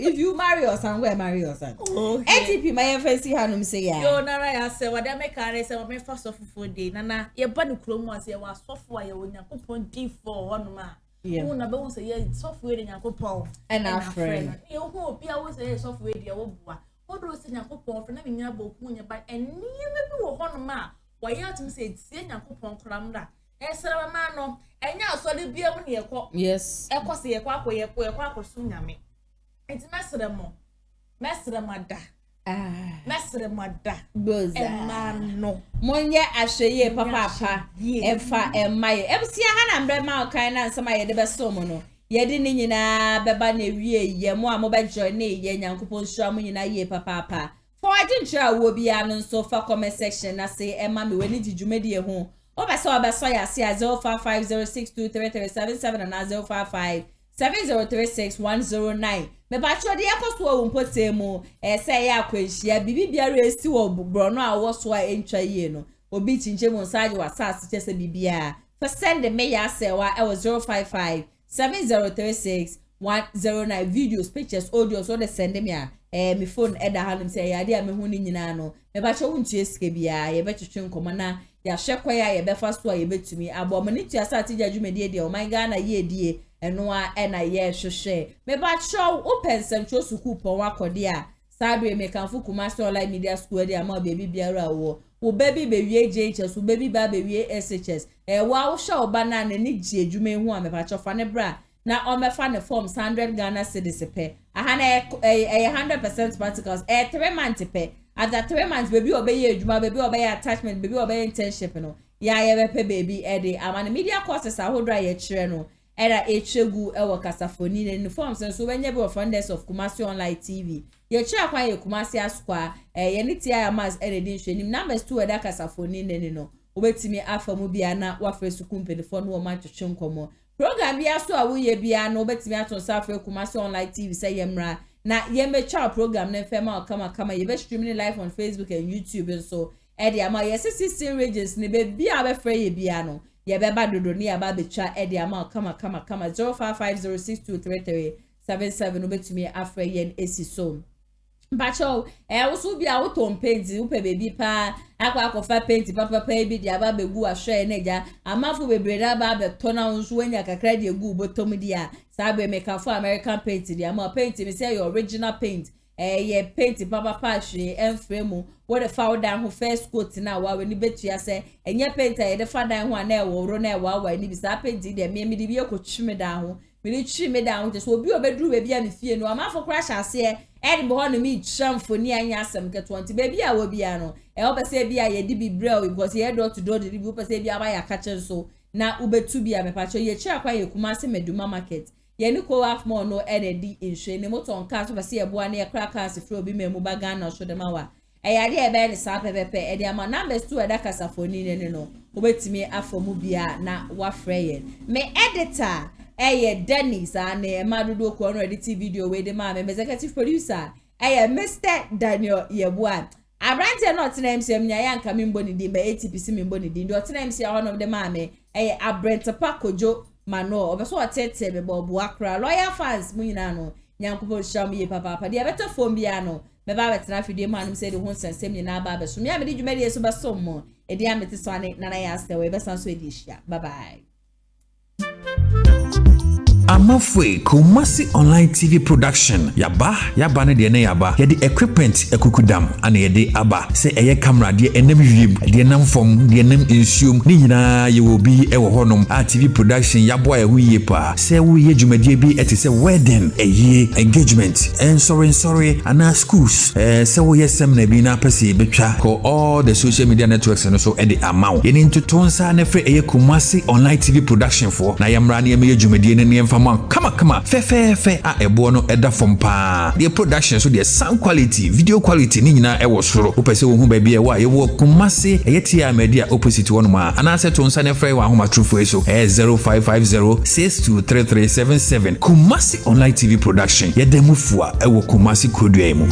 If you marry your son, go marry your son. Okay. NTP my fancy hanum say ya. Yo nara ya say what dem can say what me first of 4 day. Nana ye ba ni krom was ye was software ye Nyankopon D4 one ma. Who na be won say ye software Nyankopon and our friend. Ye who obi a won say software dey wo boa. What do say Nyankopon for na me nya boku nya ba eni me bi wo ho no ma. Wa ye atum say tie Nyankopon kram da. Esra ma no enya asole bia mu ne yekọ yes ekọ se yekọ akoso nyame enti mesre mada boza no monye ahweye papa efa emaye ebsia ha na mbre ma okan na nsema ye de beso mo no ye de ni nyina beba na wie ye mo a mo be join ye Nyankopon hwa mo nyina ye papa for ajintra wo bia no so fa comment section na say ema me weni jijumedi ye ho Obaso ya see 0550623377 and 0557036109. Me ba chode yakoso wo mpotemu say ya kwenhia bibi biara esi wo brono a wo so a entwa yie no obi chinche mu nsaje wasase chese bibia for send me ya say wa e was 0557036109 videos pictures audios so they send me a me phone eda hanum say ya dia me hu ni nyina no me ba cho wuntu esike bia ye be twetwe nkoma na ya hwekwaya ye be fasto a ye betumi abomani tu asate jadwumedie de o my Ghana ye die eno a ena ye hwehwe me ba cho open central school pon wakode a sabe me kanfu Kumasi online media school de ama baby biara wo baby be wie JHS wo baby ba be wie SHS wa wo sha oba na ni gye adwuma hu a me ba cho fa ne bra na o me fa ne forms 100 Ghana cedis pe aha na 100% practicals 3 months pe after 3 months baby obey adwuma baby obey attachment baby obey internship no ya ye be pe baby de amana media courses ahodra ye kire no era echegu ewo kasafoni ne forms so wenye be founders of Kumasi online TV ye kire kwa ye Kumasi askwa ye ne tia mas edin hwenim numbers 2 eda kasafoni ne no obetimi afamu bia na wa fresu company for no ma twetwe nkomo program bia so a wo ye bia no obetimi aton safre Kumasi online TV say yemra na ye mecha program na fema kama ye be streaming live on Facebook and YouTube and so edi ama ye 16 regions ne be bia be free ye bia no ye be ba dodo ne aba betwa edi ama kama 0550623377 obetumi afre ye esi so bacho wo so bia wo ton paint wo pe baby pa akwa paint papa bi dia ba begu ahwe na ja amafo bebreda ba be tona nso wanya kakra de egu botom dia sabe make for American paint dia ma paint me say your original paint ye paint papa pa hwe enfremu wo the foul down ho first coat na wa we ni betua say enye paint ye the foul down ho na e wo ro na e wa ni bi sa paint dia me di bi ekotwime da ho me ni twime da ho so obi obeduru be bia me fie no amafo crash ase edi bo no mi tramfoni anya asem ke 20 baby a wo bia no obese bia ye di bi brel because ye door to door di bi obese bia ba ya kache so na ubetu bia me pacho ye kira kwa ye Kumasi Meduma market ye ni ko af mo no e di insure ni moto nka so be se ye boa na ye kra cars fro bi memu ba Ghana so de ma wa eyade e be ni sa pepepe e de ama numbers 2 e da kasafoni ne no obetimi afomu bia na wa frey me editor Dennis and Madudo Kono edit video with the man executive producer Mr. Daniel Yebua. I ran not name some Nyan coming boni di by 80% min boni di your name see one of the mammy a Brent Paco Joe Mano over so tete be Bob Wakra lawyer fans Munano Yanko Shami Papa the better phone piano me ba betra fidie man say the won sensem ni na ba be so me am di dwumadi so be so mo e dia mete so ane na ya aste we be san so edi hia bye bye. Amafwe Kumasi online TV production yaba ne de ne yaba yedi equipment ekukudam ana yedi aba se eye camera de enam wiem de nam fom de enam ensuom ni nyina ye wo bi e wo honom a TV production yabo a hu ye pa se wo ye dwumadie bi etise wedding eye engagement and sorry ana schools se wo ye sem na bi na pese betwa ko all the social media networks no so e de amaw ye ni ntotonsa na fre eye Kumasi online TV production for na yamra na ye dwumadie ne Kama fe a ebo no eda from pa the production so the sound quality video quality ni nyina e wo soro wo pese wo hu ba bia wa ye wo Kumasi eyetia media opposite one ma anase to nsa ne frɛ wa homa trufo so 0550623377 Kumasi online TV production ye demufua e wo Kumasi kodua mu.